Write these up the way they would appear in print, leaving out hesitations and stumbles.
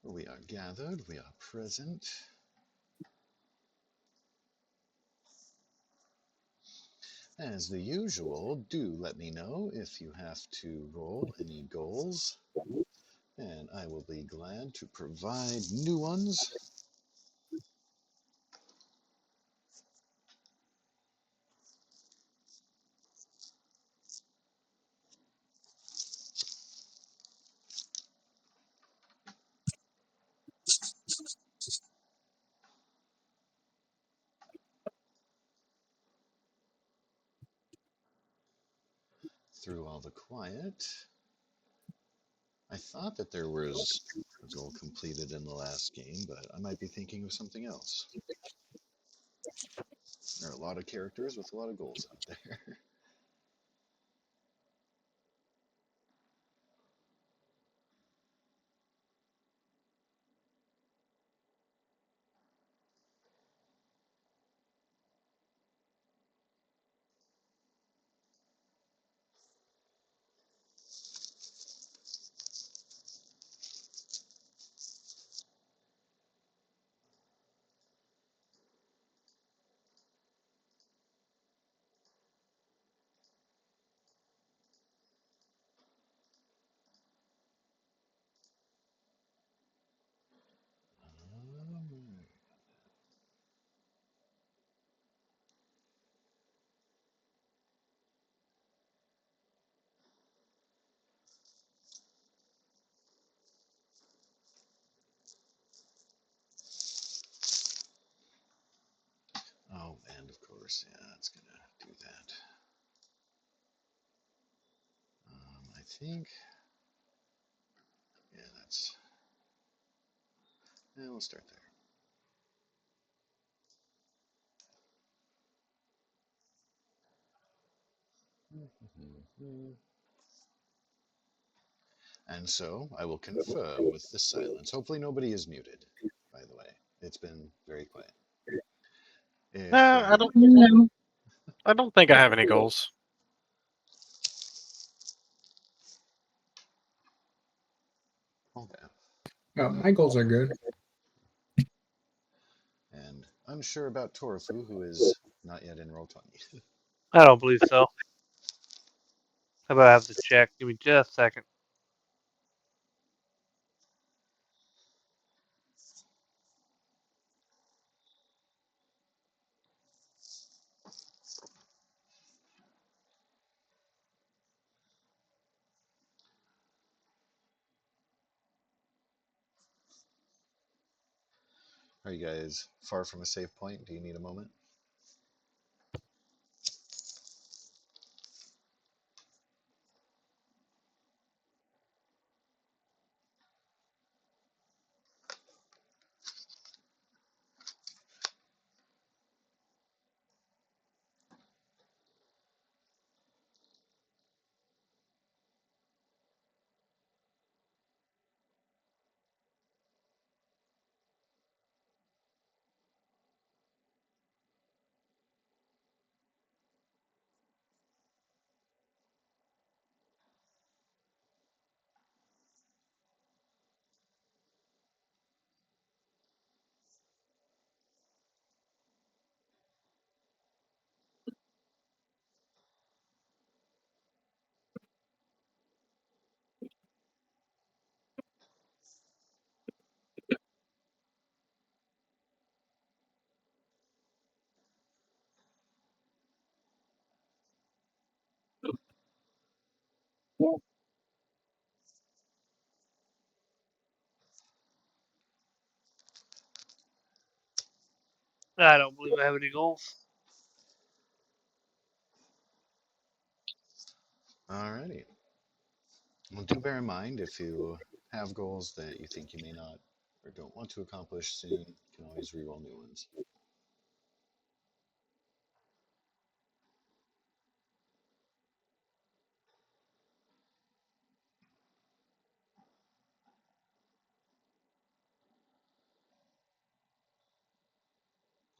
We are gathered, we are present. As the usual, do let me know if you have to roll any goals, and I will be glad to provide new ones. Through all the quiet, I thought that there was a goal completed in the last game, but I might be thinking of something else. There are a lot of characters with a lot of goals out there. Oh, and of course, yeah, it's gonna do that. I think, yeah, that's, yeah, we'll start there. And so I will confirm with the silence. Hopefully nobody is muted, by the way. It's been very quiet. If, I don't. No. I don't think I have any goals. okay. My goals are good. And unsure about Torufu, who is not yet in Roll20. I don't believe so. How about I have to check? Give me just a second. Are you guys far from a safe point? Do you need a moment? I don't believe I have any goals. Alrighty. Well, do bear in mind if you have goals that you think you may not or don't want to accomplish soon, you can always reroll new ones.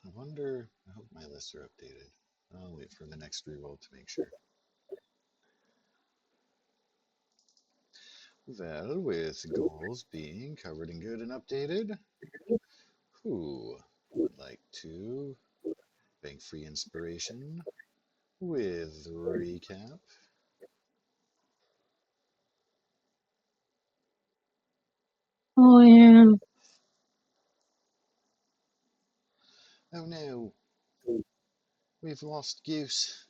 I wonder, I hope my lists are updated. I'll wait for the next reroll to make sure. Well, with goals being covered and good and updated, who would like to bank free inspiration with recap? Oh yeah. Oh no, we've lost Goose.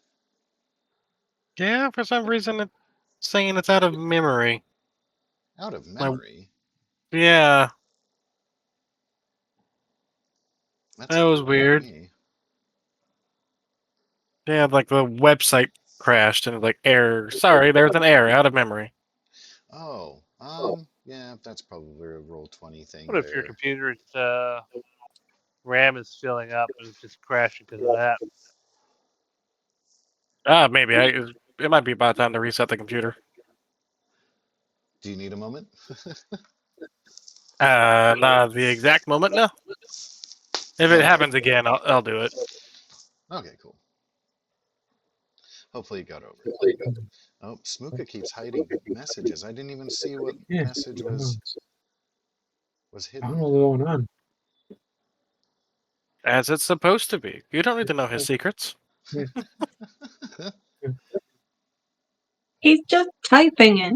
Yeah, for some reason it's saying it's out of memory. Out of Like, memory? yeah, That that sounds was weird to weird. me. Yeah, like the website crashed and like error. Sorry, there's an error out of memory. Oh, yeah, that's probably a Roll20 thing What if your there. computer's RAM is filling up and it's just crashing because of that? Maybe it might be about time to reset the computer. Do you need a moment? Not the exact moment, no. If it Okay. happens again, I'll do it. Okay, cool. Hopefully you got over it. Oh, Smooka keeps hiding messages. I didn't even see what Yeah. message I don't know. was I don't hidden. know what's going on. As it's supposed to be. You don't need to know his secrets. Yeah. He's just typing it.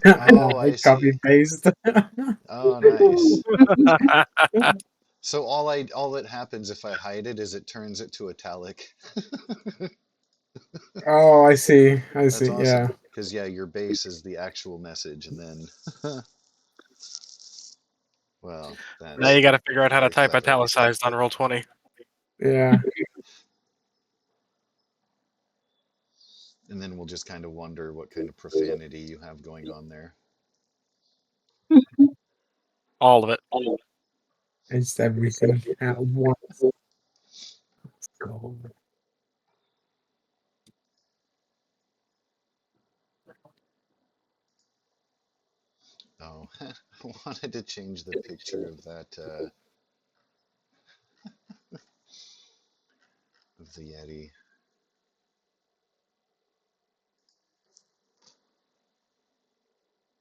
Oh, I I copy see. paste. Oh, nice. So all that happens if I hide it is it turns it to italic. Oh, I see. I That's see. Yeah. awesome. Because yeah, your base is the actual message, and then well, Now you that's got to figure out how to very type clever. italicized on Roll20. Yeah. And then we'll just kind of wonder what kind of profanity you have going on there. All of it. It's everything at once. Let's go. Oh, I wanted to change the picture of that of the Yeti.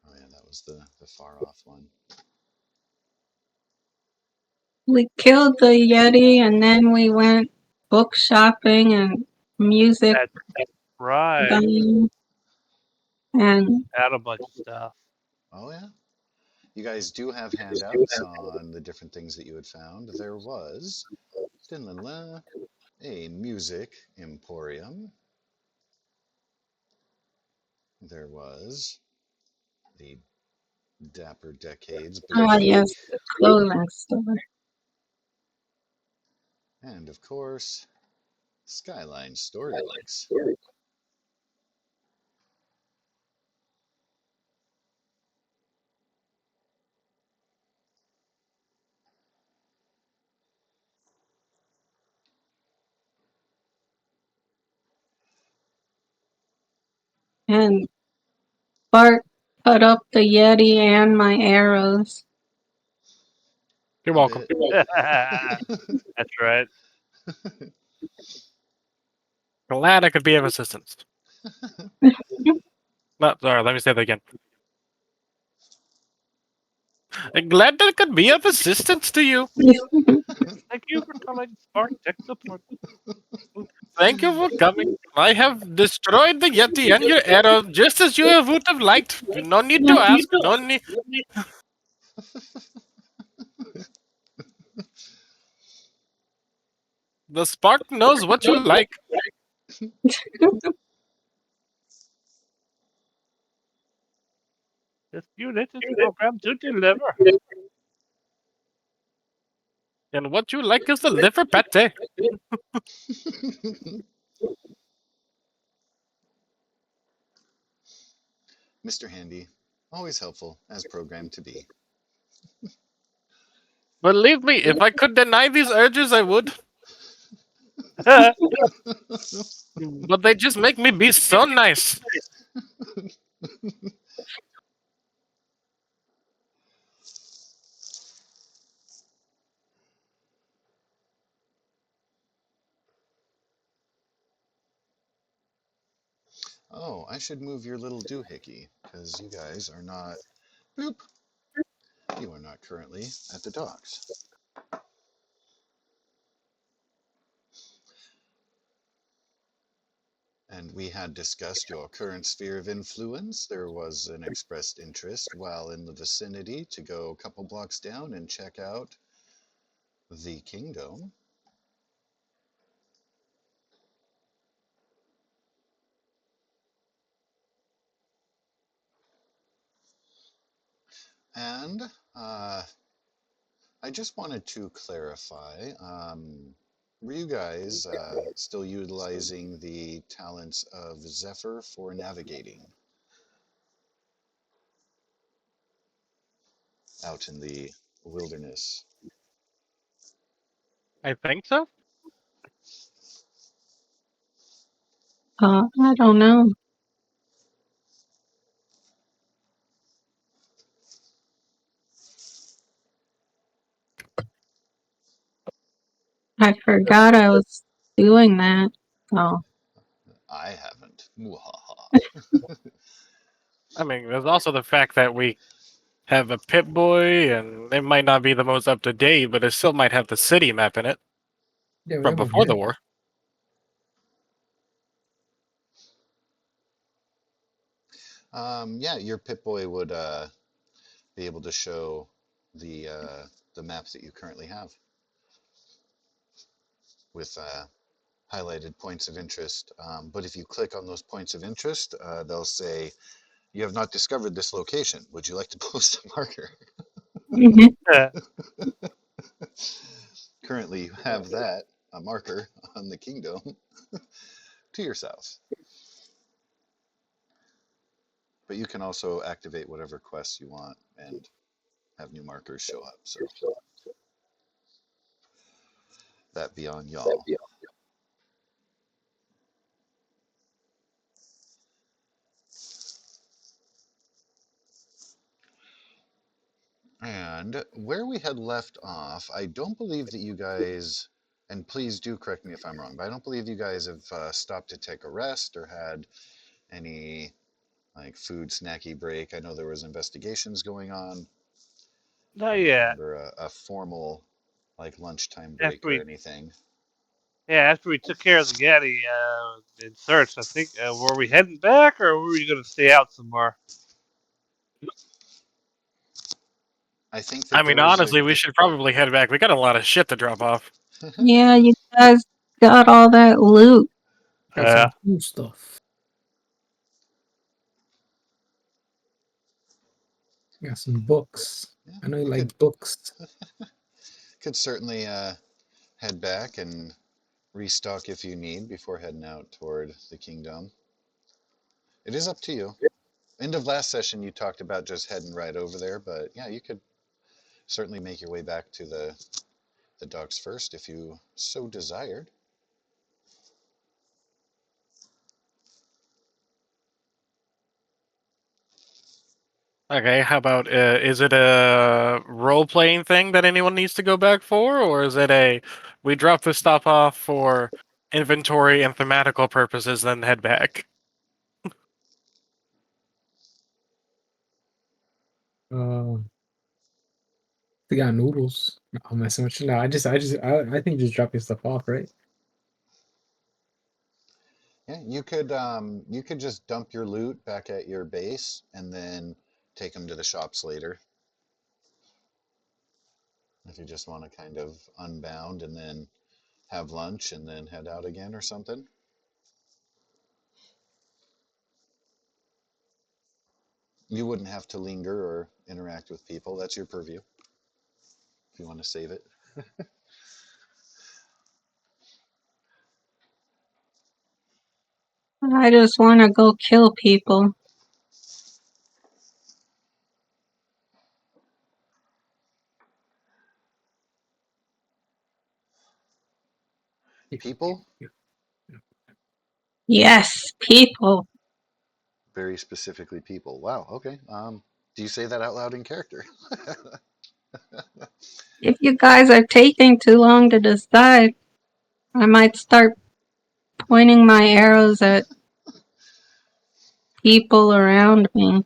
Oh yeah, that was the far off one. We killed the Yeti and then we went book shopping and music That's right. buying and Add a bunch of stuff. Oh yeah. You guys do have handouts on the different things that you had found. There was a music emporium. There was the Dapper Decades boutique. yes, the clothing store. And of course, Skyline Storybooks. And Bart put up the Yeti and my arrows. You're A welcome. bit. That's right. Glad I could be of assistance. No, sorry, let me say that again. Glad that I could be of assistance to you. Thank you for calling Spark Tech Support. Thank you for coming. I have destroyed the Yeti and your arrow just as you would have liked. No need to ask. No need. The Spark knows what you like. This unit is programmed to deliver. And what you like is the liver pate. Mr. Handy, always helpful, as programmed to be. Believe me, if I could deny these urges, I would. But they just make me be so nice. Oh, I should move your little doohickey. because you guys are not. Bloop. You are not currently at the docks. And we had discussed your current sphere of influence. There was an expressed interest while in the vicinity to go a couple blocks down and check out the kingdom. And I just wanted to clarify, were you guys still utilizing the talents of Zephyr for navigating out in the wilderness? I think so. I don't know. I forgot I was doing that. Oh, I haven't. Mwahaha. I mean, there's also the fact that we have a Pip Boy, and it might not be the most up to date, but it still might have the city map in it Yeah, we from have one before the here. war. Yeah, your Pip-Boy would be able to show the maps that you currently have with highlighted points of interest. But if you click on those points of interest, they'll say, "You have not discovered this location. Would you like to post a marker?" mhm. Currently, you have that, a marker on the kingdom to yourself. But you can also activate whatever quests you want and have new markers show up. So that be on y'all. And where we had left off, I don't believe that you guys, and please do correct me if I'm wrong, but I don't believe you guys have stopped to take a rest or had any like food snacky break. I know there was investigations going on. No, I don't yeah. remember a formal like lunchtime break After or we, anything. after we took care of the Yeti and searched, I think were we heading back or were we going to stay out some more? I think I that mean, there was a honestly, we should probably head back. We got a lot of shit to drop off. Yeah, you guys got all that loot. Got some cool stuff. Got some books. Yeah, I know you you like books. could certainly head back and restock if you need before heading out toward the kingdom. It is up to you. End of last session, you talked about just heading right over there, but yeah, you could certainly make your way back to the docks first if you so desired. Okay, how about is it a role playing thing that anyone needs to go back for, or is it a we drop this stuff off for inventory and thematical purposes, then head back? Uh, they got noodles. No, I'm messing with you. No, I think just drop your stuff off, right? Yeah, you could just dump your loot back at your base and then take them to the shops later if you just want to kind of unbound and then have lunch and then head out again or something. You wouldn't have to linger or interact with people. That's your purview if you want to save it. I just want to go kill people. Yeah, yeah, People, yeah. Yeah. Yes, people. very specifically people. Wow, okay. Do you say that out loud in character? If you guys are taking too long to decide, I might start pointing my arrows at people around me.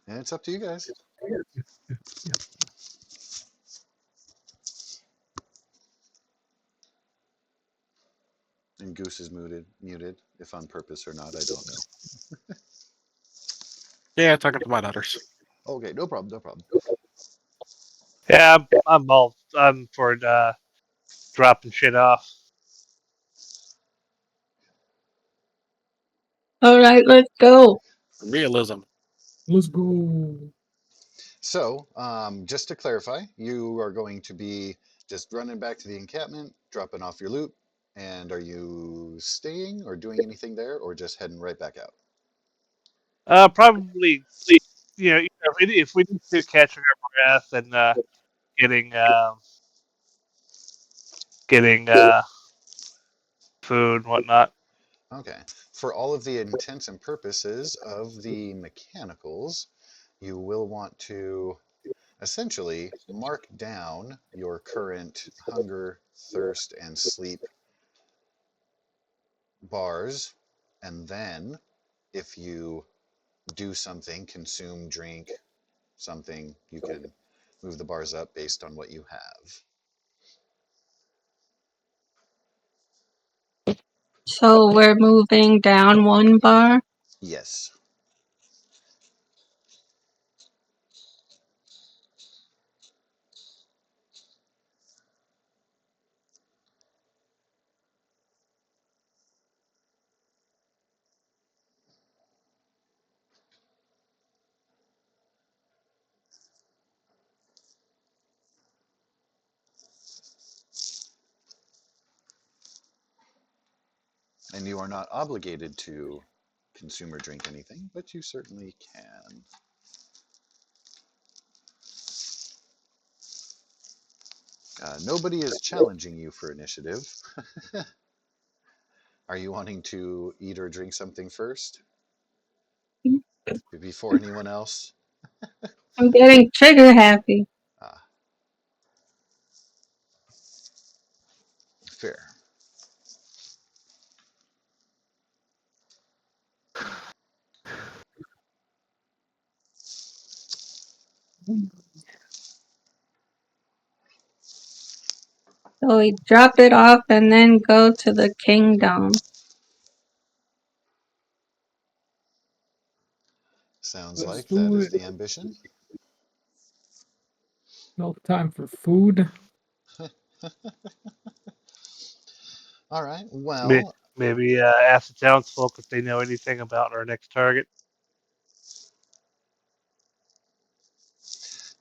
And it's up to you guys. Yeah. And Goose is muted. If on purpose or not, I don't know. Yeah, talking to my daughters. Okay, no problem, no problem. Yeah, I'm for dropping shit off. All right, let's go. Realism. Let's go. So, just to clarify, you are going to be just running back to the encampment, dropping off your loot, and are you staying or doing anything there, or just heading right back out? Probably, if we need to catch our breath and getting getting food and whatnot. Okay. For all of the intents and purposes of the mechanicals, you will want to essentially mark down your current hunger, thirst, and sleep bars, and then if you do something, consume, drink, something, you can move the bars up based on what you have. So we're moving down one bar. Yes. And you are not obligated to consume or drink anything, but you certainly can. Nobody is challenging you for initiative. Are you wanting to eat or drink something first before anyone else? I'm getting trigger happy. Ah, fair. So we drop it off and then go to the kingdom. Sounds Let's like that do is it. the ambition. No time for food. All right. May- Well, Maybe ask the townsfolk if they know anything about our next target.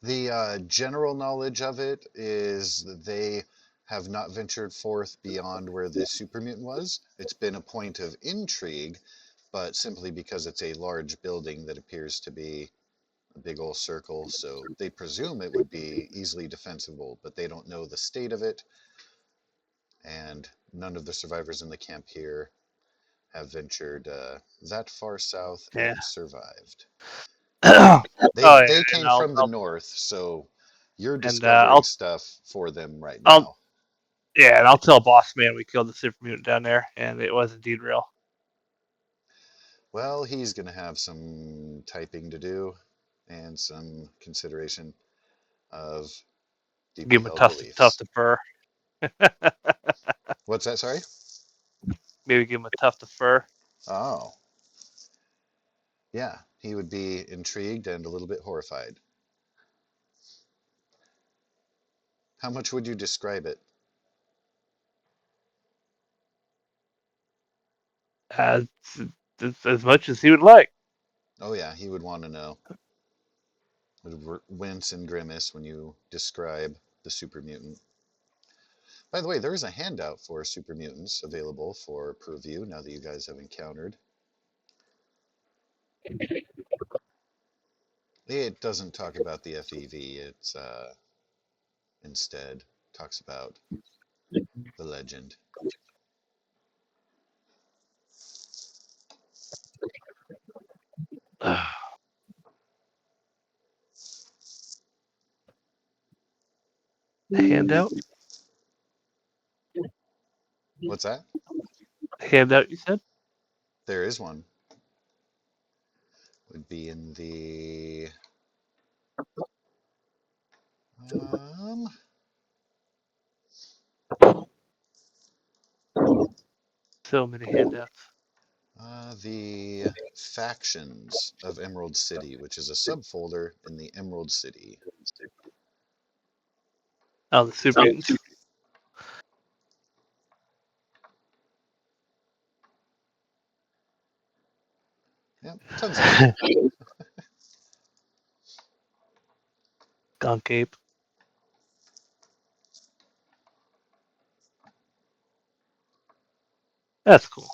the general knowledge of it is that they have not ventured forth beyond where the super mutant was. It's been a point of intrigue, but simply because it's a large building that appears to be a big old circle, so they presume it would be easily defensible, but they don't know the state of it, and none of the survivors in the camp here have ventured that far south Yeah. and survived. Oh yeah, They and came I'll, from the I'll north, so you're and discovering stuff for them right I'll now. yeah, and I'll tell Boss Man we killed the super mutant down there, and it was indeed real. Well, he's going to have some typing to do and some consideration of Give deeply him a held tough beliefs. to fur. What's that? Sorry? Maybe give him a tough to fur. Oh, yeah. He would be intrigued and a little bit horrified. How much would you describe it? As as much as he would like. Oh, yeah. He would want to know. Would wince and grimace when you describe the super mutant. By the way, there is a handout for super mutants available for purview now that you guys have encountered. It doesn't talk about the FEV. It's instead talks about the legend. Handout, What's that? handout. You said. There is one. would be in the um, So many handouts. the factions of Emerald City, which is a subfolder in the Emerald City. Oh, the super mutants. Yep, tons of them. Skunk ape. That's cool.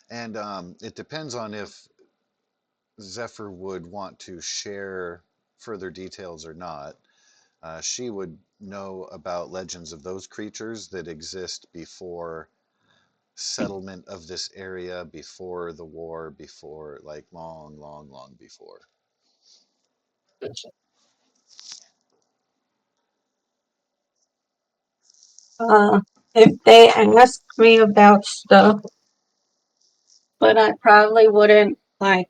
And it depends on if Zephyr would want to share further details or not. She would know about legends of those creatures that exist before settlement of this area, before the war, before, like, long, long, long before. Uh, if they ask me about stuff, but I probably wouldn't like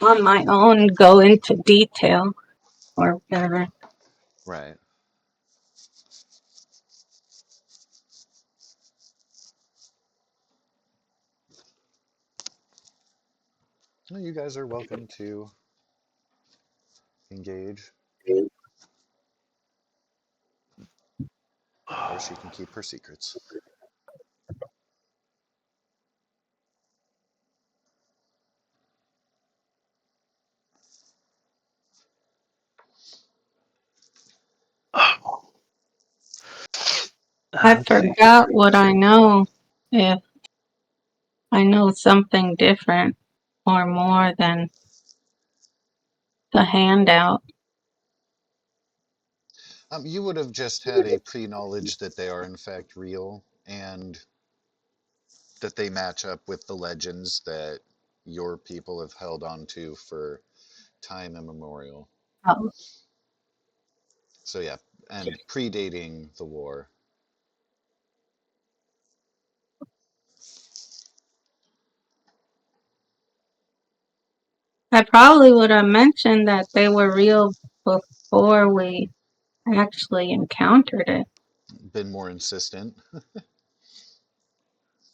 on my own go into detail or whatever. Right. Well, you guys are welcome to engage, or she can keep her secrets. I Let's see. forgot what I know. If I know something different or more than the handout. You would have just had a pre-knowledge that they are in fact real and that they match up with the legends that your people have held on to for time immemorial. Oh, So yeah, and predating the war. I probably would have mentioned that they were real before we actually encountered it. Been more insistent.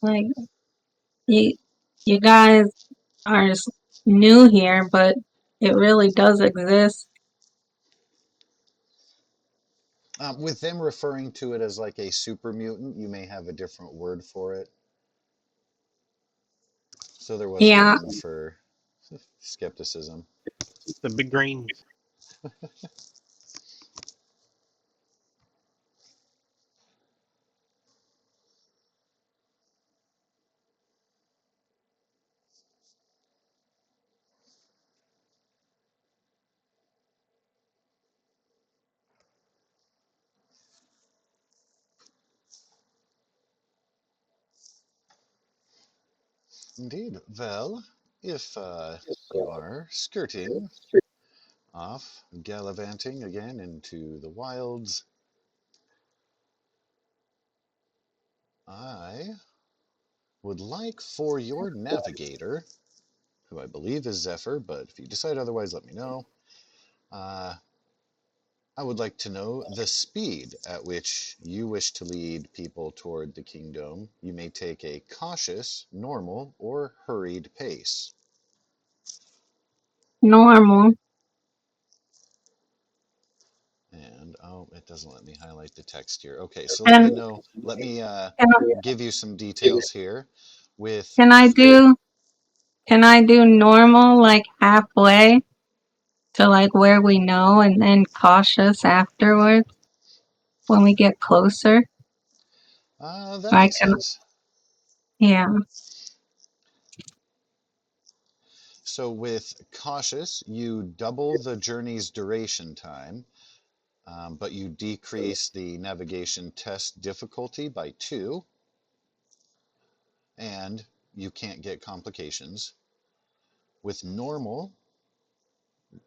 Like you, you guys are new here, but it really does exist. With them referring to it as like a super mutant, you may have a different word for it. So there was Yeah, room for skepticism. The big greens. Indeed. Well, if you are skirting off, gallivanting again into the wilds, I would like for your navigator, who I believe is Zephyr, but if you decide otherwise, let me know. Uh, I would like to know the speed at which you wish to lead people toward the kingdom. You may take a cautious, normal, or hurried pace. normal. And oh, it doesn't let me highlight the text here. Okay, so let me And know. Let me can, give you some details here. With can I do can I do normal like halfway to like where we know and then cautious afterwards when we get closer? that I makes can, sense. yeah, So with cautious, you double the journey's duration time, but you decrease the navigation test difficulty by 2, and you can't get complications. With normal,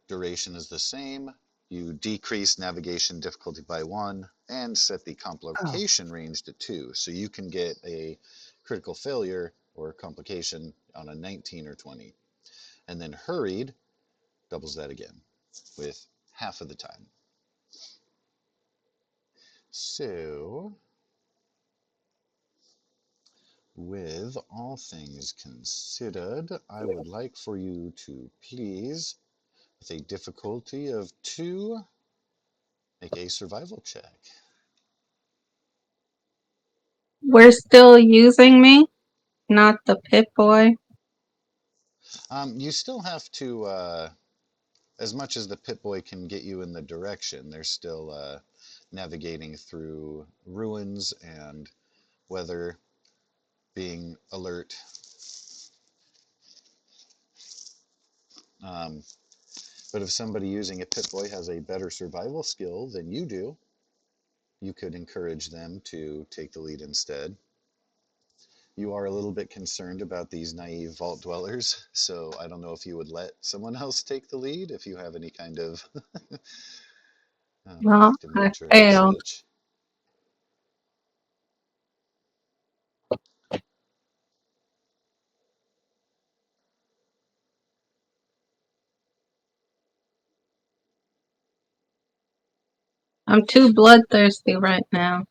duration is the same. You decrease navigation difficulty by 1 and set the complication range to 2. So you can get a critical failure or complication on a 19 or 20. And then hurried doubles that again with half of the time. So, with all things considered, I would like for you to please, with a difficulty of 2, make a survival check. We're still using me, not the Pip Boy. You still have to, as much as the Pip-Boy can get you in the direction, they're still navigating through ruins and weather, being alert. Um, but if somebody using a Pip-Boy has a better survival skill than you do, you could encourage them to take the lead instead. You are a little bit concerned about these naive vault dwellers, so I don't know if you would let someone else take the lead if you have any kind of Well, protective I nature and failed. such. I'm too bloodthirsty right now.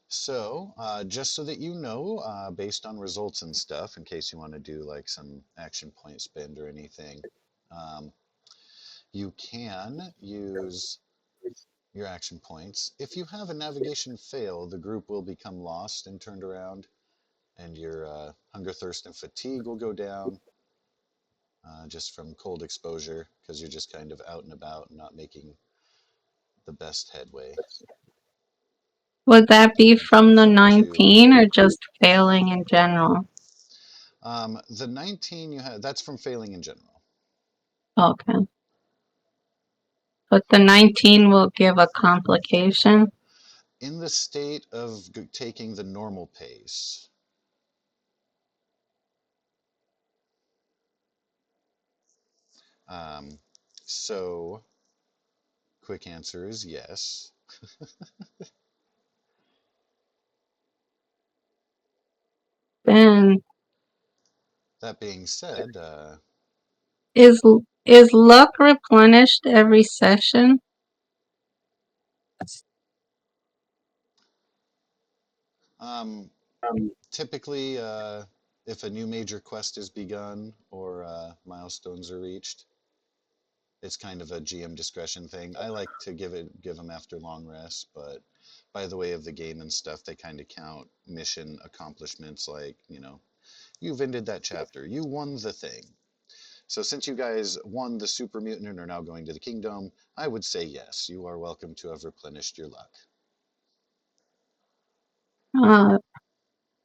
So, just so that you know, based on results and stuff, in case you want to do like some action point spend or anything, um, you can use your action points. If you have a navigation fail, the group will become lost and turned around, and your hunger, thirst, and fatigue will go down just from cold exposure because you're just kind of out and about and not making the best headway. Would that be And then from the from 2, 19 or just failing in general? the 19 you have, that's from failing in general. Okay. But the 19 will give a complication. In the state of taking the normal pace. Um, so, quick answer is yes. Then That being said, is is luck replenished every session? um, typically, if a new major quest is begun or milestones are reached, it's kind of a GM discretion thing. I like to give them after long rest, but by the way of the game and stuff, they kind of count mission accomplishments like, you've ended that chapter, you won the thing. So since you guys won the super mutant and are now going to the kingdom, I would say yes, you are welcome to have replenished your luck. Uh,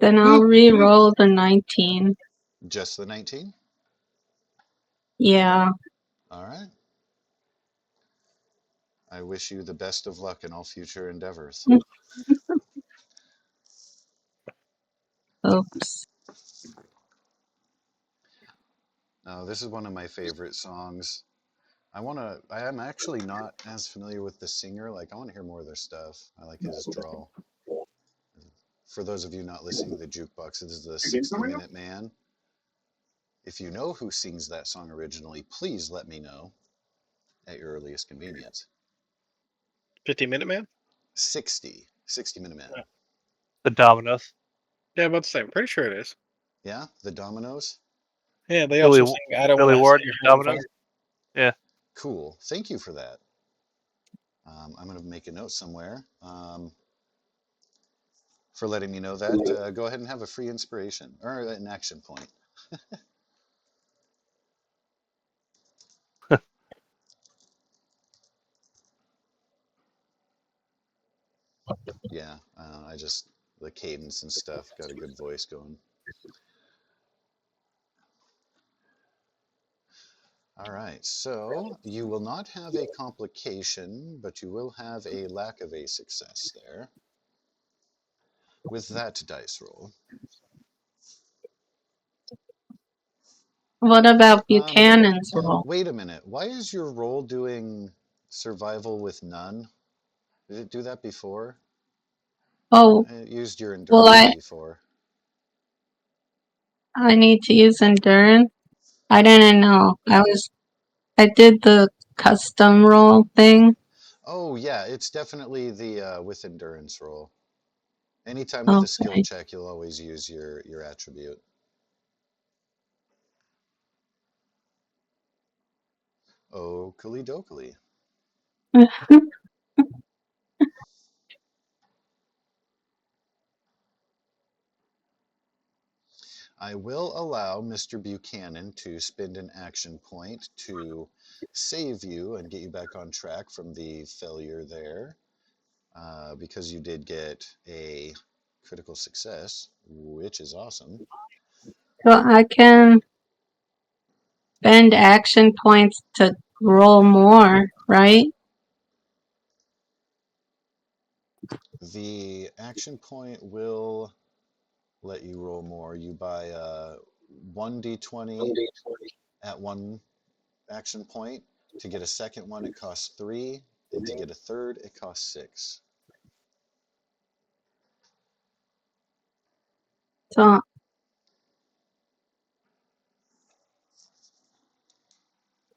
then I'll re-roll the 19. Just the 19? Yeah. All right. I wish you the best of luck in all future endeavors. Oops. Now, this is one of my favorite songs. I am actually not as familiar with the singer. Like, I want to hear more of their stuff. I like his drawl. For those of you not listening to the jukebox, this is the 60-Minute Man. If you know who sings that song originally, please let me know at your earliest convenience. 50-Minute Man? 60-Minute Man. The Dominoes. Yeah, about the same. Pretty sure it is. Yeah, the Dominoes. Yeah, they Billy also sing "I Don't Billy Want to Ward See and You the Having Fun." Dominoes. Yeah. Cool. Thank you for that. I'm going to make a note somewhere for letting me know that. Go ahead and have a free inspiration or an action point. Yeah, the cadence and stuff, got a good voice going. All right, so you will not have a complication, but you will have a lack of a success there with that dice roll. What about Buchanan's roll? Wait a minute. Why is your roll doing survival with none? Did it do that before? Oh, It used your well, endurance before. I need to use endurance. I didn't know. I did the custom roll thing. Oh yeah, it's definitely the with endurance roll. Anytime with a skill Okay. check, you'll always use your attribute. Oakley dokley. I will allow Mr. Buchanan to spend an action point to save you and get you back on track from the failure there, because you did get a critical success, which is awesome. So I can spend action points to roll more, right? The action point will let you roll more. You buy one d20 at one action point. To get a second one, it costs 3, and to get a third, it costs 6. So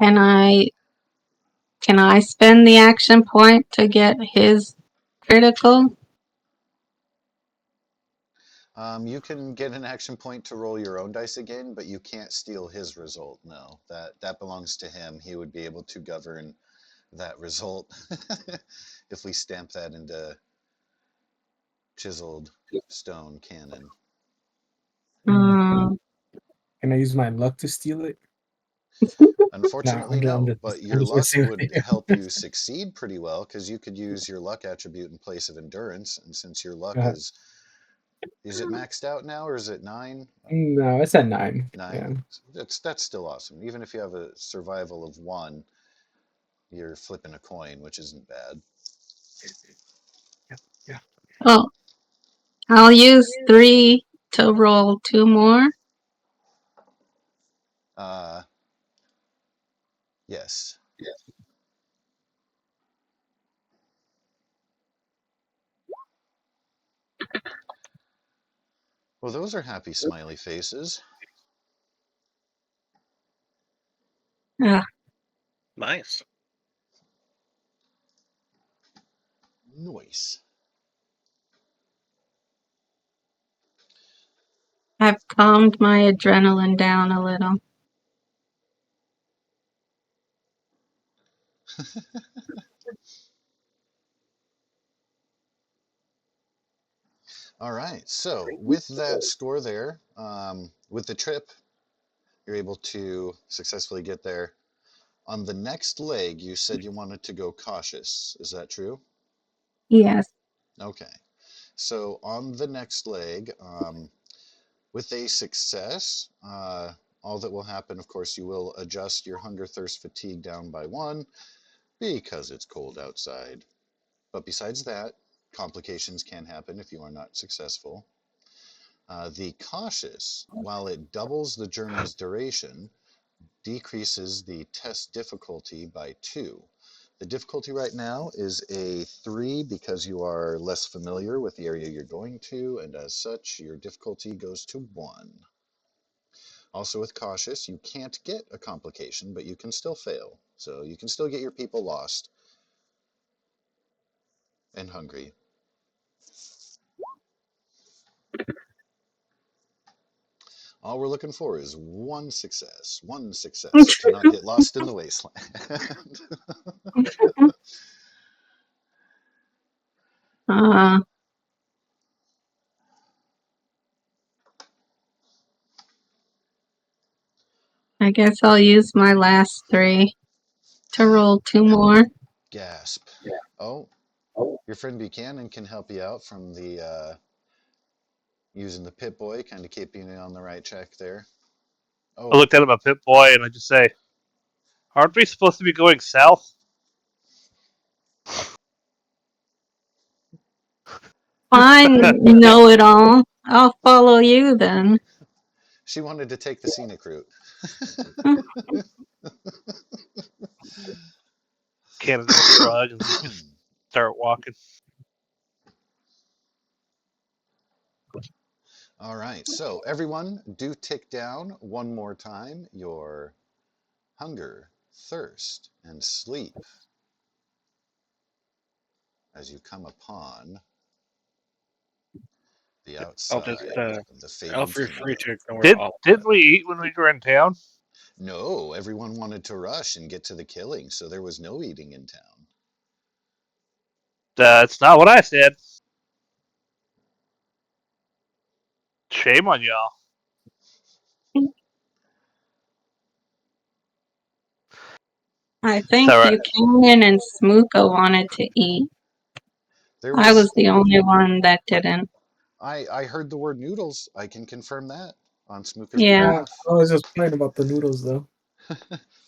can I spend the action point to get his critical? You can get an action point to roll your own dice again, but you can't steal his result. No, that belongs to him. He would be able to govern that result if we stamp that into chiseled stone canon. Um, Can I use my luck to steal it? No, Unfortunately, I'm no, just, but I'm your just luck messing with would you. help you succeed pretty well because you could use your luck attribute in place of endurance. And since your luck is it maxed out now or is it 9? No, it's at 9. 9? Yeah. That's still awesome. Even if you have a survival of 1, you're flipping a coin, which isn't bad. Yeah. oh, I'll use 3 to roll 2 more. Yes. Well, those are happy smiley faces. Ah, Nice. Nice. I've calmed my adrenaline down a little. All right. So with that score there, with the trip, you're able to successfully get there. On the next leg, you said you wanted to go cautious. Is that true? Yes. Okay. So on the next leg, with a success, all that will happen, of course, you will adjust your hunger, thirst, fatigue down by 1 because it's cold outside. But besides that, complications can happen if you are not successful. The cautious, while it doubles the journey's duration, decreases the test difficulty by 2. The difficulty right now is a 3 because you are less familiar with the area you're going to, and as such, your difficulty goes to 1. Also, with cautious, you can't get a complication, but you can still fail. So you can still get your people lost and hungry. All we're looking for is one success to not get lost in the wasteland. uh, I guess I'll use my last 3 to roll 2 more. Gasp. Oh, your friend Buchanan can help you out from the using the Pip Boy, kind of keeping you on the right track there. I Oh, looked at him, a Pip Boy, and I just say, "Aren't we supposed to be going south?" Fine, know it all. I'll follow you then. she wanted to take the scenic route. Cannon will shrug and then just start walking. All right, so everyone, do tick down one more time your hunger, thirst, and sleep as you come upon the I'll just outside of the I'll fabled feel free Thunderdome. to ignore Did all of did we eat when we were in town? No, everyone wanted to rush and get to the killing, so there was no eating in town. That's not what I said. Shame on y'all. I It's think all right. Buchanan and Smooka wanted to eat. There I was was the only one that didn't. I heard the word noodles. I can confirm that on Smooker's Yeah. behalf. I was just playing about the noodles though.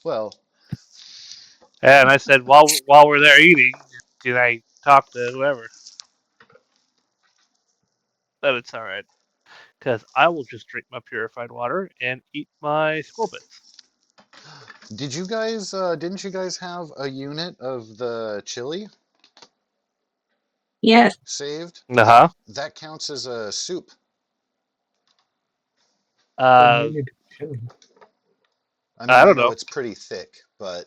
Well, And I said while we're there eating, can I talk to whoever? But it's all right because I will just drink my purified water and eat my squirrel bits. didn't you guys have a unit of the chili Yes. saved? Uh huh. That counts as a soup. What Uh, made it chili? I mean, I I don't know know. it's pretty thick, but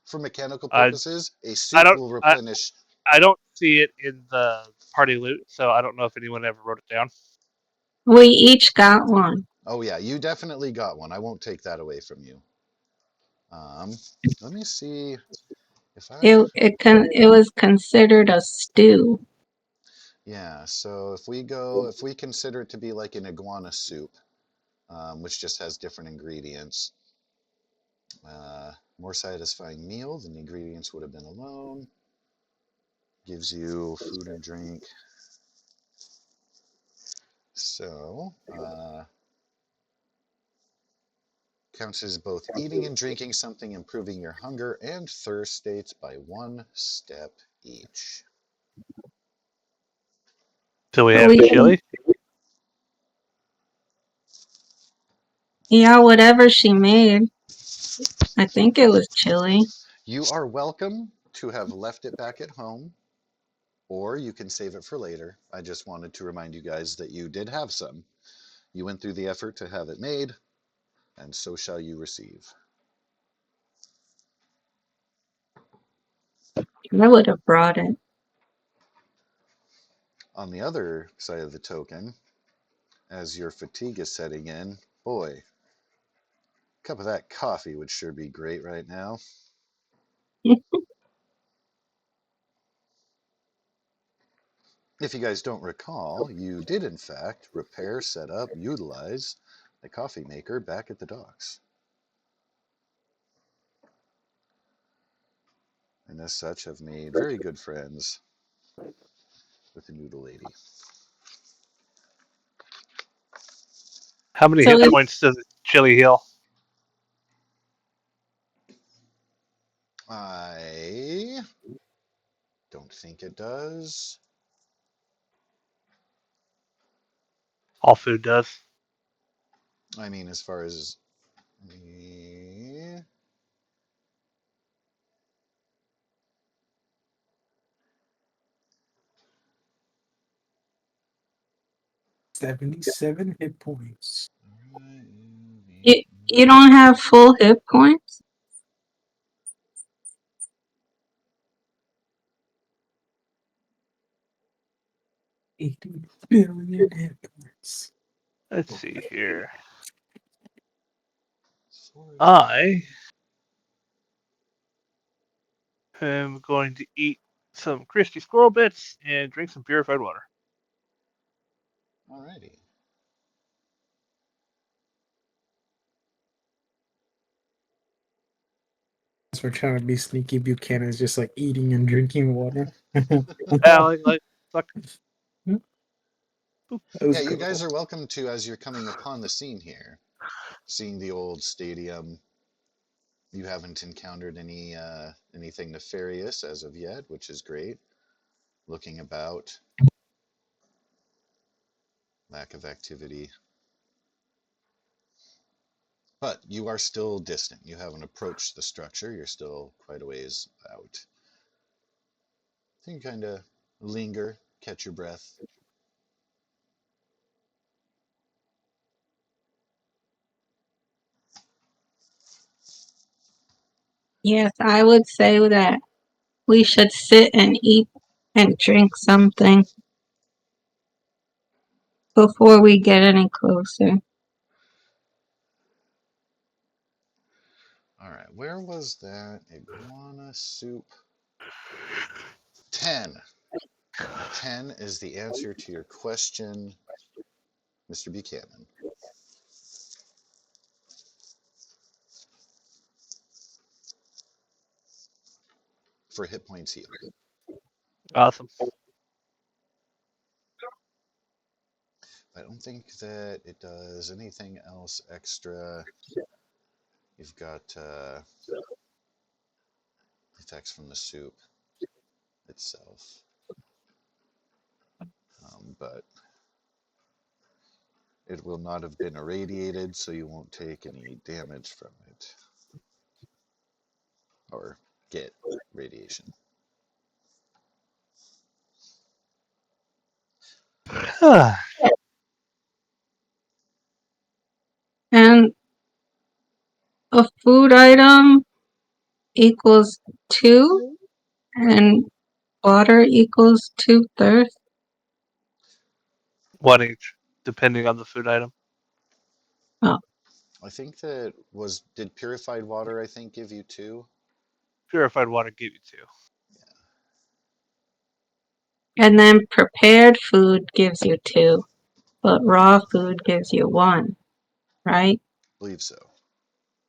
for mechanical I purposes, a I soup don't will I, replenish. I don't see it in the party loot, so I don't know if anyone ever wrote it down. We each got one. Oh yeah, you definitely got one. I won't take that away from you. Um, Let me see if I. It was considered a stew. Yeah, so if we consider it to be like an iguana soup, which just has different ingredients, more satisfying meal than the ingredients would have been alone. Gives you food and drink. So, counts as both eating and drinking something, improving your hunger and thirst states by one step each. So we So have chili. yeah, whatever she made. I think it was chili. You are welcome to have left it back at home, or you can save it for later. I just wanted to remind you guys that you did have some. You went through the effort to have it made, and so shall you receive. I would have brought it. On the other side of the token, as your fatigue is setting in, boy, a cup of that coffee would sure be great right now. If you guys don't recall, you did in fact repair, set up, utilize the coffee maker back at the docks. And as such have made very good friends with the noodle lady. How many So hit points does chili heal? I don't think it does. All food does. I mean, as far as eh, 77 hit points. you don't have full hit points? 80 billion hit points. Let's see here. sword. I am going to eat some crispy squirrel bits and drink some purified water. Alrighty. So we're trying to be sneaky. Buchanan's just like eating and drinking water. Fuck. That Yeah, was you good. guys are welcome to, as you're coming upon the scene here, seeing the old stadium. You haven't encountered anything nefarious as of yet, which is great. Looking about, lack of activity. But you are still distant. You haven't approached the structure. You're still quite a ways out. So you kind of linger, catch your breath. Yes, I would say that we should sit and eat and drink something before we get any closer. All right, where was that iguana soup? 10. 10 is the answer to your question, Mr. Buchanan. For hit points healed. Awesome. I don't think that it does anything else extra. You've got effects from the soup itself. But it will not have been irradiated, so you won't take any damage from it. Or get radiation. And a food item equals 2, and water equals 2 thirst. One each, depending on the food item. Oh, I think that did purified water, I think, give you 2? Purified water give you 2. and then prepared food gives you 2, but raw food gives you 1, right? I believe so.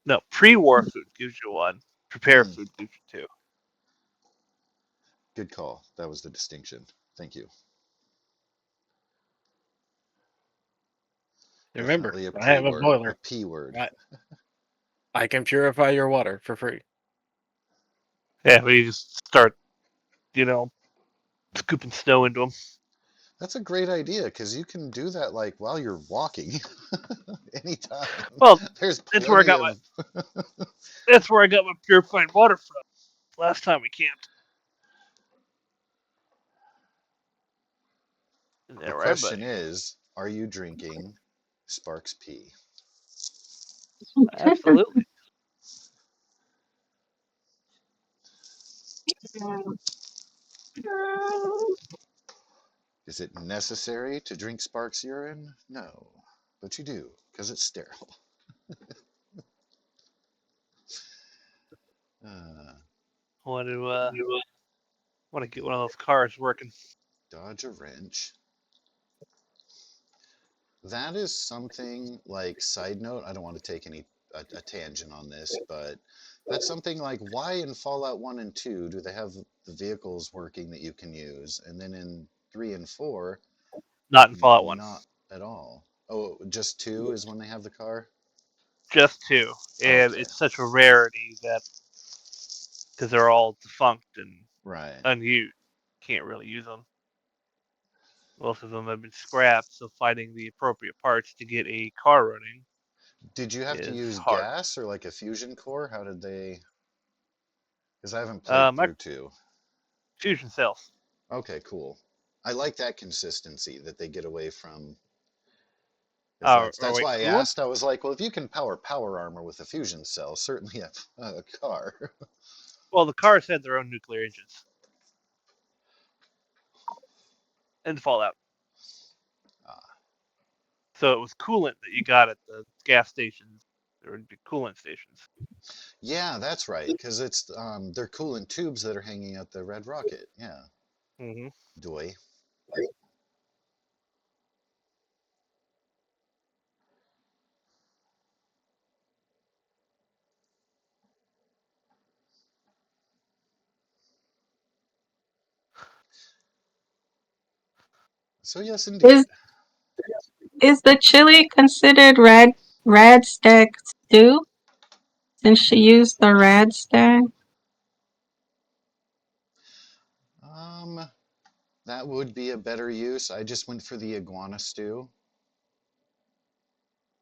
No, pre-war food gives you 1. Prepared Hmm, food gives you 2. good call. That was the distinction. Thank you. Remember, Definitely a I have a P boiler. word. I can purify your water for free. Yeah, but you just start, scooping snow into them. That's a great idea because you can do that like while you're walking anytime. Well, There's that's where I plenty got my of. that's where I got my purified water from. Last time we camped. Isn't The that right, question buddy? is, are you drinking Sparks pee? Absolutely. Is it necessary to drink Sparks urine? No, but you do because it's sterile. Uh, Want to get one of those cars working. Dodge a wrench. That is something like side note. I don't want to take a tangent on this, but that's something like why in Fallout 1 and 2 do they have the vehicles working that you can use, and then in 3 and 4 Not in Fallout 1. not at all. Oh, just 2 is when they have the car. Just 2. And Okay, it's such a rarity that because they're all defunct and right. unused, can't really use them. Most of them have been scrapped, so finding the appropriate parts to get a car running Did you have to is use hard. gas or like a fusion core? How did they? Because I haven't played My through 2. fusion cells. Okay, cool. I like that consistency that they get away from. Because Or that's wait, why I coolant? asked. I was like, well, if you can power armor with a fusion cell, certainly a car. Well, the cars had their own nuclear engines in Fallout. Ah, So it was coolant that you got at the gas stations. There would be coolant stations. yeah, that's right. Because they're coolant tubes that are hanging out the red rocket. Yeah, Hmm. doy. So yes, indeed. Is is the chili considered rad stag stew? Since she used the rad stag? Um, that would be a better use. I just went for the iguana stew.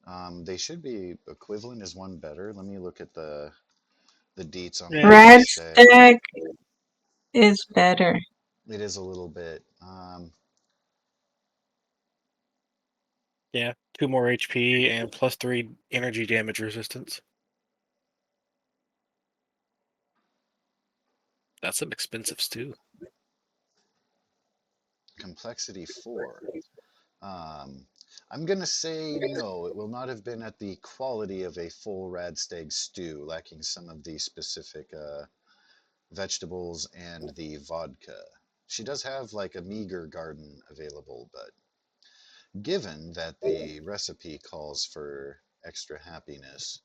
They should be equivalent. Is one better? Let me look at the deets on the Yeah. rad Red stag. stag is better. It is a little bit. Yeah, 2 more HP and +3 energy damage resistance. That's some expensive stew. Complexity 4. Um, I'm going to say no, it will not have been at the quality of a full Radstag stew, lacking some of the specific vegetables and the vodka. She does have like a meager garden available, but given that the recipe calls for extra happiness,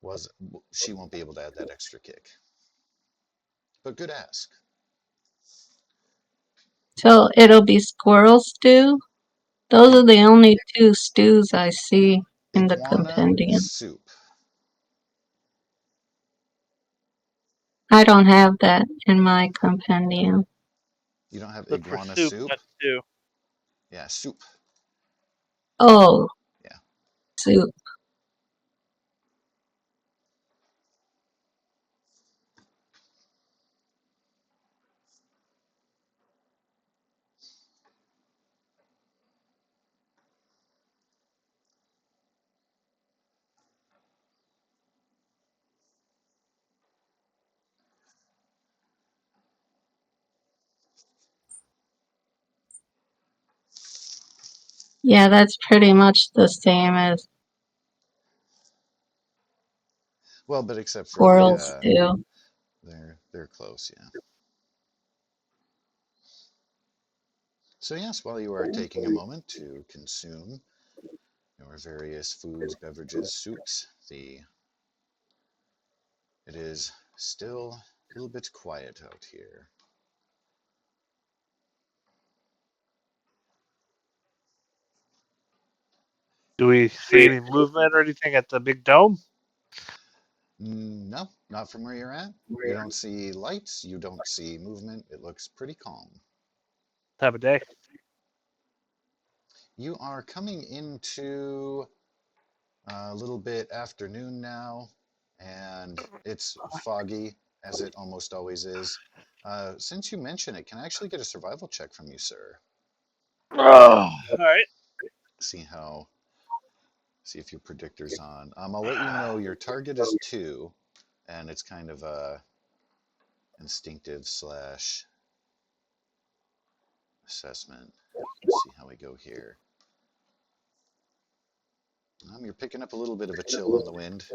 was she won't be able to add that extra kick. But good ask. So it'll be squirrel stew. Those I- are the only two stews I see in the Iguana compendium. soup. I don't have that in my compendium. You don't have Look for iguana soup, soup? not stew. Yeah, soup. Oh, Yeah. soup. Yeah, that's pretty much the same as Well, but except for the squirrel stew. they're close, yeah. So yes, while you are taking a moment to consume your various foods, beverages, soups, the it is still a little bit quiet out here. Do we see any movement or anything at the big dome? No, not from where you're at. You don't see lights, you don't see movement. It looks pretty calm. Time of day. You are coming into a little bit afternoon now, and it's foggy, as it almost always is. Since you mention it, can I actually get a survival check from you, sir? Oh, all right. See how, see if your predictor's on. I'll let you know your target is 2, and it's kind of a instinctive slash assessment. Let's see how we go here. You're picking up a little bit of a chill on the wind.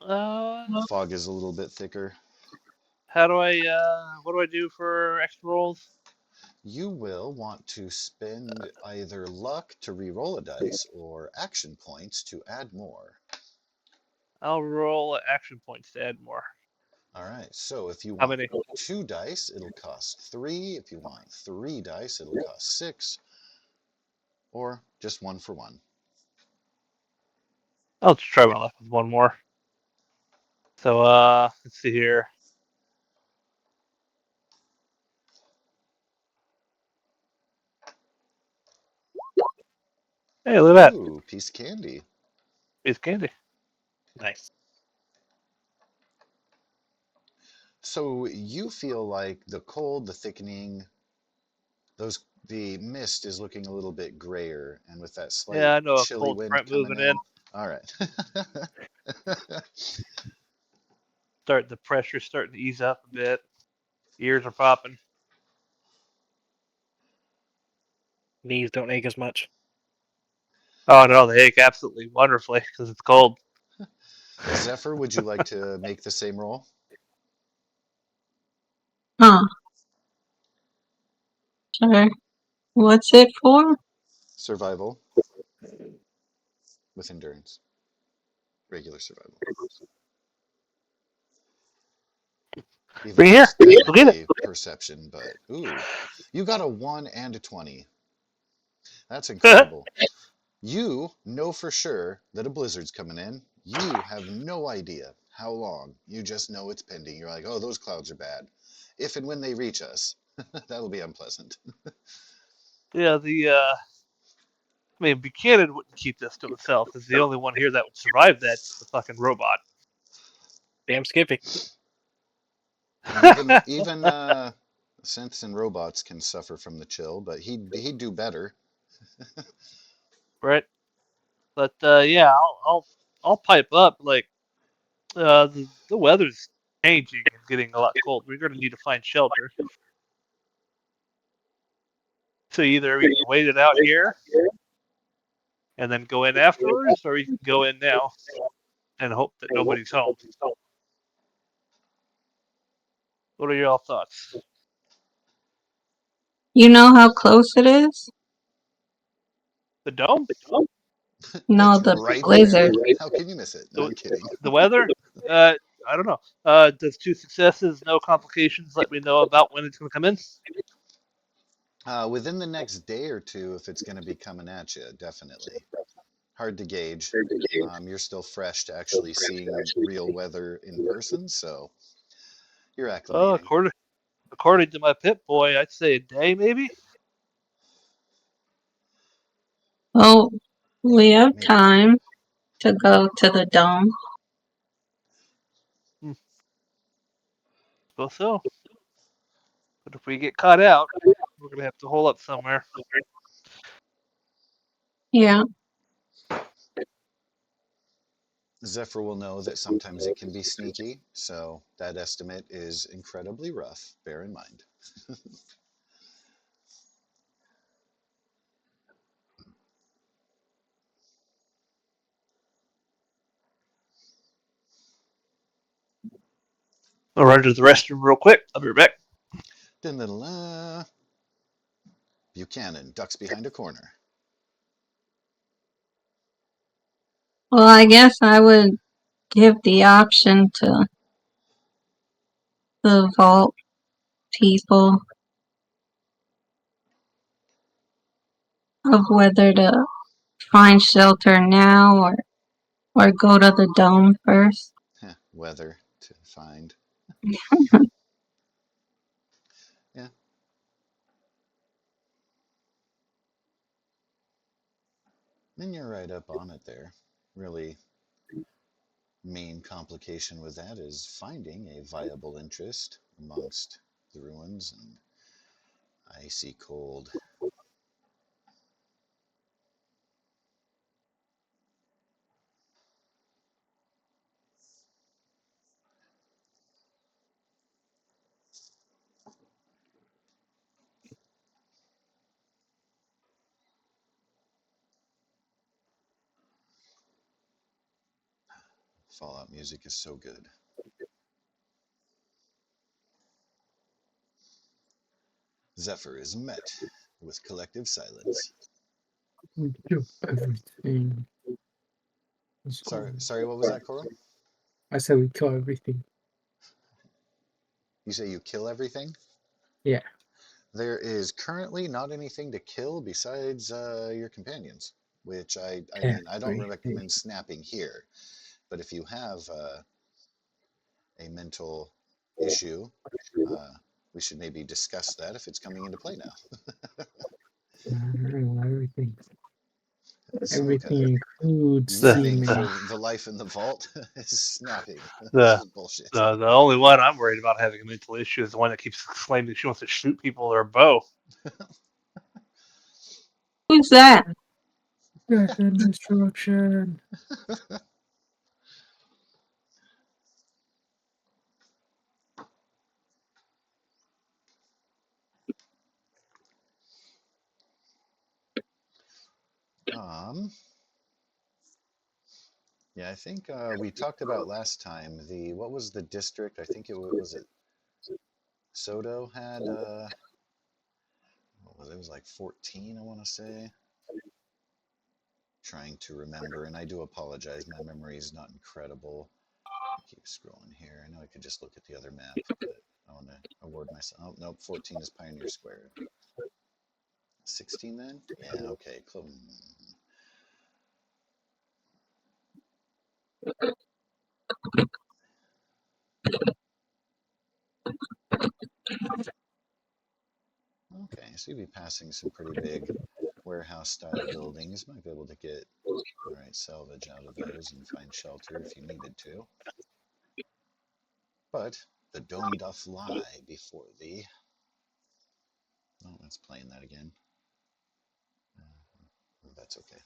Uh, Fog is a little bit thicker. how do I? What do I do for extra rolls? You will want to spend either luck to re-roll a dice or action points to add more. I'll roll action points to add more. All right, so if you How want many? 2 dice, it'll cost 3. If you want 3 dice, it'll cost 6, or just 1 for 1. I'll just try my luck with one more. So, let's see here. Hey, look at that. Ooh, piece of candy. Piece of candy. Nice. So you feel like the cold, the thickening, the mist is looking a little bit grayer, and with that slight Yeah, I know a chilly cold wind front coming moving in. in. All right. The pressure's starting to ease up a bit. Ears are popping. Knees don't ache as much. Oh no, they ache absolutely wonderfully because it's cold. Zephyr, would you like to make the same roll? Huh, sure. What's it for? Survival with endurance. Regular survival. Even Bring it though here. it's Go get it. technically perception, but ooh. You got a 1 and a 20. That's incredible. You know for sure that a blizzard's coming in. You have no idea how long. You just know it's pending. You're like, oh, those clouds are bad. If and when they reach us, That'll be unpleasant. Yeah, I mean, Buchanan wouldn't keep this to himself. Is the only one here that would survive that. The fucking robot. Damn Skippy. And even synths and robots can suffer from the chill, but he'd do better. Right. But yeah, I'll pipe up. Like the weather's changing and getting a lot cold. We're gonna need to find shelter. So either we can wait it out here and then go in afterwards, or we can go in now and hope that nobody's home. What are your thoughts? You know how close it is? The dome? No, It's the right there. blizzard. How can you miss it? No, The I'm kidding. the weather? I don't know. Does two successes, no complications, let me know about when it's gonna come in? Within the next day or two, if it's going to be coming at you, definitely. Hard to gauge. You're still fresh to actually seeing real weather in person, so you're Oh, acclimating. according to my pit boy, I'd say a day maybe. Oh, we have Maybe. time to go to the dome. Hmm, suppose so. But if we get caught out, we're gonna have to hole up somewhere. Yeah. Zephyr will know that sometimes it can be sneaky, so that estimate is incredibly rough. Bear in mind. I'll run to the restroom real quick. I'll be right back. Dun-dun-dun-dun. Buchanan ducks behind a corner. Well, I guess I would give the option to the vault people of whether to find shelter now or go to the dome first. Weather to find. Yeah. And you're right up on it there. Really, main complication with that is finding a viable interest amongst the ruins and icy cold. Fallout music is so good. Zephyr is met with collective silence. We kill everything. Let's go. Sorry, what was that, Coral? I said we kill everything. You say you kill everything? Yeah. There is currently not anything to kill besides your companions, which I mean, I don't Everything. recommend snapping here, but if you have a mental issue, uh, we should maybe discuss that if it's coming into play now. Everything. So, Everything includes The living semen. for the life in the vault is snapping. This the is bullshit. the only one I'm worried about having a mental issue is the one that keeps claiming she wants to shoot people with her bow. Who's that? Death and destruction. Um, yeah, I think we talked about last time the what was the district? I think was it Soto had what was it? It was like 14, I want to say. Trying to remember, and I do apologize. My memory is not incredible. I keep scrolling here. I know I could just look at the other map, but I want to award myself. Oh, nope, 14 is Pioneer Square. 16 then? Yeah, okay. Okay, so you'd be passing some pretty big warehouse-style buildings. Might be able to get all right salvage out of those and find shelter if you needed to. But the dome doth lie before thee. Oh, it's playing that again. That's okay.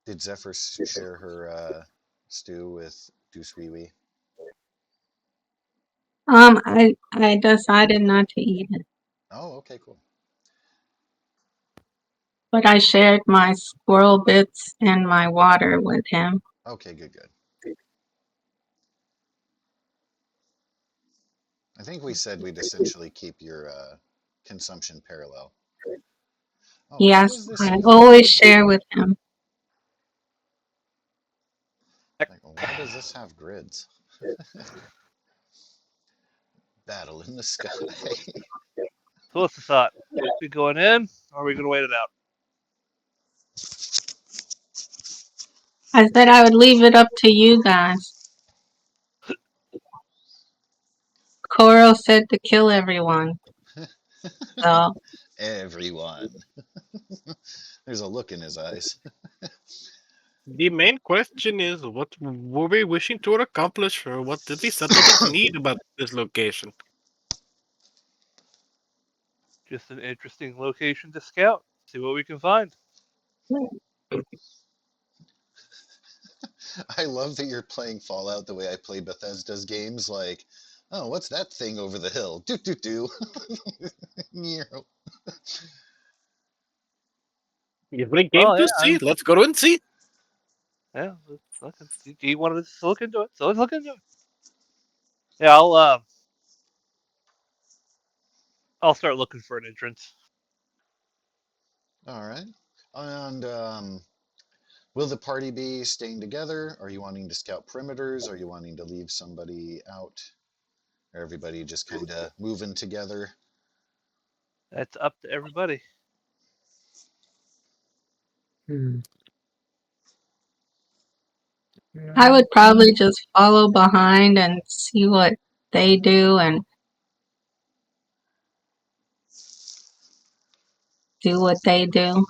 Did Zephyr share her stew with Deuce Wee Wee? I decided not to eat it, Oh, okay, cool. but I shared my squirrel bits and my water with him. Okay, good, good. I think we said we'd essentially keep your consumption parallel. Oh, why Yes, does this I have always share with him. like why does this have grids? Battle in the sky. So what's the thought? We going in, or are we gonna wait it out? I said I would leave it up to you guys. Koro said to kill everyone. So Everyone. There's a look in his eyes. The main question is, what were we wishing to accomplish, or what did the settlement need about this location? Just an interesting location to scout. See what we can find. I love that you're playing Fallout the way I play Bethesda's games. Like, oh, what's that thing over the hill? Do do do. You have any game Well, to yeah, see? Let's go and see. yeah. Let's look. You wanted us to look into it, so let's look into it. Yeah, I'll start looking for an entrance. All right. And will the party be staying together? Are you wanting to scout perimeters? Are you wanting to leave somebody out? Or everybody just kind of moving together? That's up to everybody. Hmm. I No. would probably just follow behind and see what they do and do what they do.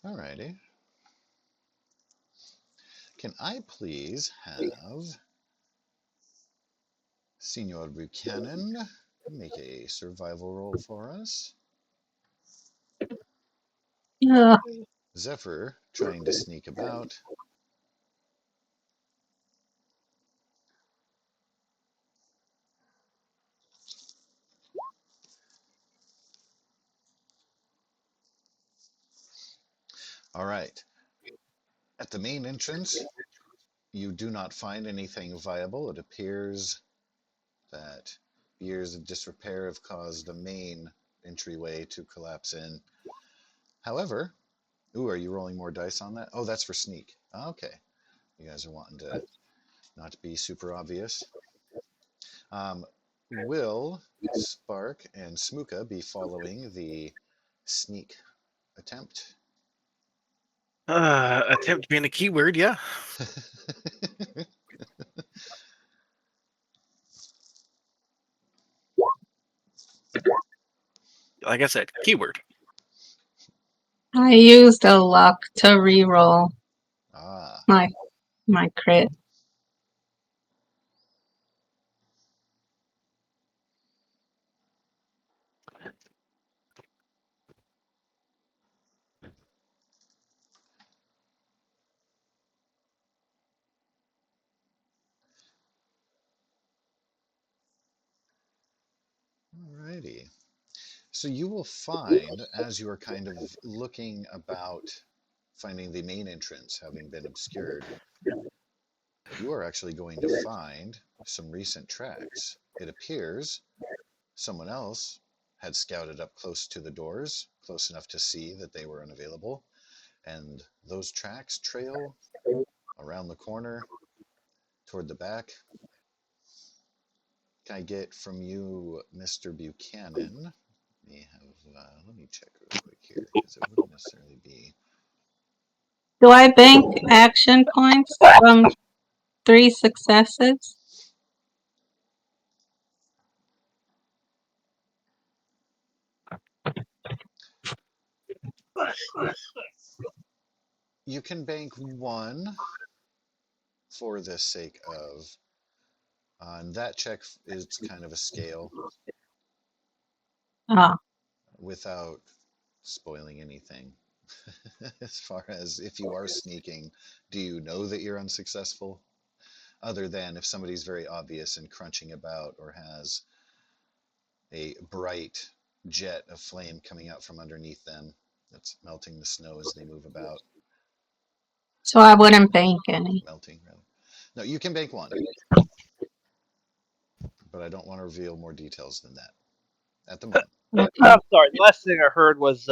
All righty. Can I please have Senor Buchanan make a survival roll for us? Yeah. Zephyr trying to sneak about. All right. At the main entrance, you do not find anything viable. It appears that years of disrepair have caused the main entryway to collapse in. However, ooh, are you rolling more dice on that? Oh, that's for sneak. Okay. You guys are wanting to not be super obvious. Um, will Spark and Smooka be following the sneak attempt? Attempt being a keyword, yeah. Like I said, keyword. I used a luck to reroll Ah, my crit. alrighty. So you will find, as you are kind of looking about, finding the main entrance having been obscured, you are actually going to find some recent tracks. It appears someone else had scouted up close to the doors, close enough to see that they were unavailable, and those tracks trail around the corner toward the back. Can I get from you, Mr. Buchanan? Let me check real quick here because it wouldn't necessarily be Do I bank action points from 3 successes? You can bank one for the sake of, and that check is kind of a scale Ah, without spoiling anything. As far as if you are sneaking, do you know that you're unsuccessful? Other than if somebody's very obvious and crunching about or has a bright jet of flame coming out from underneath them that's melting the snow as they move about. so I wouldn't bank any. Melting, rather. No, you can bank one, but I don't want to reveal more details than that at the moment. Okay. I'm sorry. The last thing I heard was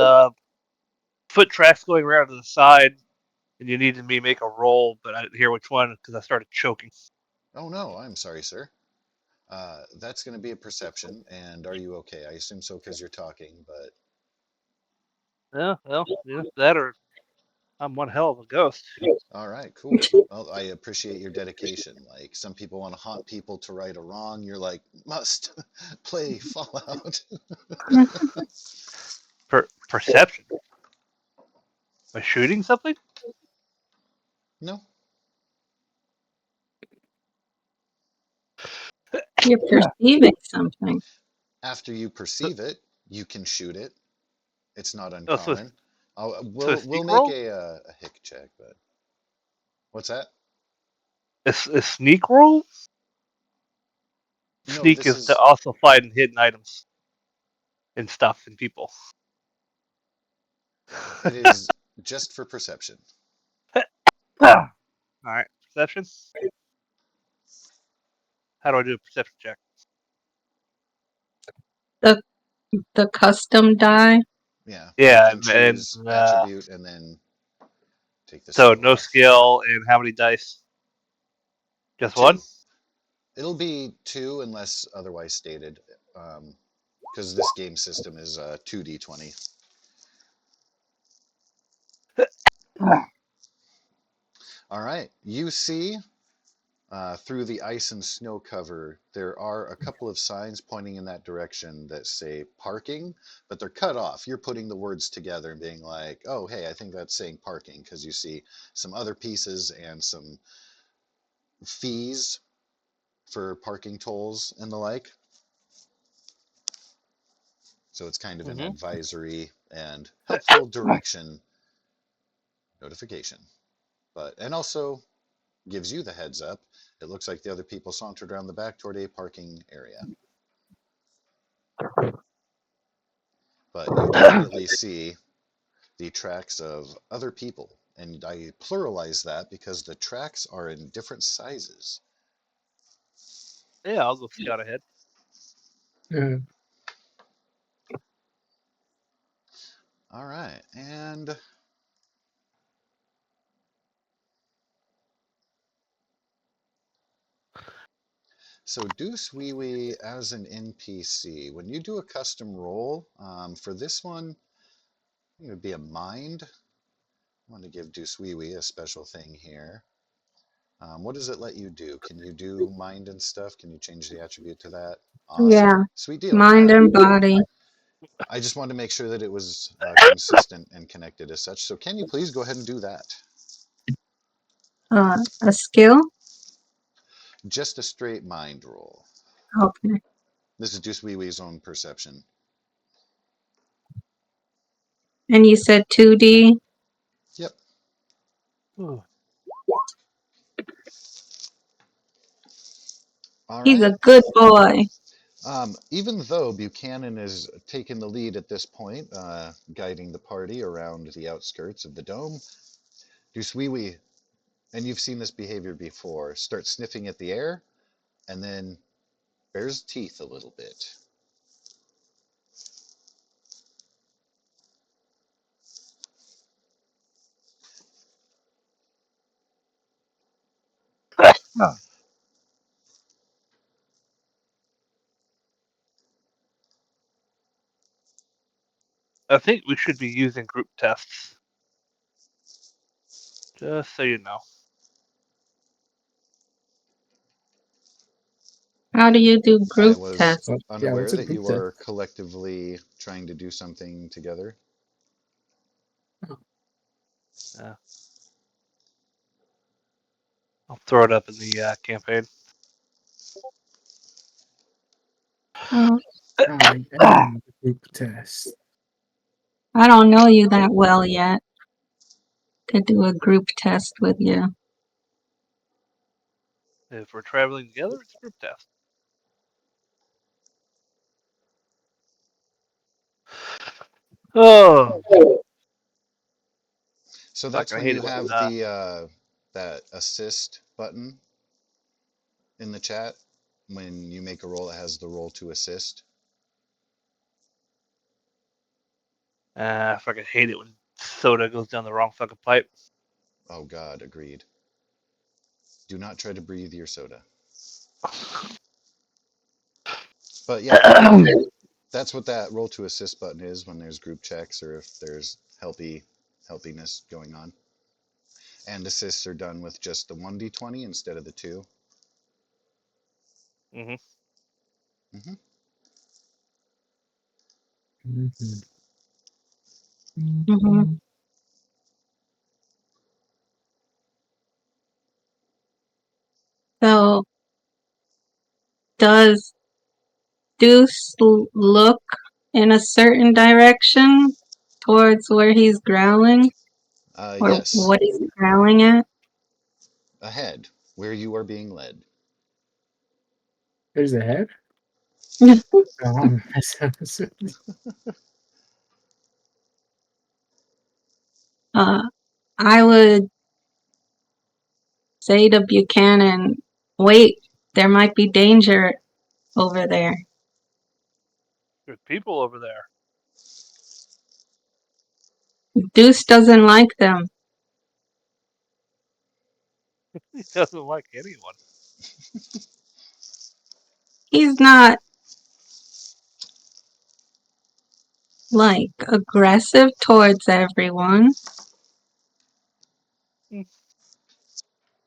foot tracks going around to the side, and you needed me to make a roll, but I didn't hear which one because I started choking. Oh no, I'm sorry, sir. That's going to be a perception. And are you okay? I assume so because you're talking, but Yeah, well, yeah, that or I'm one hell of a ghost. all right, cool. Well, I appreciate your dedication. Like some people want to haunt people to right a wrong. You're like, must play Fallout. Perception. Am I shooting something? No, You're perceiving something. after you So, perceive it, you can shoot it. It's not oh, so uncommon. so a We'll sneak make roll? a hick check, but what's that? A sneak roll? No, Sneak this is to is also find hidden items and stuff and people. it is just for perception. All right, perception. How do I do a perception check? The the custom die. Yeah, you Yeah, can and choose attribute and then take the so skill no off. skill and how many dice? Just one. Two. It'll be two unless otherwise stated, because this game system is 2d20. All right, you see through the ice and snow cover, there are a couple of signs pointing in that direction that say parking, but they're cut off. You're putting the words together and being like, oh, hey, I think that's saying parking, because you see some other pieces and some fees for parking tolls and the like. So it's kind of an Mm-hmm. advisory and helpful direction notification. And also gives you the heads up. It looks like the other people sauntered around the back toward a parking area. But you definitely see the tracks of other people. And I pluralize that because the tracks are in different sizes. Yeah, I'll go scout ahead. Yeah. All right. And so Deuce Wee Wee as an NPC, when you do a custom roll, for this one, it would be a mind. I want to give Deuce Wee Wee a special thing here. What does it let you do? Can you do mind and stuff? Can you change the attribute to that? Awesome. Yeah, Sweet deal. All mind right. and body. I just wanted to make sure that it was consistent and connected as such. So can you please go ahead and do that? A skill. Just a straight mind roll. Okay. This is Deuce Wee Wee's own perception. And you said 2D. Yep. All He's right. a good boy. Even though Buchanan is taking the lead at this point, guiding the party around the outskirts of the dome, Deuce Wee Wee, and you've seen this behavior before, starts sniffing at the air and then bares teeth a little bit. I think we should be using group tests. Just so you know. How do you do I group was tests? What? Yeah, unaware what's a that group you test? were collectively trying to do something together. Yeah. I'll throw it up in the campaign. Oh, I am the group test. I don't know you that well yet to do a group test with you. If we're traveling together, it's a group test. Oh, So fuck! that's I when hate you it when have the that assist button in the chat. When you make a roll, it has the roll to assist. I fucking hate it when soda goes down the wrong fucking pipe. Oh God, agreed. Do not try to breathe your soda. But yeah, that's what that roll to assist button is when there's group checks or if there's helpiness going on. And assists are done with just the 1d20 instead of the 2. hmm Hmm. Mm-hmm. Hmm. So, does Deuce look in a certain direction towards where he's growling or Yes, what he's growling at? ahead, where you are being led. There's a head. Oh, uh, I would say to Buchanan, wait, there might be danger over there. There's people over there. Deuce doesn't like them. He doesn't like anyone. He's not like aggressive towards everyone. Hmm.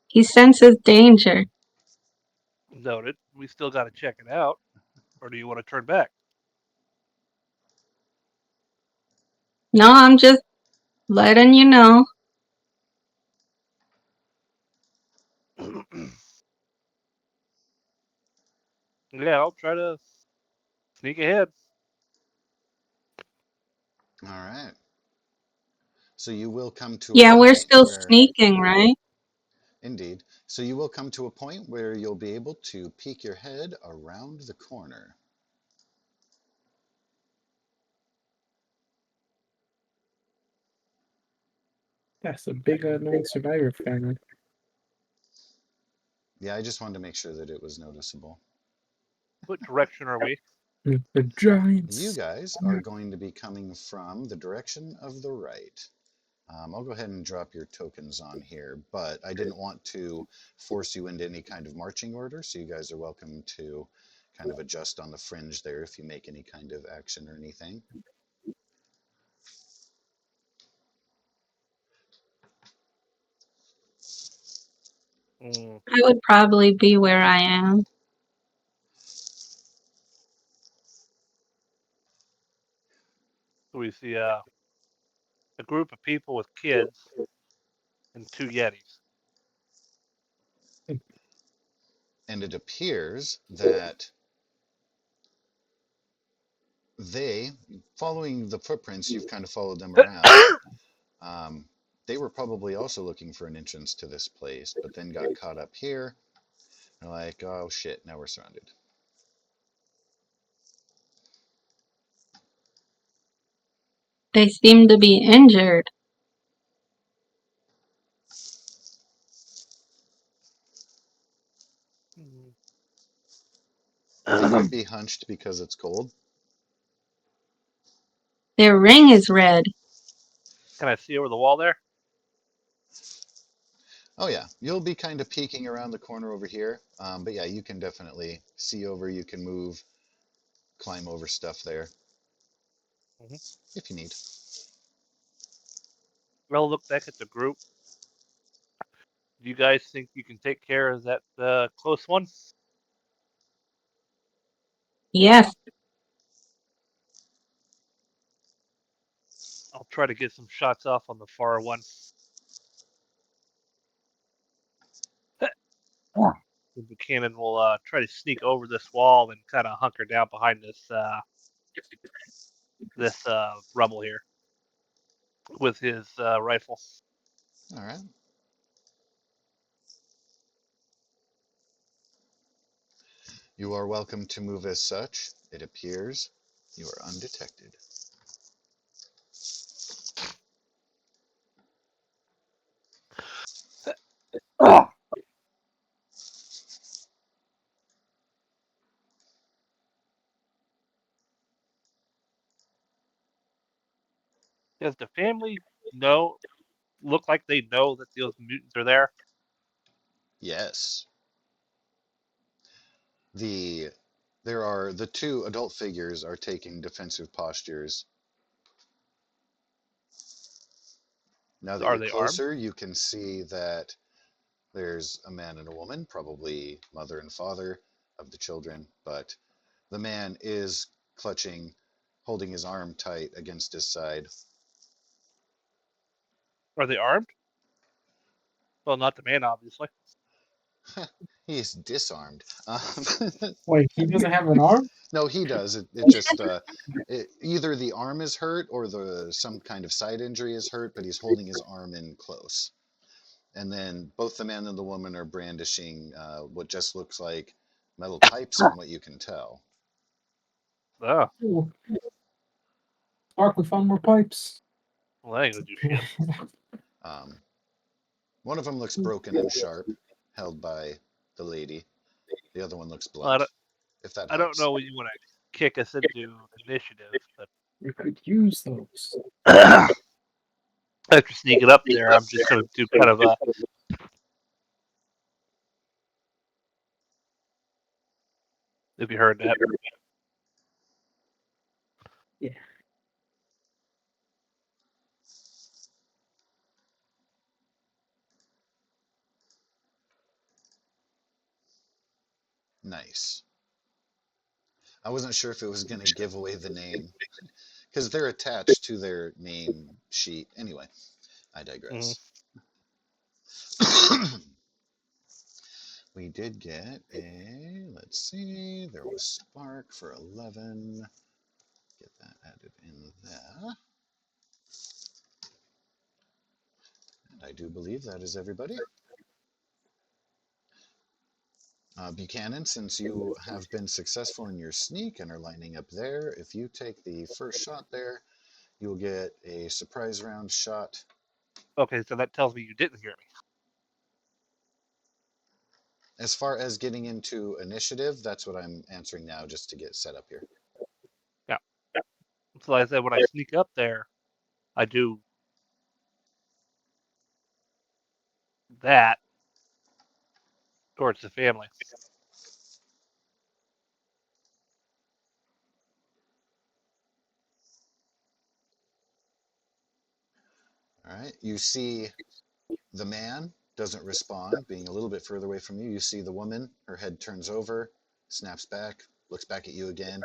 He senses danger. Noted. We still got to check it out. Or do you want to turn back? No, I'm just letting you know. Yeah, I'll try to sneak ahead. All right. So you will come to a Yeah, we're point still where, sneaking, right? indeed, so you will come to a point where you'll be able to peek your head around the corner. That's a big unknown survivor family. Yeah, I just wanted to make sure that it was noticeable. What direction are we? The You giants. guys are going to be coming from the direction of the right. I'll go ahead and drop your tokens on here, but I didn't want to force you into any kind of marching order, so you guys are welcome to kind of adjust on the fringe there if you make any kind of action or anything. Mm, I would probably be where I am. so we see a group of people with kids and two Yetis. And it appears that they, following the footprints, you've kind of followed them around. Um, they were probably also looking for an entrance to this place, but then got caught up here. They're like, oh shit, now we're surrounded. They seem to be injured. They Can could be hunched because it's cold. Their ring is red. I see over the wall there? Oh yeah, you'll be kind of peeking around the corner over here. But yeah, you can definitely see over. You can move, climb over stuff there Mm-hmm. if you need. I'll look back at the group. Do you guys think you can take care of that close one? Yes. I'll try to get some shots off on the far one. The Buchanan will try to sneak over this wall and kind of hunker down behind this rubble here with his rifle. All right. You are welcome to move as such. It appears you are undetected. Does the family look like they know that those mutants are there? Yes. The the two adult figures are taking defensive postures. Now that Are you're they armed? closer, you can see that there's a man and a woman, probably mother and father of the children, but the man is clutching, holding his arm tight against his side. Are they armed? Well, not the man, obviously. He is disarmed. Wait, he doesn't have an arm? No, he does. It just either the arm is hurt or some kind of side injury is hurt, but he's holding his arm in close. And then both the man and the woman are brandishing what just looks like metal pipes, from what you can tell. Oh, Ooh, Mark, we found more pipes. well, that ain't gonna do shit. Um, one of them looks broken and sharp, held by the lady. The other one looks Well, blunt, if that I don't helps. know when you want to kick us into initiative, but We could use those. after sneaking up there, I'm just gonna do kind of a. If you heard that, Yeah. Nice. I wasn't sure if it was going to give away the name because they're attached to their name sheet. Anyway, I mm-hmm. digress. We did get let's see, there was Spark for 11. Get that added in there. And I do believe that is everybody. Buchanan, since you have been successful in your sneak and are lining up there, if you take the first shot there, you'll get a surprise round shot. Okay, so that tells me you didn't hear me. As far as getting into initiative, that's what I'm answering now just to get set up here. Yeah. So like I said, when I sneak up there, I do that towards the family. All right. You see the man doesn't respond, being a little bit further away from you. You see the woman, her head turns over, snaps back, looks back at you again,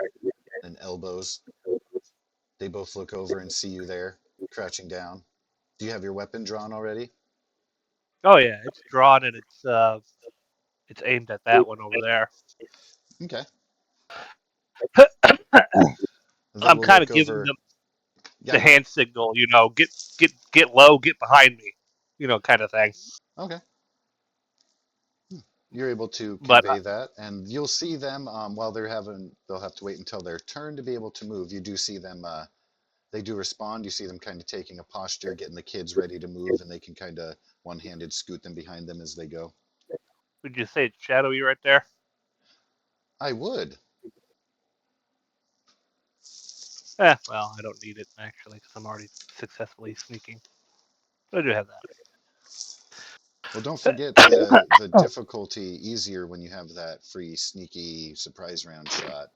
and elbows. They both look over and see you there, crouching down. Do you have your weapon drawn already? Oh yeah, it's drawn and it's aimed at that one over there. Okay. They I'm will kind look of giving over. them Yeah, the go ahead. hand signal, get low, get behind me, kind of thing. Okay. You're able to But convey that, and you'll see them while they'll have to wait until their turn to be able to move. You do see them, they do respond. You see them kind of taking a posture, getting the kids ready to move, and they can kind of one-handed scoot them behind them as they go. would you say it's shadowy right there? I would. Well, I don't need it actually because I'm already successfully sneaking. But I do have Well, don't forget the difficulty easier when you have that free sneaky surprise round shot.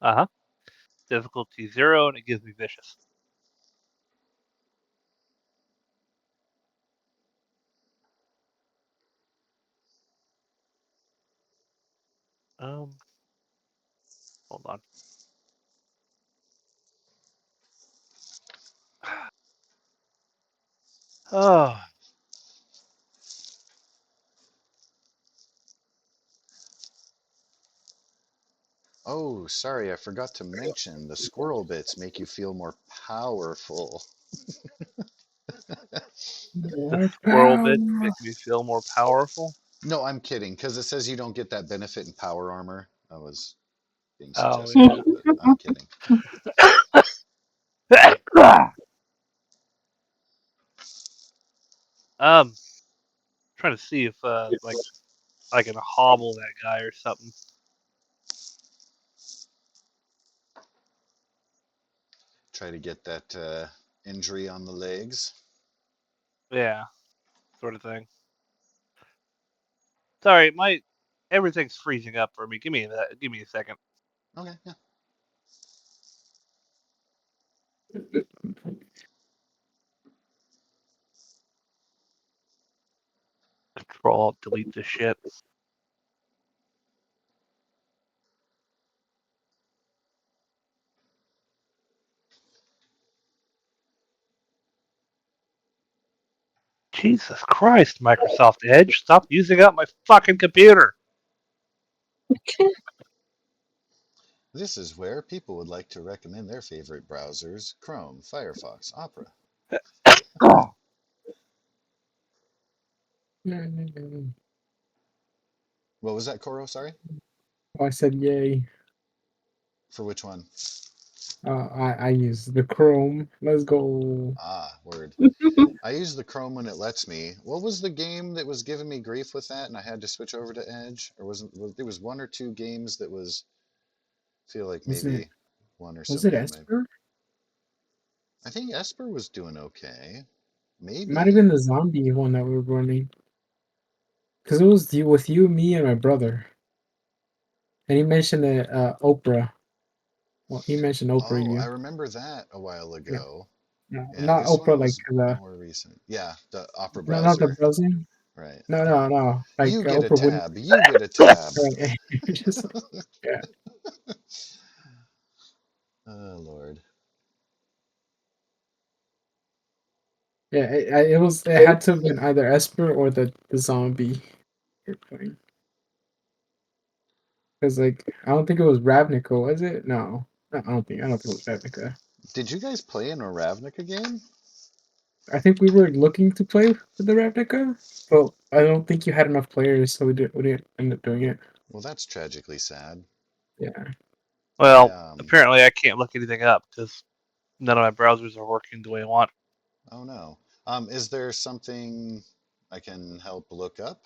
that. Difficulty 0, and it gives me vicious. Hold on. Oh, Oh, sorry, I forgot to mention the squirrel bits make you feel more powerful. the More squirrel bits power. make me feel more powerful. No, I'm kidding, because it says you don't get that benefit in power armor. I was being Oh suggestive, yeah. but I'm kidding. Trying to see if like I can hobble that guy or something. Try to get that injury on the legs. Yeah, sort of thing. Sorry, my everything's freezing up for me. Give me that. Give me a second. Okay, yeah. Control Alt Delete this shit. Jesus Christ, Microsoft Edge, stop using up my fucking computer. This is where people would like to recommend their favorite browsers: Chrome, Firefox, Opera. Oh, What was that, Koro? Sorry? Oh, I said yay. For which one? I use the Chrome. Let's go. Ah, word. I use the Chrome when it lets me. What was the game that was giving me grief with that and I had to switch over to Edge? Or it was one or two games that was, feel like Was it maybe one or was it somebody in my. Esper? I think Esper was doing okay. It might have Maybe. been the zombie one that we were running. Because it was you with you, me, and my brother. And he mentioned that Oprah. Well, he mentioned Oprah. Oh, I You. remember that a while No, ago. no, Yeah, not this one Oprah. Like was the more recent. Yeah, the Opera no, not the browser. buzzing. Right. No, no, no. Like You get a Oprah wouldn't. tab. You get a tab. Right. Just yeah, Oh, Lord. yeah. It was. It had to have been either Esper or the zombie. You're playing. Because like I don't think it was Ravnica, was it? No, no, I don't think it was Ravnica. Did you guys play an Ravnica game? I think we were looking to play with the Ravnica, but I don't think you had enough players, so we didn't end up doing it. Well, that's tragically sad. Yeah. I well, apparently I can't look anything up because none of my browsers are working the way I want. Oh no. Is there something I can help look up?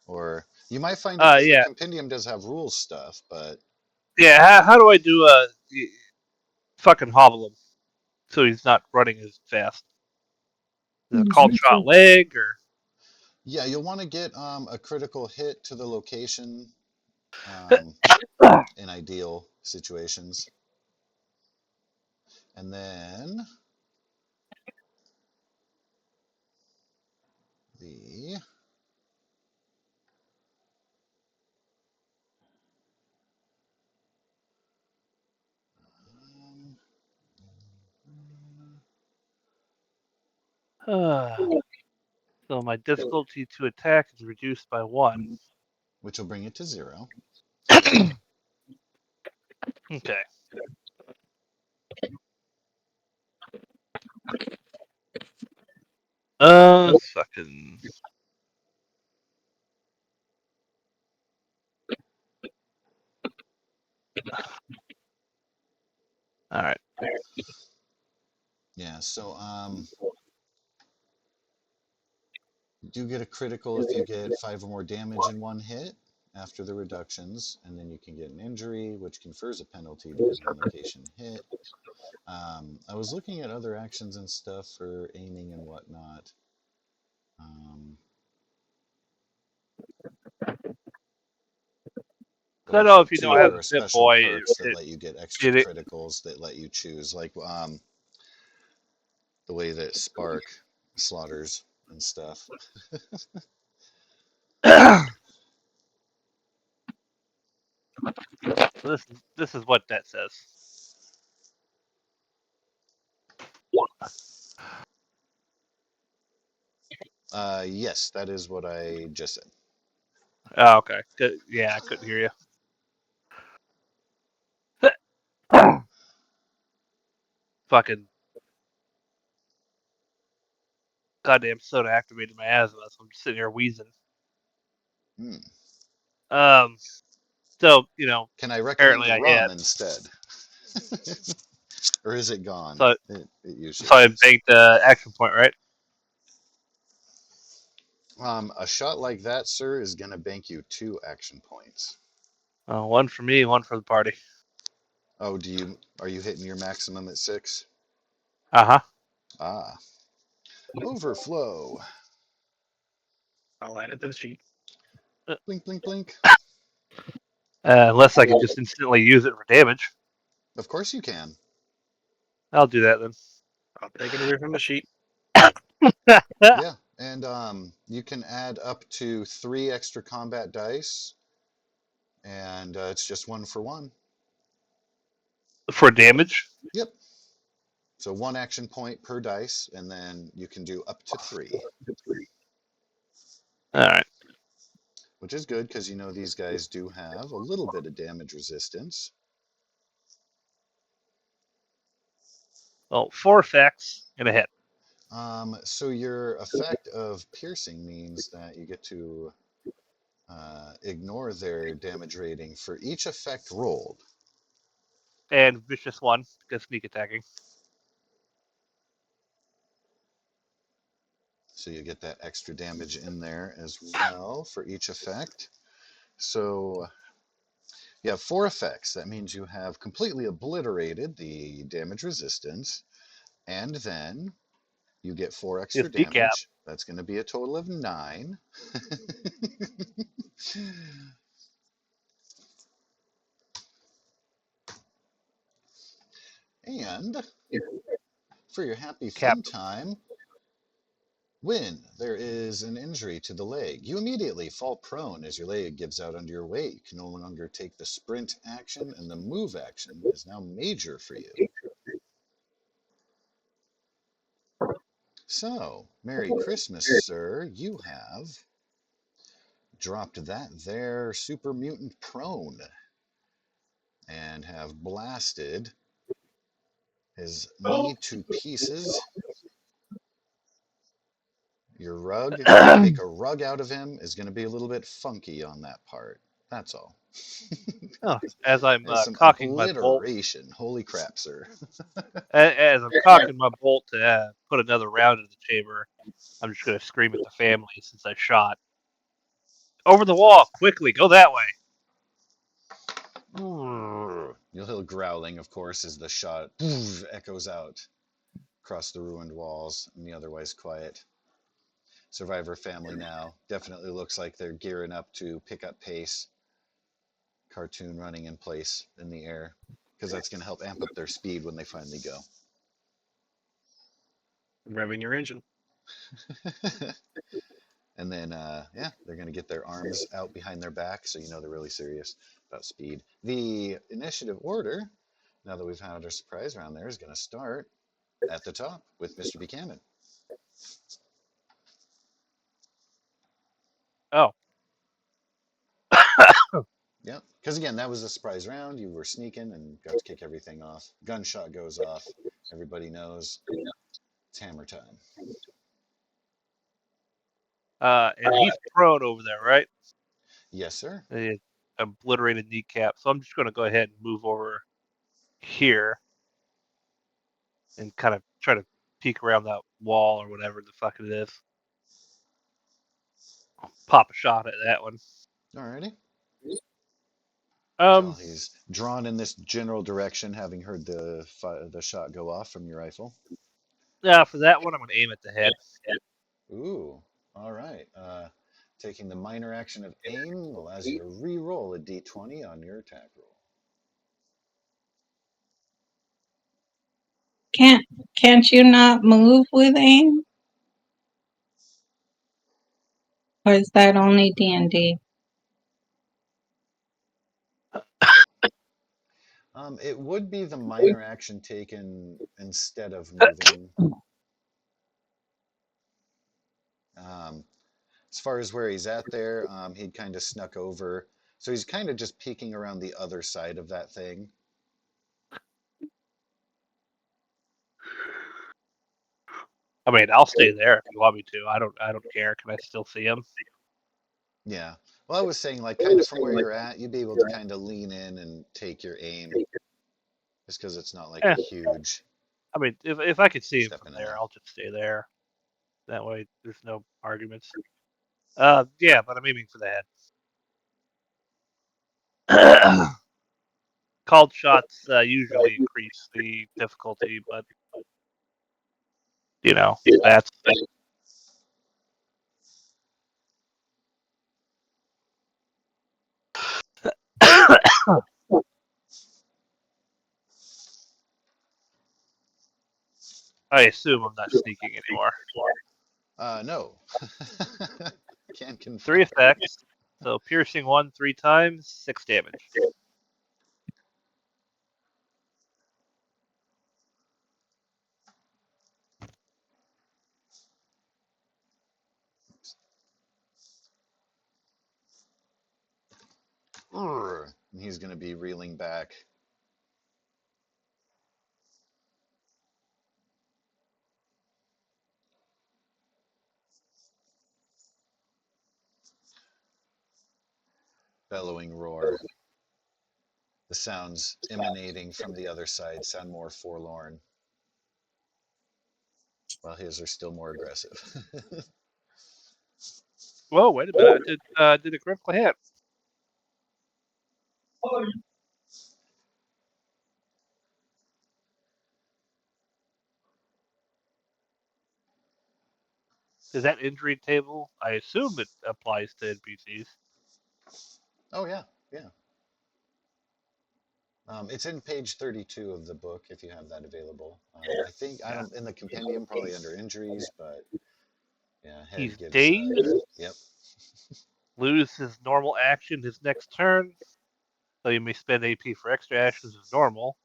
Or you might find it because the Yeah, compendium does have rules stuff, but yeah. How do I do fucking hobble him so he's not running as fast? Is it called shot leg or? yeah, you'll want to get a critical hit to the location um, in ideal situations. And then the um, So my difficulty to attack is reduced by 1. which will bring it to 0. Okay. Fucking. All right. Yeah, so do get a critical if you get 5 or more damage in one hit after the reductions, and then you can get an injury, which confers a penalty depending on location hit. I was looking at other actions and stuff for aiming and whatnot. But I know also if you too, don't have there the are Zip special Boy, perks that let you get extra it criticals that let you choose, like the way that Spark slaughters and stuff. So this is what that says. Yes, that is what I just said. Oh, okay. Yeah, I couldn't hear you. Fucking goddamn soda activated my asthma, so I'm just sitting here wheezing. Hmm. Um, so Can I recommend apparently I rum had instead? Or is it gone? so It so usually I is. banked the action point, right? A shot like that, sir, is going to bank you 2 action points. One for me, one for the party. Oh, are you hitting your maximum at 6? Uh Ah, overflow. I'll add it to the sheet. huh. Blink, blink, blink. Unless I could just instantly use it for damage, Of course you can. I'll do that then. I'll take it away from the sheet. Yeah, and you can add up to 3 extra combat dice, and it's just 1 for 1. For damage. Yep. So 1 action point per dice, and then you can do up to 3, All right. which is good because these guys do have a little bit of damage resistance. Well, 4 effects and a hit. So your effect of piercing means that you get to ignore their damage rating for each effect rolled. And vicious 1 because sneak attacking. So you get that extra damage in there as well for each effect. So you have 4 effects. That means you have completely obliterated the damage resistance, and then you get 4 extra His kneecap. damage. That's going to be a total of 9. And for your happy Cap. fun time, when there is an injury to the leg, you immediately fall prone as your leg gives out under your weight. You can no longer take the sprint action, and the move action is now major for you. So, Merry Christmas, sir. You have dropped that there super mutant prone and have blasted his knee to pieces. Your rug, if you make a rug out of him, is going to be a little bit funky on that part. That's all. Oh, as I'm There's some cocking my bolt. obliteration. Holy crap, sir. As I'm cocking my bolt to put another round in the chamber, I'm just gonna scream at the family since I shot. Over the wall, quickly, go that way. You'll hear growling, of course, as the shot echoes out across the ruined walls and the otherwise quiet Survivor family now. Definitely looks like they're gearing up to pick up pace. Cartoon running in place in the air because that's going to help amp up their speed when they finally go. Revving your engine. And then, yeah, they're going to get their arms out behind their back, so they're really serious about speed. The initiative order, now that we've had our surprise round there, is going to start at the top with Mr. Buchanan. Oh. Yep, because again, that was a surprise round. You were sneaking and got to kick everything off. Gunshot goes off. Everybody knows it's hammer time. And he's prone over there, right? Yes, sir. The obliterated kneecap. So I'm just gonna go ahead and move over here and kind of try to peek around that wall or whatever the fuck it is. Pop a shot at that one. Alrighty. Um, Well, he's drawn in this general direction, having heard the shot go off from your rifle. yeah, for that one, I'm gonna aim at the head. Ooh, all right. Taking the minor action of aim allows you to re-roll a d20 on your attack roll. Can't you not move with aim? Or is that only D&D? It would be the minor action taken instead of moving. Um, as far as where he's at there, he'd kind of snuck over. So he's kind of just peeking around the other side of that thing. I mean, I'll stay there if you want me to. I don't care. Can I still see him? Yeah. Well, I was saying, like, kind of from where you're at, you'd be able to kind of lean in and take your aim, just because it's not like a Yeah. huge I mean, if I could see him from stepping in there, there. I'll just stay there. That way, there's no arguments. Yeah, but I'm aiming for the head. Called shots usually increase the difficulty, but that's. I assume I'm not sneaking anymore. No. Can't 3 confirm. effects. So piercing 1 3 times, 6 damage. And he's going to be reeling back. Bellowing roar. The sounds emanating from the other side sound more forlorn, while his are still more aggressive. Whoa, wait a minute! I did a critical hit. Is that injury table? I assume it applies to NPCs. Oh, yeah, yeah. It's in page 32 of the book if you have that available. I think I Yeah. don't in the compendium, probably under injuries, but yeah, head He's gives. dazed. Yep. Lose his normal action his next turn. So you may spend AP for extra actions as normal.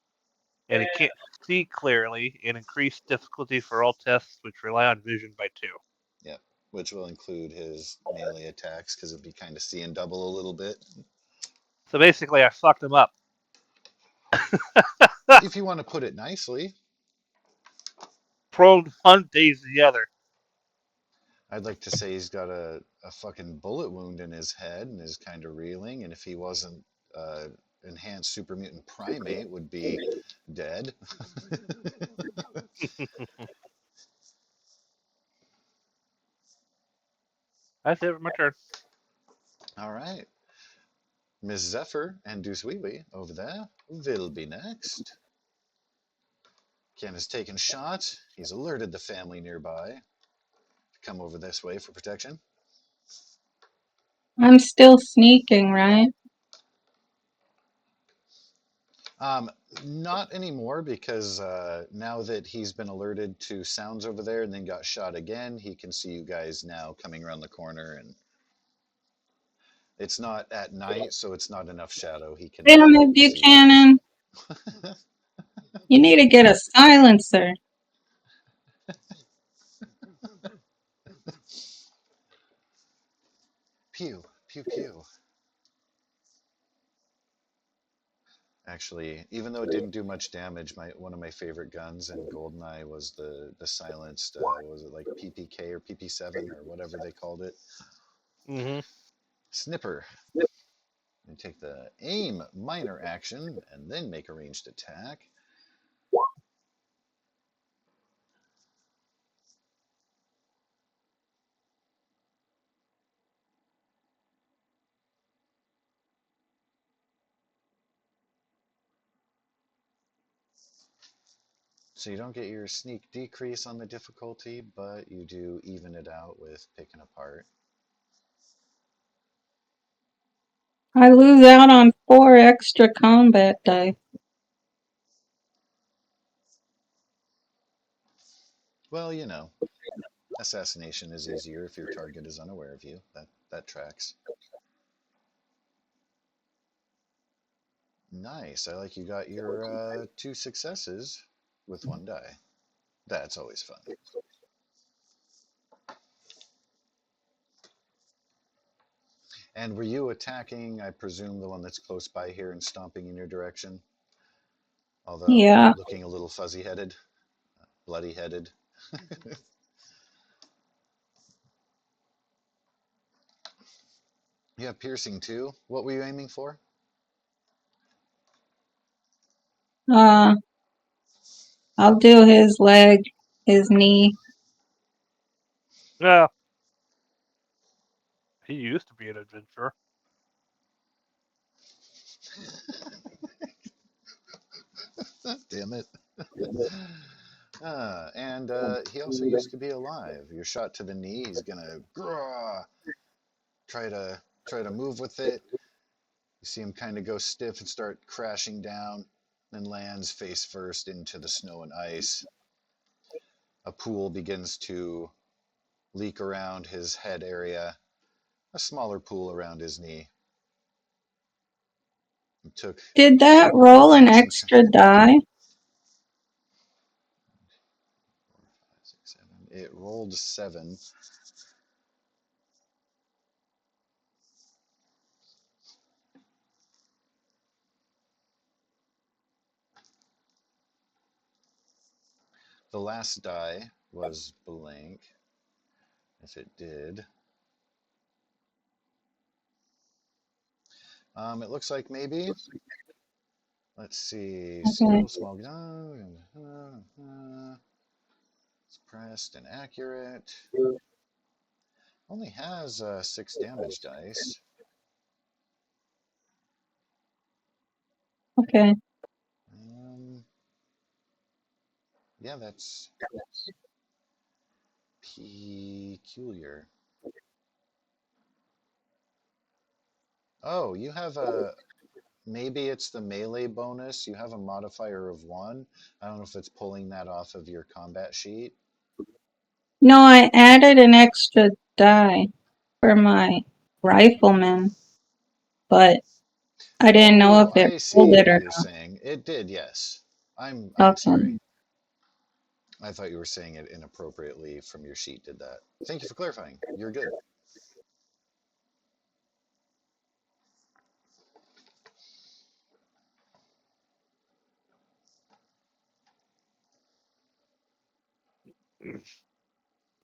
And he can't see clearly, and increase difficulty for all tests which rely on vision by 2. Yep. Which will include his melee attacks because it'll be kind of seeing double a little bit. So basically, I fucked him up. If you want to put it nicely, Prone one, dazed the other. I'd like to say he's got a fucking bullet wound in his head and is kind of reeling. And if he wasn't enhanced super mutant primate, would be dead. That's it for my turn. All right. Miss Zephyr and Deuce Wee over there will be next. Ken has taken shot. He's alerted the family nearby to come over this way for protection. I'm still sneaking, right? Um, Not anymore because now that he's been alerted to sounds over there and then got shot again, he can see you guys now coming around the corner, and it's not at night, so it's not enough shadow. He can Damn it, see you guys. Buchanan. You need to get a silencer. Pew, pew, pew. Actually, even though it didn't do much damage, one of my favorite guns in Goldeneye was the silenced. Was it like PPK or PP7 or whatever they called it? Mm-hmm. Snipper. And take the aim minor action and then make a ranged attack. So you don't get your sneak decrease on the difficulty, but you do even it out with picking apart. I lose out on 4 extra combat dice. Well, assassination is easier if your target is unaware of you. That tracks. Nice. I like you got your 2 successes with 1 die. That's always fun. And were you attacking, I presume, the one that's close by here and stomping in your direction? Although Yeah. looking a little fuzzy headed, bloody headed. You have piercing too. What were you aiming for? Uh, I'll do his leg, his knee. Yeah. He used to be an adventurer. Damn it. And he also used to be alive. You're shot to the knee. He's gonna try to move with it. You see him kind of go stiff and start crashing down, then lands face first into the snow and ice. A pool begins to leak around his head area, a smaller pool around his knee. It took Did that roll an some. extra die? It rolled 7. The last die was blank. If it did, it looks like maybe. Let's see. Okay. Skill, small. It's pressed and accurate. Only has 6 damage dice. Okay. Yeah, that's peculiar. Oh, you have a. Maybe it's the melee bonus. You have a modifier of 1. I don't know if it's pulling that off of your combat sheet. No, I added an extra die for my rifleman, but I didn't know Oh, if it I see pulled it what or you're saying. It did, yes. I'm not. sorry. Okay. I thought you were saying it inappropriately from your sheet did that. Thank you for clarifying. You're good.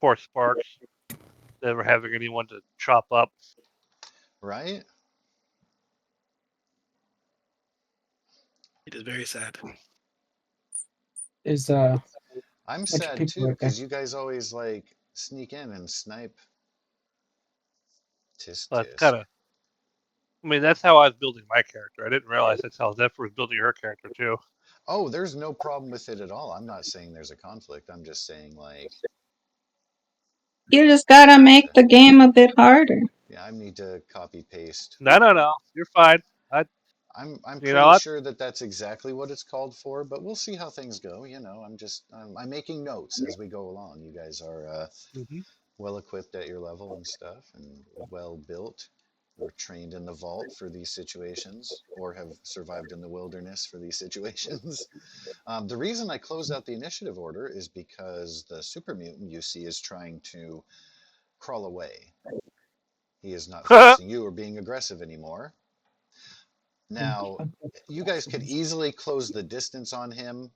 Poor Sparks. Never having anyone to chop up. Right? It is very sad. Is I'm bunch of sad people too, right there. because you guys always like sneak in and snipe. Tisk That's tisk. kind of. I mean, that's how I was building my character. I didn't realize that's how Zephyr was building her character too. Oh, there's no problem with it at all. I'm not saying there's a conflict. I'm just saying like You just gotta make the game a bit harder. yeah, I need to copy paste. No. You're fine. I'm You know pretty what? sure that that's exactly what it's called for, but we'll see how things go. I'm making notes as we go along. You guys are Mm-hmm. well equipped at your level and stuff, and well built. Or trained in the vault for these situations, or have survived in the wilderness for these situations. The reason I closed out the initiative order is because the super mutant you see is trying to crawl away. He is not facing you or being aggressive anymore. Now, you guys could easily close the distance on him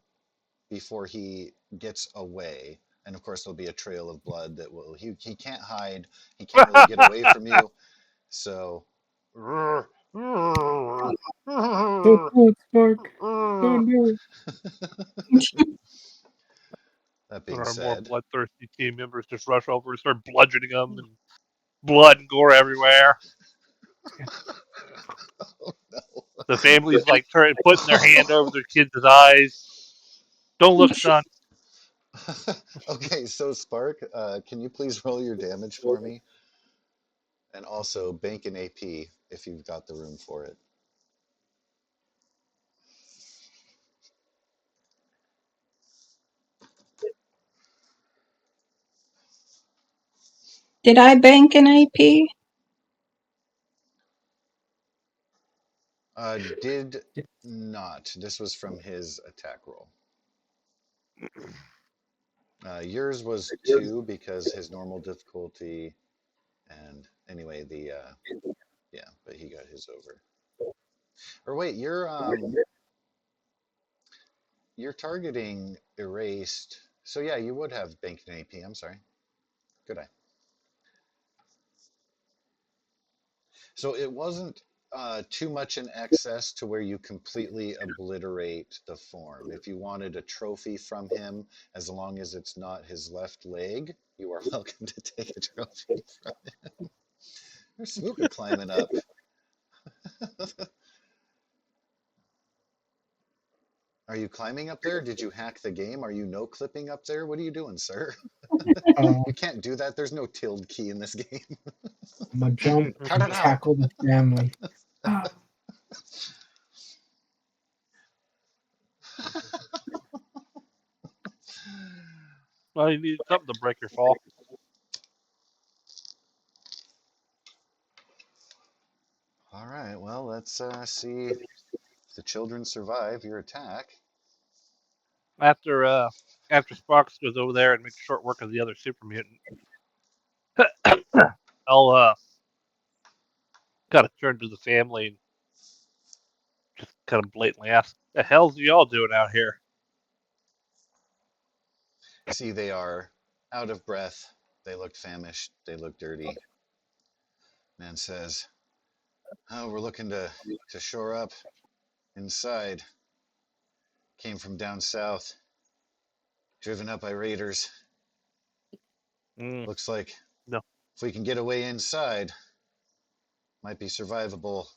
before he gets away. And of course, there'll be a trail of blood that he can't hide. He can't really get away from you. So, that Don't do it, Spark. Don't do it. being Or more said, bloodthirsty team members just rush over and start bludgeoning them, and blood and gore everywhere. oh no. The families like putting their hand over their kids' eyes. Don't look, son. Okay, so Spark, can you please roll your damage for me? And also bank an AP if you've got the room for it. Did I bank an AP? Did not. This was from his attack roll. Yours was 2 because his normal difficulty, and anyway, yeah, but he got his over. Or wait, you're targeting erased. So yeah, you would have banked an AP. I'm sorry. Good eye. So it wasn't too much in excess to where you completely obliterate the form. If you wanted a trophy from him, as long as it's not his left leg, you are welcome to take a trophy from him. There's Smooka climbing up. Are you climbing up there? Did you hack the game? Are you no clipping up there? What are you doing, sir? Uh, You can't do that. There's no tilde key in this game. I'm gonna jump Cut and it out. tackle the family. Ah, Well, you need something to break your fall. All right. Well, let's see if the children survive your attack. After Sparks goes over there and makes short work of the other super mutant, I'll kind of turn to the family and just kind of blatantly ask, "The hell's y'all doing out here?" See, they are out of breath. They look famished. They look dirty. Man says, "Oh, we're looking to shore up inside. Came from down south, driven up by raiders. Mm, Looks like no, if we can get away inside, might be survivable.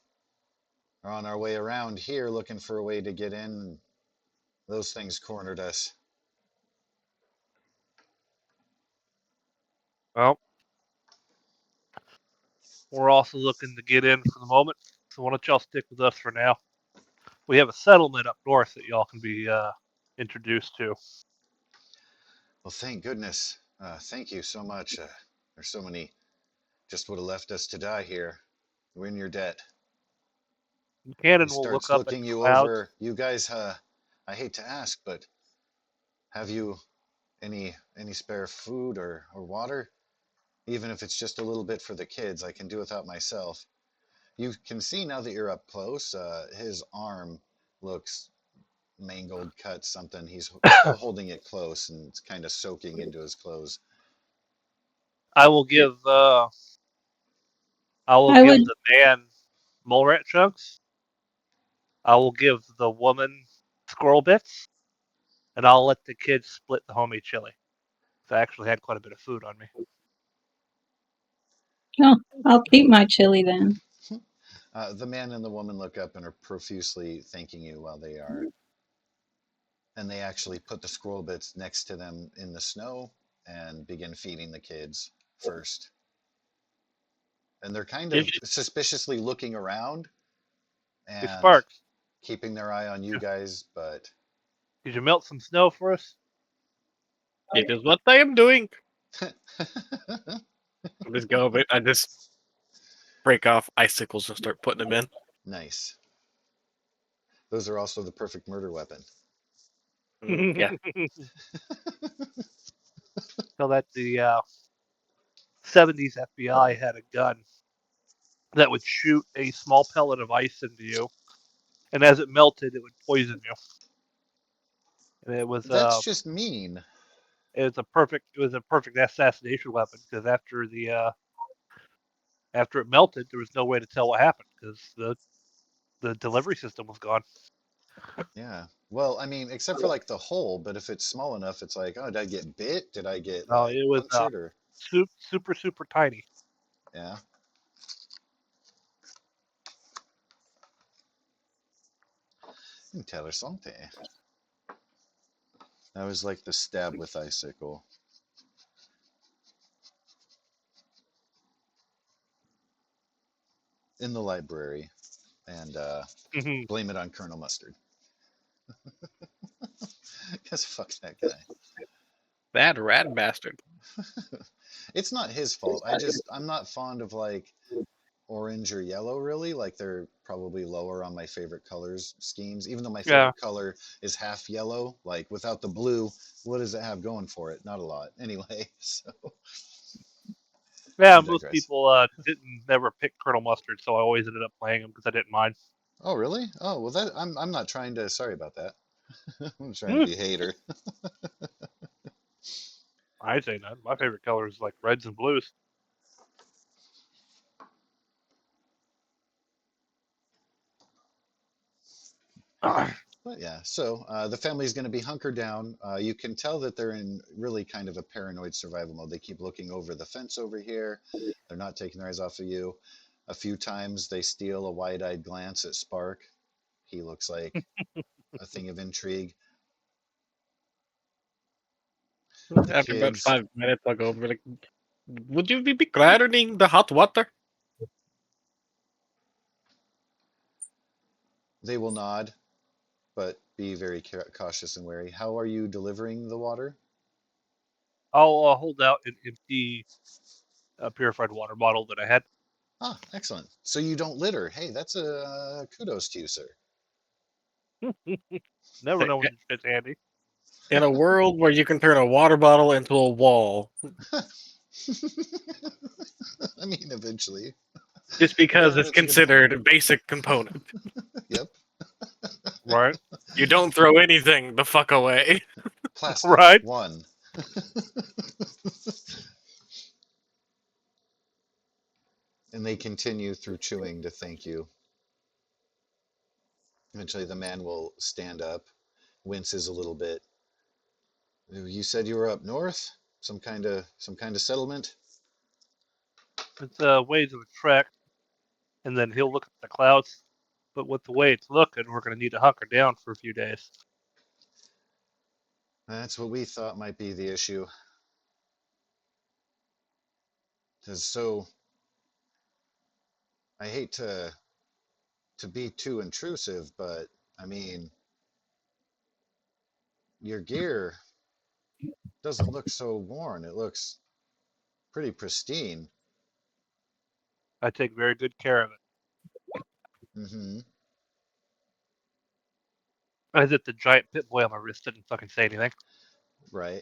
We're on our way around here looking for a way to get in. Those things cornered us." well, we're also looking to get in for the moment, so why don't y'all stick with us for now? We have a settlement up north that y'all can be introduced to. Well, thank goodness. Thank you so much. There's so many just would have left us to die here. We're in your debt. He Cannon will look starts up at looking the you clouds. over. You guys, I hate to ask, but have you any spare food or water? Even if it's just a little bit for the kids, I can do without myself. You can see now that you're up close. His arm looks mangled, cut, something. He's still holding it close, and it's kind of soaking into his clothes. I will give I would. the man mole rat chunks. I will give the woman squirrel bits, and I'll let the kids split the homemade chili. So I actually had quite a bit of food on me. Oh, I'll keep my chili then. The man and the woman look up and are profusely thanking you while they are, and they actually put the squirrel bits next to them in the snow and begin feeding the kids first. And they're kind Did of suspiciously looking around Hey and Sparks, keeping their eye on you guys, but could you melt some snow for us? it is what I am doing. I just go, but I just break off icicles and start putting them in. nice. Those are also the perfect murder weapon. Yeah. So that the 70s FBI had a gun that would shoot a small pellet of ice into you, and as it melted, it would poison you. And That's just mean. it was a perfect assassination weapon because after it melted, there was no way to tell what happened because the delivery system was gone. Yeah. Well, I mean, except for like the hole, but if it's small enough, it's like, oh, did I get bit? Did I get No, like it was punctured or super tiny. yeah. Interessante. That was like the stab with icicle in the library, and blame it on Colonel Mustard. Because fuck that guy. Bad rat bastard. It's not his fault. I'm not fond of like orange or yellow, really. Like they're probably lower on my favorite colors schemes. Even though my Yeah. favorite color is half yellow, like without the blue, what does it have going for it? Not a lot. Anyway, so Yeah, I most digress. people didn't never pick Colonel Mustard, so I always ended up playing him because I didn't mind. Oh, really? Oh, well, that I'm not trying to. Sorry about that. I'm trying to Hmm, be a hater. I say none. My favorite color is like reds and blues. But yeah, so the family's going to be hunkered down. You can tell that they're in really kind of a paranoid survival mode. They keep looking over the fence over here. They're not taking their eyes off of you. A few times they steal a wide-eyed glance at Spark. He looks like a thing of intrigue. The After about kids, 5 minutes, I'll go over like, would you be gardening the hot water? they will nod, but be very cautious and wary. How are you delivering the water? I'll hold out an empty purified water bottle that I had. Ah, excellent. So you don't litter. Hey, that's a kudos to you, sir. Never know when it's handy. In a world where you can turn a water bottle into a wall, I mean, eventually. just because Yeah, it's that's a good point. considered a basic component. Yep. Right. You don't throw anything the fuck away. Plastic, Right. one. And they continue through chewing to thank you. Eventually, the man will stand up, winces a little bit. You said you were up north? Some kind of settlement? It's ways of the trek, and then he'll look at the clouds. But with the way it's looking, we're going to need to hunker down for a few days. That's what we thought might be the issue. 'Cause so I hate to be too intrusive, but I mean, your gear doesn't look so worn. It looks pretty pristine. I take very good care of it. Mm-hmm. As if the giant pit boy on my wrist didn't fucking say anything. Right.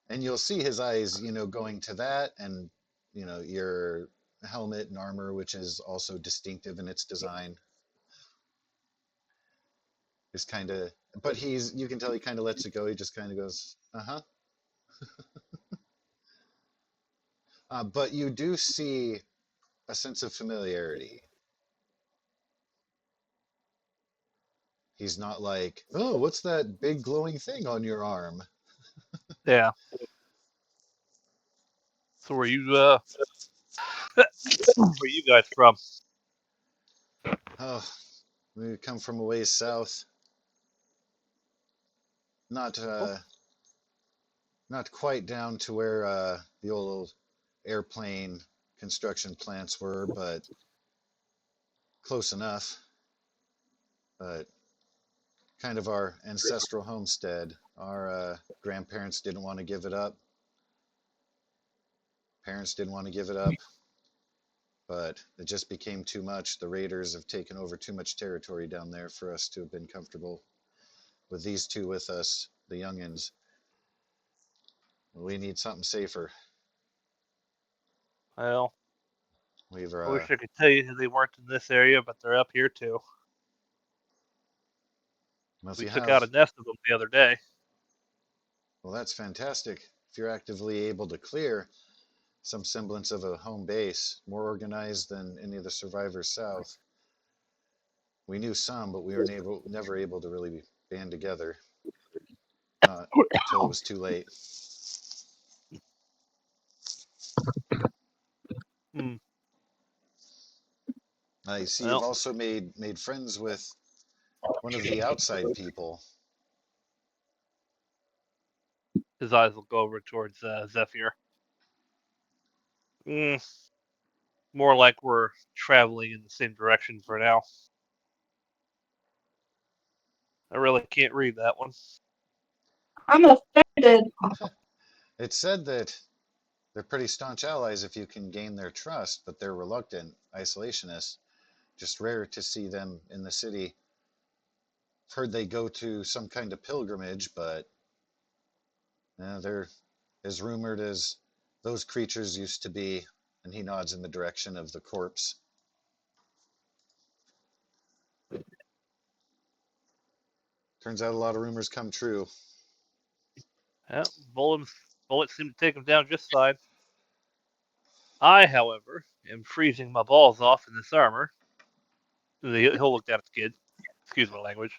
And you'll see his eyes, going to that and, your helmet and armor, which is also distinctive in its design, is kind of, but you can tell he kind of lets it go. He just kind of goes, uh-huh. But you do see a sense of familiarity. He's not like, oh, what's that big glowing thing on your arm? Yeah. So where you guys from? Oh, we come from a ways south. Not Oh, not quite down to where the old airplane construction plants were, but close enough. But kind of our ancestral homestead. Our grandparents didn't want to give it up. Parents didn't want to give it up, but it just became too much. The raiders have taken over too much territory down there for us to have been comfortable. With these two with us, the youngins, we need something safer. well, We've I wish I could tell you they weren't in this area, but they're up here too. well, if We you took out have, a nest of them the other day. well, that's fantastic. If you're actively able to clear some semblance of a home base, more organized than any of the survivors south. We knew some, but we were never able to really band together. Not until it was too late. Hmm. I see you've Well, also made friends with one of the outside people. his eyes will go over towards Zephyr. Mm, more like we're traveling in the same direction for now. I really can't read that one. I'm offended. It said that They're pretty staunch allies if you can gain their trust, but they're reluctant isolationists. Just rare to see them in the city. I've heard they go to some kind of pilgrimage, but they're as rumored as those creatures used to be. And he nods in the direction of the corpse. Turns out a lot of rumors come true. Yeah, bullets seem to take him down just fine. I, however, am freezing my balls off in this armor. He'll look down at the kid. Excuse my language.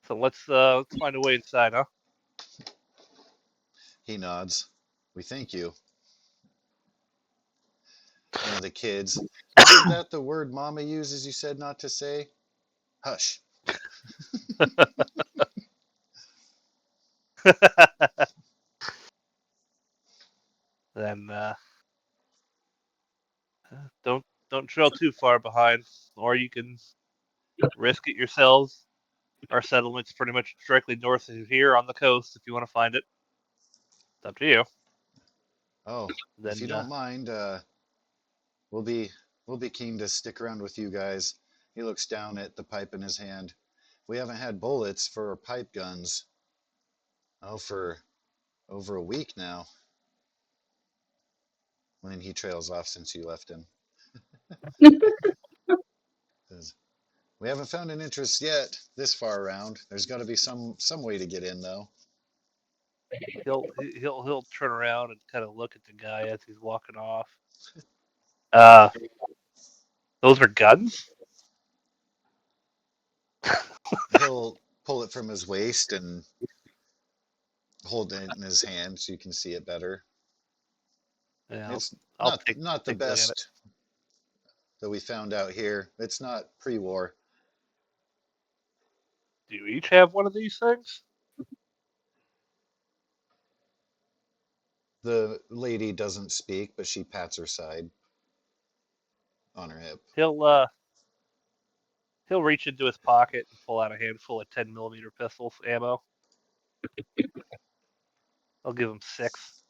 So let's find a way inside, huh? He nods. We thank you. One of the kids. Isn't that the word Mama uses you said not to say? Hush. Then don't trail too far behind, or you can risk it yourselves. Our settlement's pretty much directly north of here on the coast. If you want to find it, it's up to you. Oh, if you Then don't mind, we'll be we'll be keen to stick around with you guys. He looks down at the pipe in his hand. We haven't had bullets for pipe guns. Oh, for over a week now. When he trails off since you left him. Says, we haven't found an interest yet this far around. There's got to be some way to get in though. he'll turn around and kind of look at the guy as he's walking off. Uh, those are guns. He'll pull it from his waist and hold it in his hand so you can see it better. Yeah, It's I'll not the take a look at it. best that we found out here. It's not pre-war. Do you each have one of these things? The lady doesn't speak, but she pats her side on her hip. He'll reach into his pocket and pull out a handful of 10 mm pistols ammo. I'll give him 6.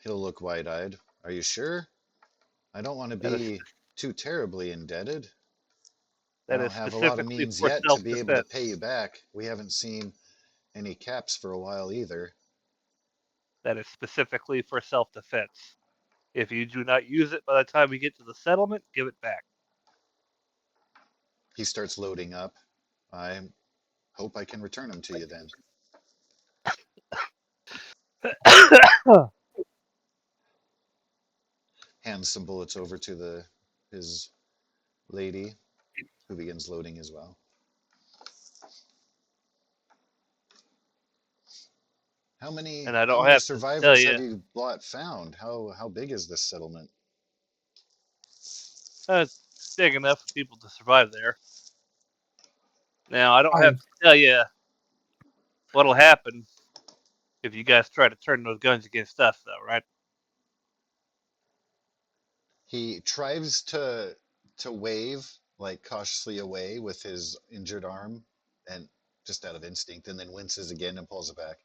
He'll look wide-eyed. Are you sure? I don't want to That is be too terribly indebted. I that don't is have a lot of specifically means for yet to be able to pay you self-defense. back. We haven't seen any caps for a while either. That is specifically for self-defense. If you do not use it by the time we get to the settlement, give it back. He starts loading up. I hope I can return him to you then. Hands some bullets over to his lady, who begins loading as well. And I How don't many have to tell survivors have you, you found? How big is this settlement? it's big enough for people to survive there. Now, I don't have Fine. to tell you what'll happen if you guys try to turn those guns against us, though, right? He tries to wave like cautiously away with his injured arm and just out of instinct and then winces again and pulls it back.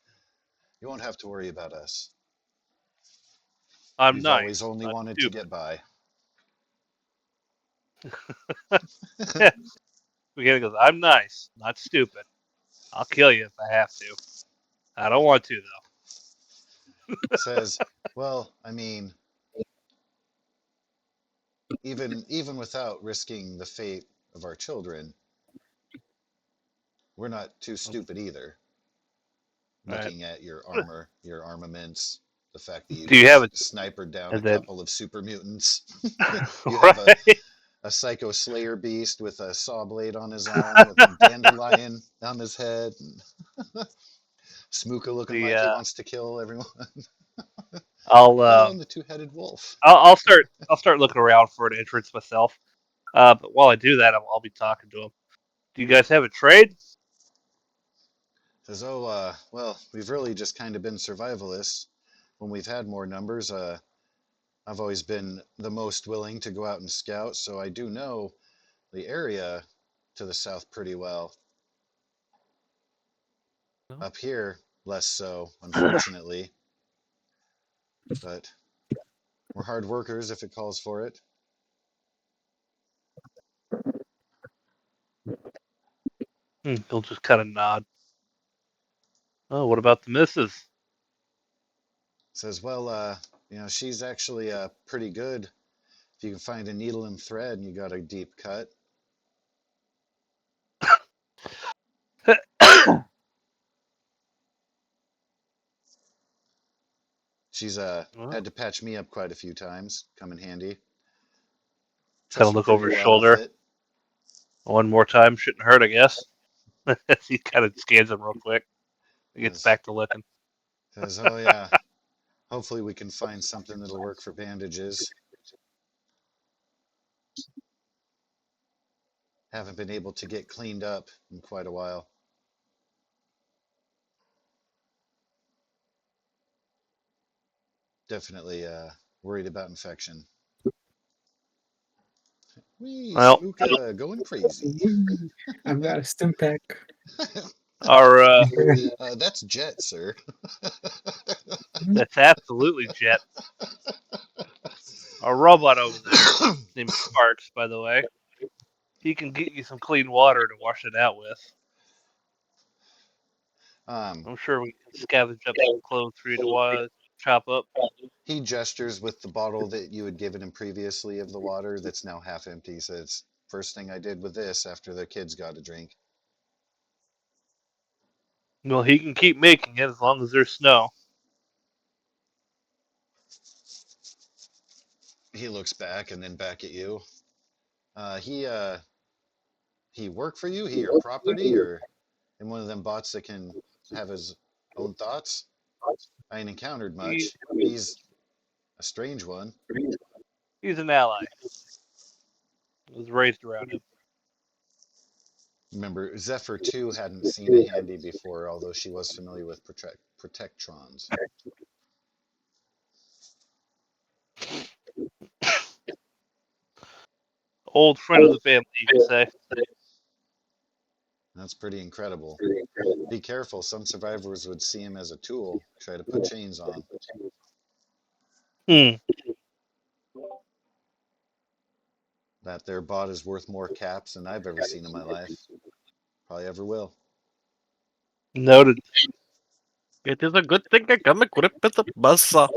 You won't have to worry about us. I'm We've always nice, only not wanted to stupid. get by. Beginning goes, I'm nice, not stupid. I'll kill you if I have to. I don't want to, though. Says, well, I mean, even without risking the fate of our children, we're not too stupid either. Right? Looking at your armor, your armaments, the fact that you Do you have just it? snipered down a And then, couple of super mutants. You have right? a psycho slayer beast with a saw blade on his arm, with a dandelion on his head, and Smooka looking the like he wants to kill everyone. I'll And the two-headed wolf. I'll start looking around for an entrance myself. But while I do that, I'll be talking to him. Do you guys have a trade? Says, oh, well, we've really just kind of been survivalists. When we've had more numbers, I've always been the most willing to go out and scout, so I do know the area to the south pretty well. No. Up here, less so, unfortunately. but we're hard workers if it calls for it. He'll just kind of nod. Oh, what about the missus? Says, well, she's actually pretty good. If you can find a needle and thread and you got a deep cut. She's Well, had to patch me up quite a few times. Come in handy. kind Trust of her look pretty over his well with shoulder. it. One more time shouldn't hurt, I guess. He kind of scans him real quick. He gets Says, back to looking. oh yeah. Hopefully we can find something that'll work for bandages. Haven't been able to get cleaned up in quite a while. Definitely worried about infection. Wee, Well, Smooka going crazy. I've got a stim pack. our That's Jet, sir. that's absolutely Jet. Our robot over there, his name's Sparks, by the way. He can get you some clean water to wash it out with. um, I'm sure we can scavenge up some clothes for you to chop up. he gestures with the bottle that you had given him previously of the water that's now half empty. He says, first thing I did with this after the kids got a drink. Well, he can keep making it as long as there's snow. He looks back and then back at you. He work for you? He your property or in one of them bots that can have his own thoughts? I ain't encountered He, much. He's a strange one. he's an ally. Was raised around him. Remember, Zephyr 2 hadn't seen a handy before, although she was familiar with protectrons. Old friend of the family, you could say. That's pretty incredible. Be careful, some survivors would see him as a tool, try to put chains on. Hmm. That their bot is worth more caps than I've ever seen in my life. Probably ever will. Noted. It is a good thing I come equipped with a buzzsaw.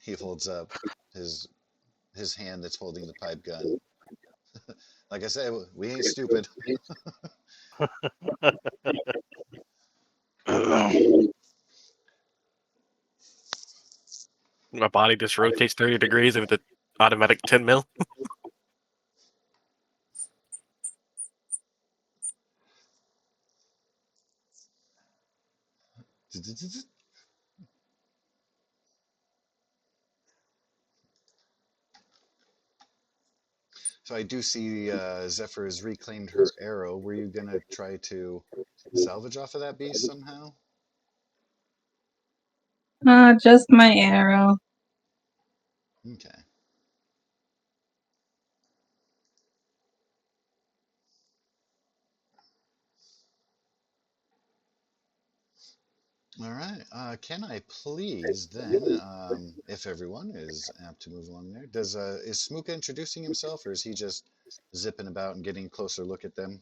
He holds up his his hand that's holding the pipe gun. Like I said, we ain't stupid. My body just rotates 30 degrees with the automatic 10 mil. So I do see Zephyr has reclaimed her arrow. Were you gonna try to salvage off of that beast somehow? Just my arrow. Okay. All right. Can I please then, if everyone is apt to move along there, does is Smooka introducing himself, or is he just zipping about and getting a closer look at them?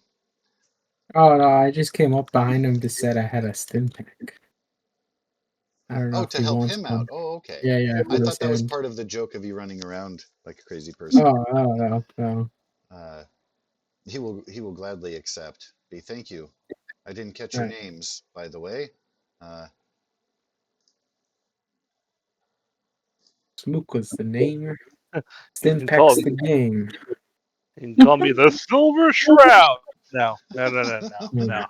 Oh no, I just came up behind him to said I had a stim pack. I don't know Oh, if to he help wants him out. one. Oh, okay. Yeah, yeah, I for his thought that was hand. part of the joke of you running around like a crazy person. Oh, no, no. Uh, he will gladly accept. Be thank you. I didn't catch your Right. names, by the way. Uh, Smook was the name. You Stim can call pack's me. the game. You can call me the Silver Shroud. No, no, no, no, no, no,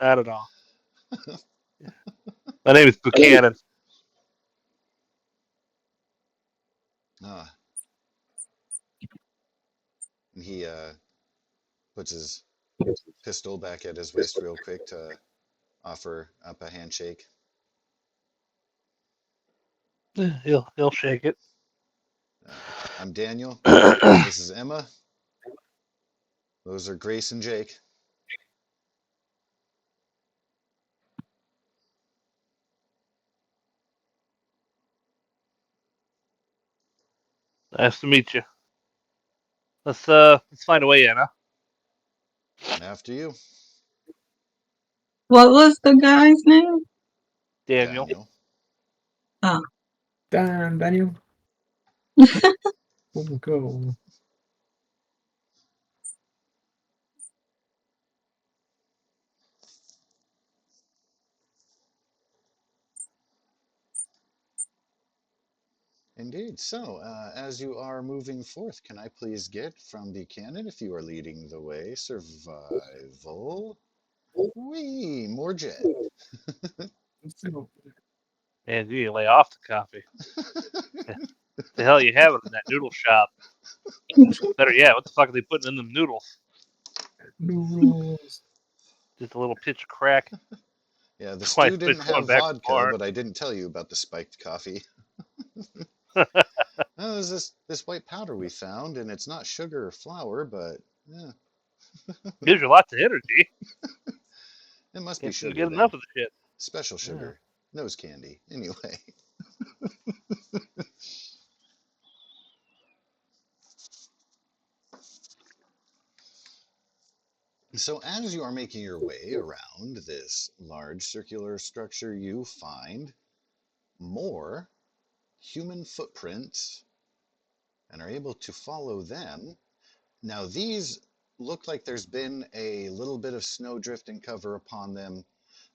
not at all. My name is Buchanan. uh, and he puts his pistol back at his waist real quick to offer up a handshake. He'll shake it. I'm Daniel. This is Emma. Those are Grace and Jake. Nice to meet you. Let's find a way in, huh? After you, What was the guy's name? Daniel. Daniel. Oh. Damn, Daniel. Oh, go. Indeed. So, as you are moving forth, can I please get from Buchanan, if you are leading the way, survival? Wee, more jet. So, Man, you need to lay off the coffee. The hell you have it in that noodle shop? Better yet, what the fuck are they putting in them noodles? noodles. Just a little pitch of crack. Yeah, the Twice stew been didn't going have back for vodka, more. but I didn't tell you about the spiked coffee. Oh, there's this white powder we found, and it's not sugar or flour, but yeah, Gives you lots of energy. it must be Can't seem to sugar get then. enough of the shit. Special Yeah. sugar. Nose candy. Anyway. So as you are making your way around this large circular structure, you find more human footprints and are able to follow them. Now, these look like there's been a little bit of snowdrift and cover upon them,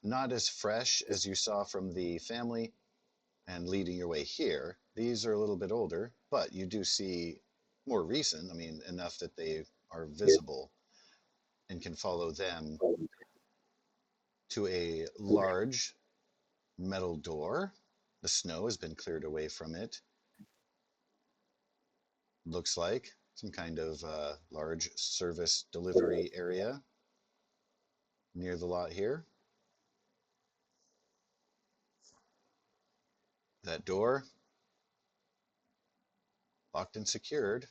not as fresh as you saw from the family and leading your way here. These are a little bit older, but you do see more recent, I mean, enough that they are visible and can follow them to a large metal door. The snow has been cleared away from it. Looks like some kind of large service delivery area near the lot here. That door, locked and secured,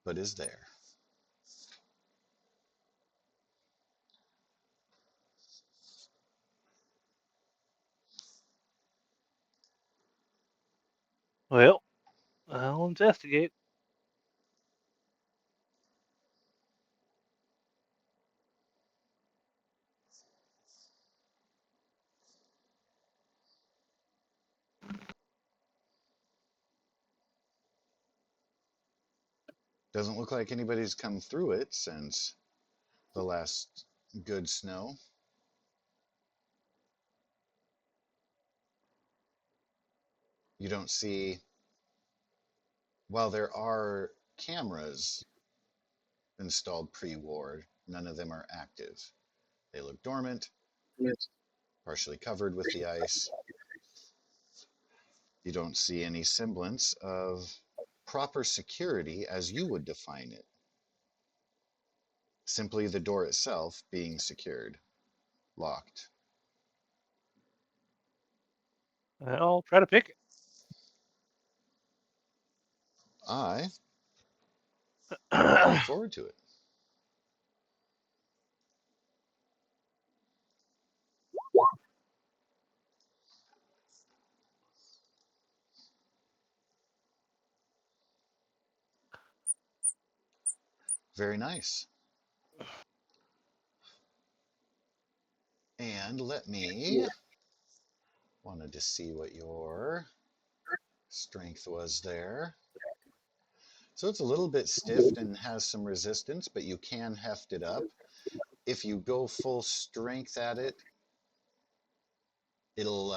but is there. Well, I'll investigate. Doesn't look like anybody's come through it since the last good snow. You don't see, while there are cameras installed pre war, none of them are active. They look dormant, partially covered with the ice. You don't see any semblance of proper security as you would define it. Simply the door itself being secured, locked. I'll try to pick I look it. forward to it. Very nice. And let me, wanted to see what your strength was there. So it's a little bit stiff and has some resistance, but you can heft it up. If you go full strength at it, it'll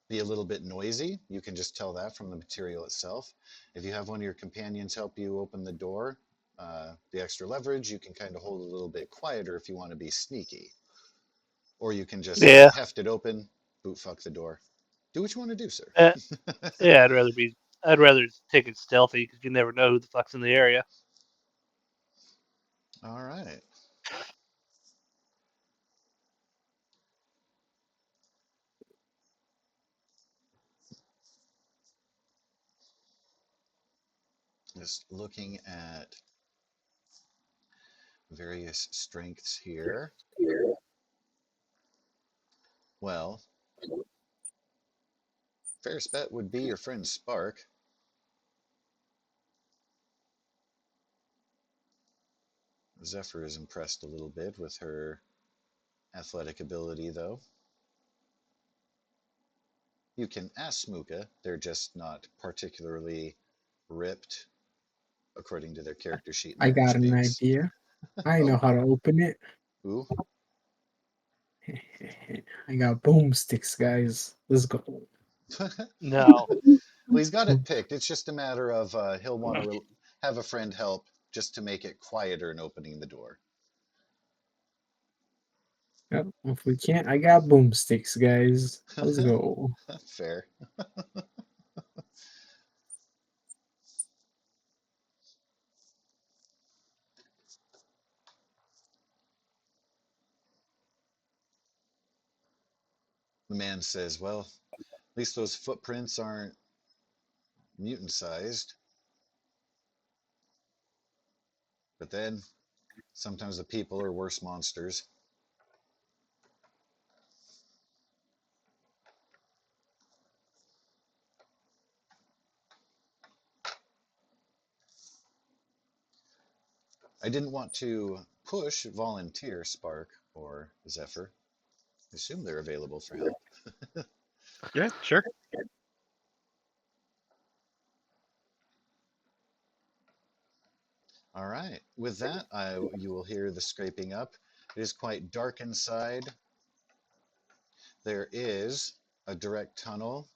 be a little bit noisy. You can just tell that from the material itself. If you have one of your companions help you open the door, the extra leverage, you can kind of hold it a little bit quieter if you want to be sneaky. Or you can just Yeah. heft it open, boot fuck the door. Do what you want to do, sir. Uh, yeah, I'd rather take it stealthy because you never know who the fuck's in the area. All right. Just looking at various strengths here. Well, Fairest bet would be your friend Spark. Zephyr is impressed a little bit with her athletic ability, though. You can ask Smooka, they're just not particularly ripped according to their character sheet and I their got an instincts. idea. I know Oh, how to open it. ooh. I got boomsticks, guys. Let's go. No. Well, he's got it picked. It's just a matter of he'll want to have a friend help just to make it quieter in opening the door. Yep, if we can't, I got boomsticks, guys. Let's go. Fair. The man says, well, at least those footprints aren't mutant sized. But then sometimes the people are worse monsters. I didn't want to push volunteer Spark or Zephyr. I assume they're available for help. Yeah, sure. All right. With that, you will hear the scraping up. It is quite dark inside. There is a direct tunnel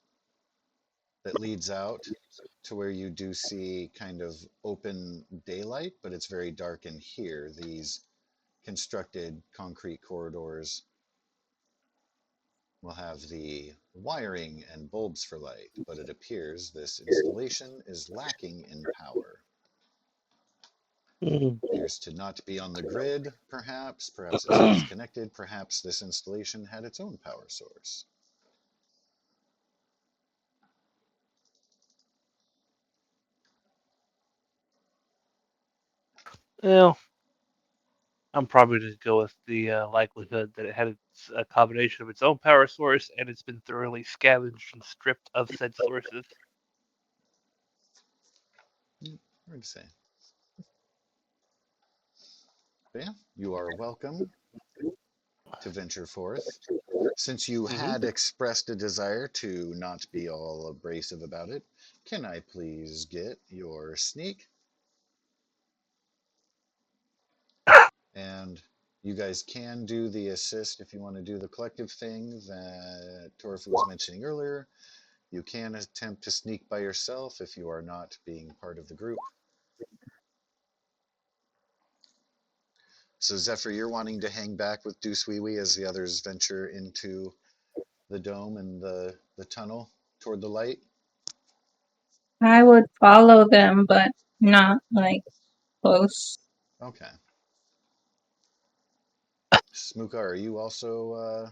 that leads out to where you do see kind of open daylight, but it's very dark in here. These constructed concrete corridors will have the wiring and bulbs for light, but it appears this installation is lacking in power. Appears to not be on the grid, perhaps. Perhaps it's disconnected. Perhaps this installation had its own power source. Well, I'm probably just go with the likelihood that it had a combination of its own power source and it's been thoroughly scavenged and stripped of said sources. Hard to say. But yeah, you are welcome to venture forth. Since you Hmm. had expressed a desire to not be all abrasive about it, can I please get your sneak? And you guys can do the assist if you want to do the collective thing that Torfu was mentioning earlier. You can attempt to sneak by yourself if you are not being part of the group. So Zephyr, you're wanting to hang back with Deuce Wee Wee as the others venture into the dome and the tunnel toward the light. I would follow them, but not like close. Okay. Smooka, are you also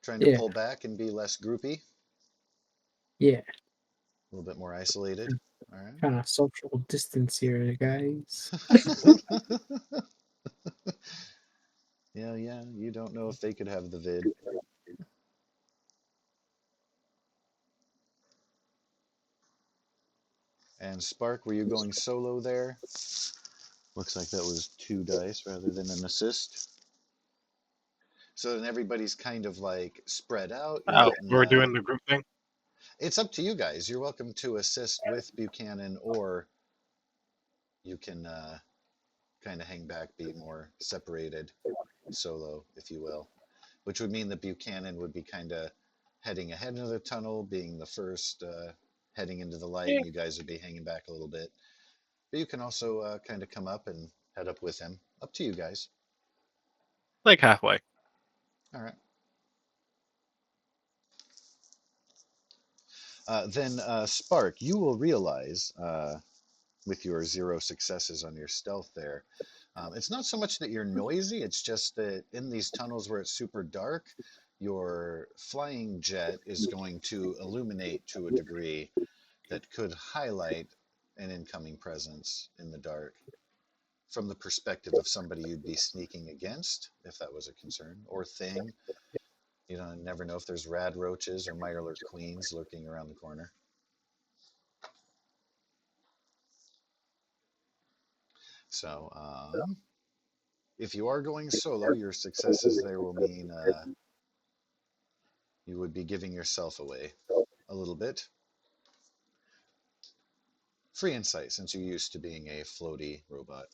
trying to Yeah, pull back and be less groupy? yeah. A little bit more isolated? All Kind of social distance here, guys. right. Yeah, you don't know if they could have the vid. And Spark, were you going solo there? Looks like that was 2 dice rather than an assist. So then everybody's kind of like spread out. You're Oh, getting. we're doing the group thing. It's up to you guys. You're welcome to assist with Buchanan, or you can kind of hang back, be more separated, solo, if you will. Which would mean that Buchanan would be kind of heading ahead into the tunnel, being the first heading into the light, Yeah, and you guys would be hanging back a little bit. But you can also kind of come up and head up with him. Up to you guys. like halfway. All right. Then, Spark, you will realize with your 0 successes on your stealth there, it's not so much that you're noisy, it's just that in these tunnels where it's super dark, your flying jet is going to illuminate to a degree that could highlight an incoming presence in the dark from the perspective of somebody you'd be sneaking against, if that was a concern, or thing. You don't never know if there's rad roaches or mirelurk queens lurking around the corner. So, if you are going solo, your successes there will mean you would be giving yourself away a little bit. Free insight, since you're used to being a floaty robot.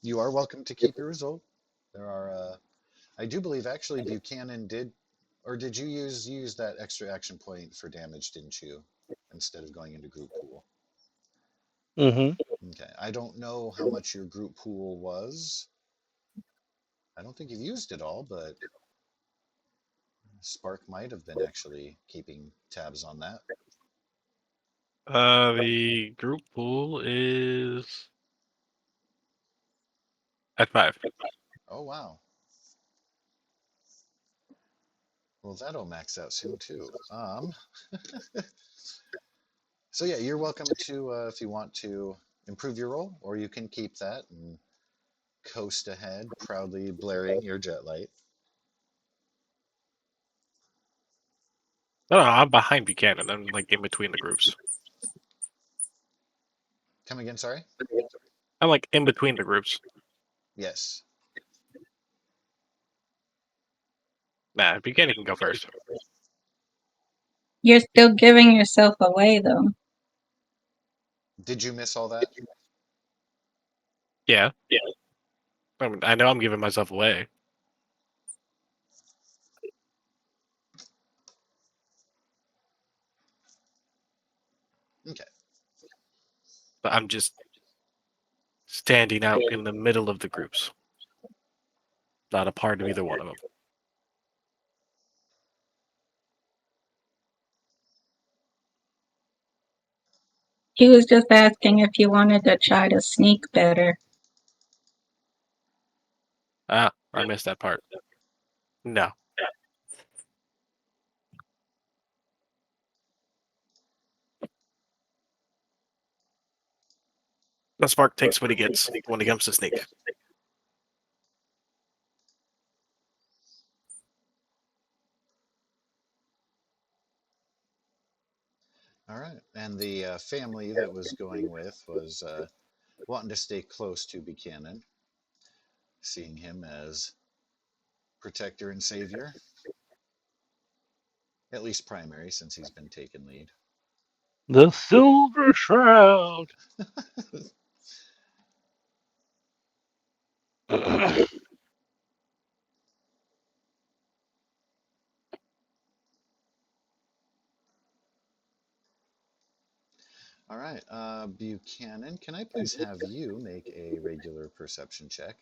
You are welcome to keep your result. There are, I do believe actually Buchanan did, or did you use that extra action point for damage, didn't you, instead of going into group pool? Mm-hmm. Okay, I don't know how much your group pool was. I don't think you've used it all, but Spark might have been actually keeping tabs on that. The group pool is at 5. Oh wow. Well, that'll max out soon too. So yeah, you're welcome to if you want to improve your roll, or you can keep that and coast ahead, proudly blaring your jet light. No, I'm behind Buchanan. I'm like in between the groups. Come again, sorry? I'm like in between the groups. Yes. Nah, Buchanan can go first. You're still giving yourself away, though. Did you miss all that? Yeah. I mean, I know I'm giving myself away, Okay. but I'm just standing out in the middle of the groups. Not a part of either one of them. He was just asking if you wanted to try to sneak better. Ah, I missed that part. No. The Spark takes what he gets when he comes to sneak. All right. And the family that was going with was wanting to stay close to Buchanan, seeing him as protector and savior, at least primary, since he's been taking lead. The Silver Shroud. All right, Buchanan, can I please have you make a regular perception check?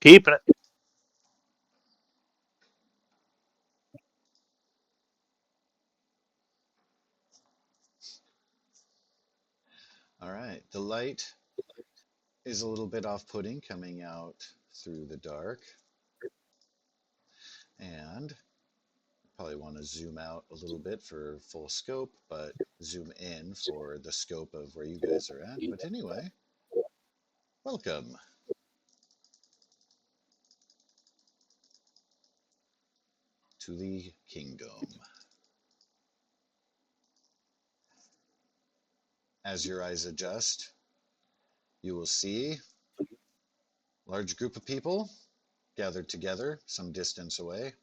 Keeping it. All right, the light is a little bit off-putting coming out through the dark, and probably want to zoom out a little bit for full scope, but zoom in for the scope of where you guys are at. But anyway, welcome to the kingdom. As your eyes adjust, you will see a large group of people gathered together some distance away.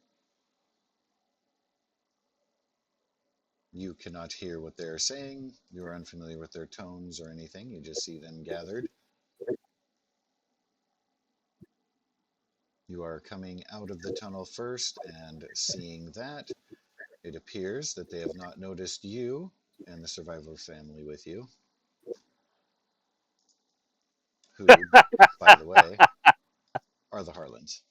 You cannot hear what they're saying. You are unfamiliar with their tones or anything. You just see them gathered. You are coming out of the tunnel first, and seeing that, it appears that they have not noticed you and the survivor family with you, who, by the way, are the Harlans.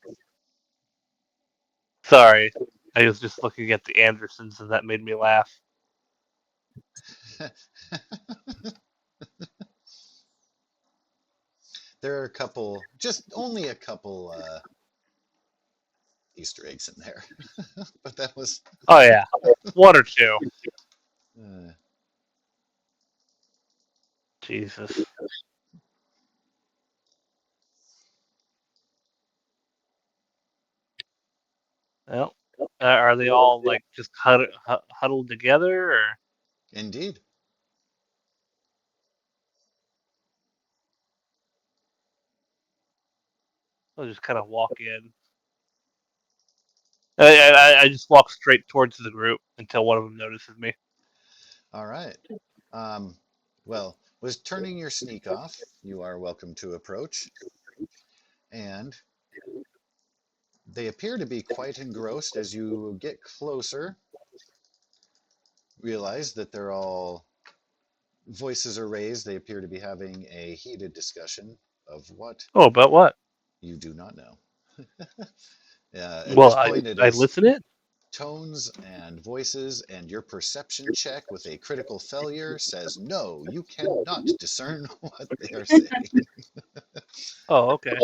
Sorry. I was just looking at the Andersons, and that made me laugh. There are a couple, just only a couple Easter eggs in there, but that was. Oh yeah, one or two. Uh, Jesus. Well, are they all like just huddled together, or Indeed. I'll just kind of walk in? I just walk straight towards the group until one of them notices me. All right. Um, well, was turning your sneak off. You are welcome to approach. And they appear to be quite engrossed as you get closer. Realize that they're all voices are raised. They appear to be having a heated discussion of what Oh, about what? you do not know. At Well, this point, it I is listen it. tones and voices, and your perception check with a critical failure says no, you cannot discern what they are saying. Oh, okay.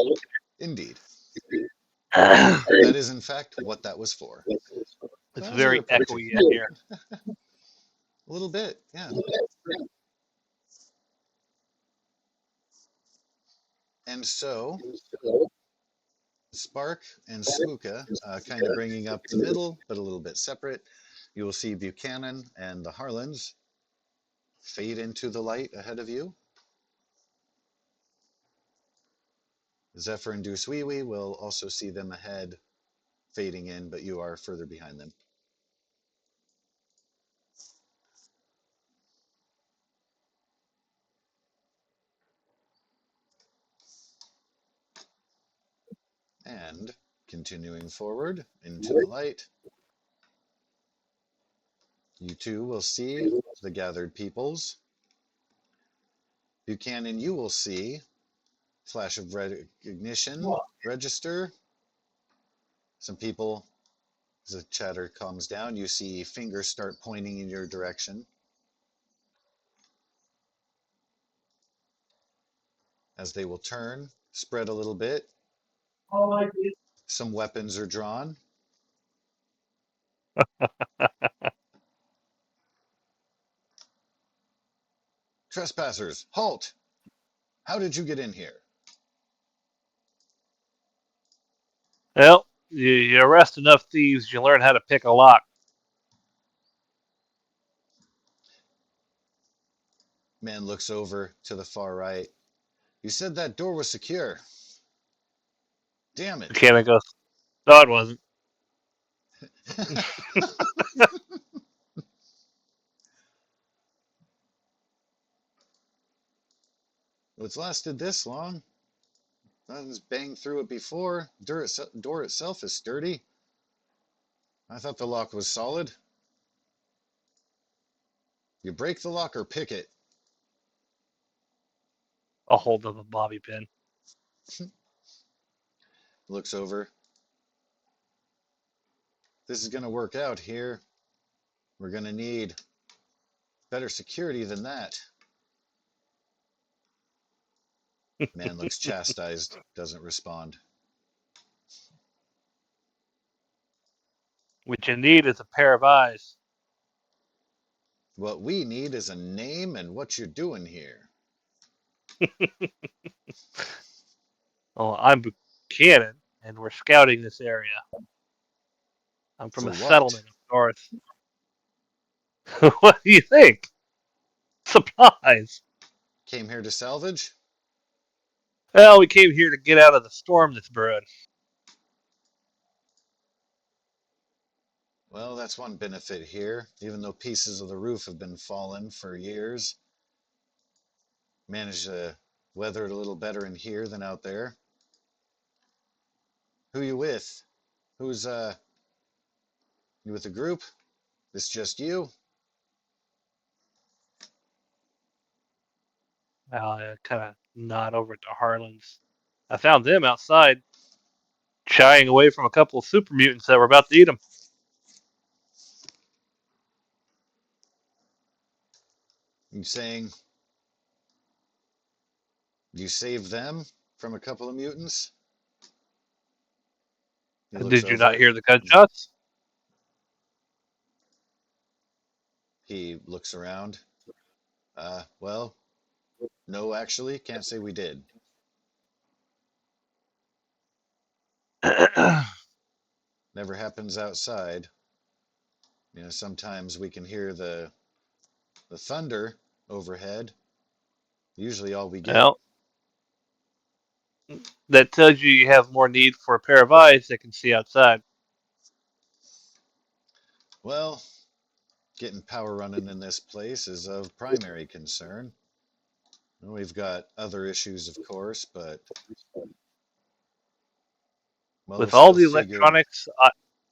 Indeed. It's That is, in fact, what that was for. So as you're very approaching, echoey in here. a little bit, yeah. And so, Spark and Swooka, kind of bringing up the middle, but a little bit separate. You will see Buchanan and the Harlans fade into the light ahead of you. Zephyr and Duswiwi will also see them ahead, fading in, but you are further behind them. And continuing forward into the light, you too will see the gathered peoples. Buchanan, you will see flash of recognition register. Some people, as the chatter calms down, you see fingers start pointing in your direction. As they will turn, spread a little bit. Some weapons are drawn. Trespassers, halt! How did you get in here? Well, you arrest enough thieves, you learn how to pick a lock. Man looks over to the far right. You said that door was secure. Damn it. Buchanan goes, no, it wasn't. It's lasted this long. Nothing's banged through it before. Door itself is sturdy. I thought the lock was solid. You break the lock or pick it. I'll hold up a bobby pin. Looks over. This is going to work out here. We're going to need better security than that. Man looks chastised, doesn't respond. What you need is a pair of eyes. What we need is a name and what you're doing here. Oh, I'm Buchanan, and we're scouting this area. I'm from For a what? settlement up north. What do you think? Supplies. Came here to salvage? Well, we came here to get out of the storm that's brewing. Well, that's one benefit here. Even though pieces of the roof have been fallen for years, managed to weather it a little better in here than out there. Who you with? Who's you with the group? This just you? I kind of nod over to Harlan's. I found them outside, shying away from a couple of super mutants that were about to eat them. You saying you saved them from a couple of mutants? He looks Did you not over. hear the gunshots? He looks around. Well, no, actually, can't say we did. Never happens outside. Sometimes we can hear the thunder overhead. Usually all we get. Well, that tells you have more need for a pair of eyes that can see outside. Well, getting power running in this place is of primary concern. We've got other issues, of course, but well, we With all still the figured. electronics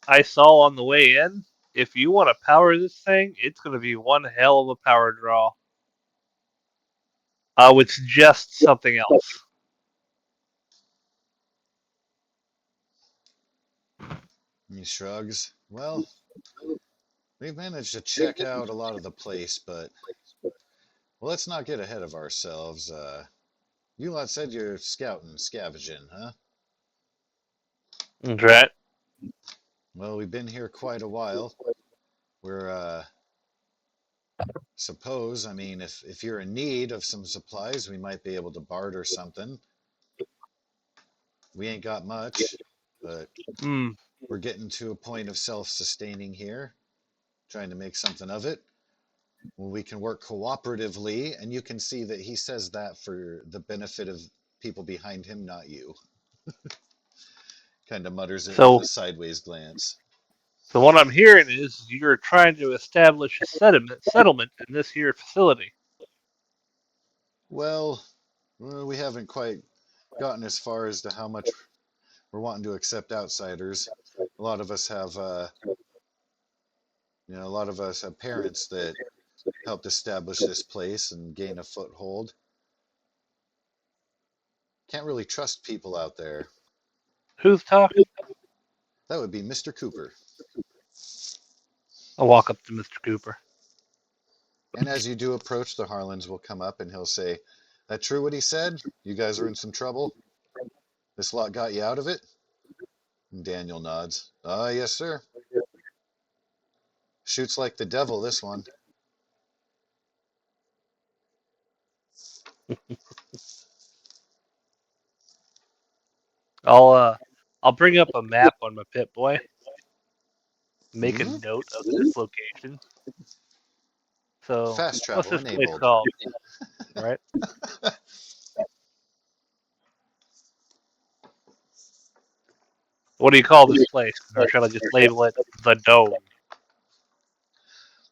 I saw on the way in, if you want to power this thing, it's going to be one hell of a power draw. I would suggest something else. He shrugs. Well, we've managed to check out a lot of the place, but well, let's not get ahead of ourselves. You lot said you're scouting, scavenging, huh? Right. Well, we've been here quite a while. We're suppose, I mean, if you're in need of some supplies, we might be able to barter something. We ain't got much, but Hmm. we're getting to a point of self-sustaining here, trying to make something of it. Well, we can work cooperatively, and you can see that he says that for the benefit of people behind him, not you. Kind of mutters it with So, a sideways glance. so what I'm hearing is you're trying to establish a settlement in this here facility. Well, we haven't quite gotten as far as to how much we're wanting to accept outsiders. A lot of us have, a lot of us have parents that helped establish this place and gain a foothold. Can't really trust people out there. Who's talking? That would be Mr. Cooper. I'll walk up to Mr. Cooper. And as you do approach, the Harlans will come up and he'll say, "That true what he said? You guys are in some trouble? This lot got you out of it?" And Daniel nods. "Ah, yes, sir. Shoots like the devil, this one." I'll uh, I'll bring up a map on my Pit Boy. Make a Hmm? note of this location. So, Fast what's travel this place enabled. called? Right? What do you call this place? Or should I just label it the Dome?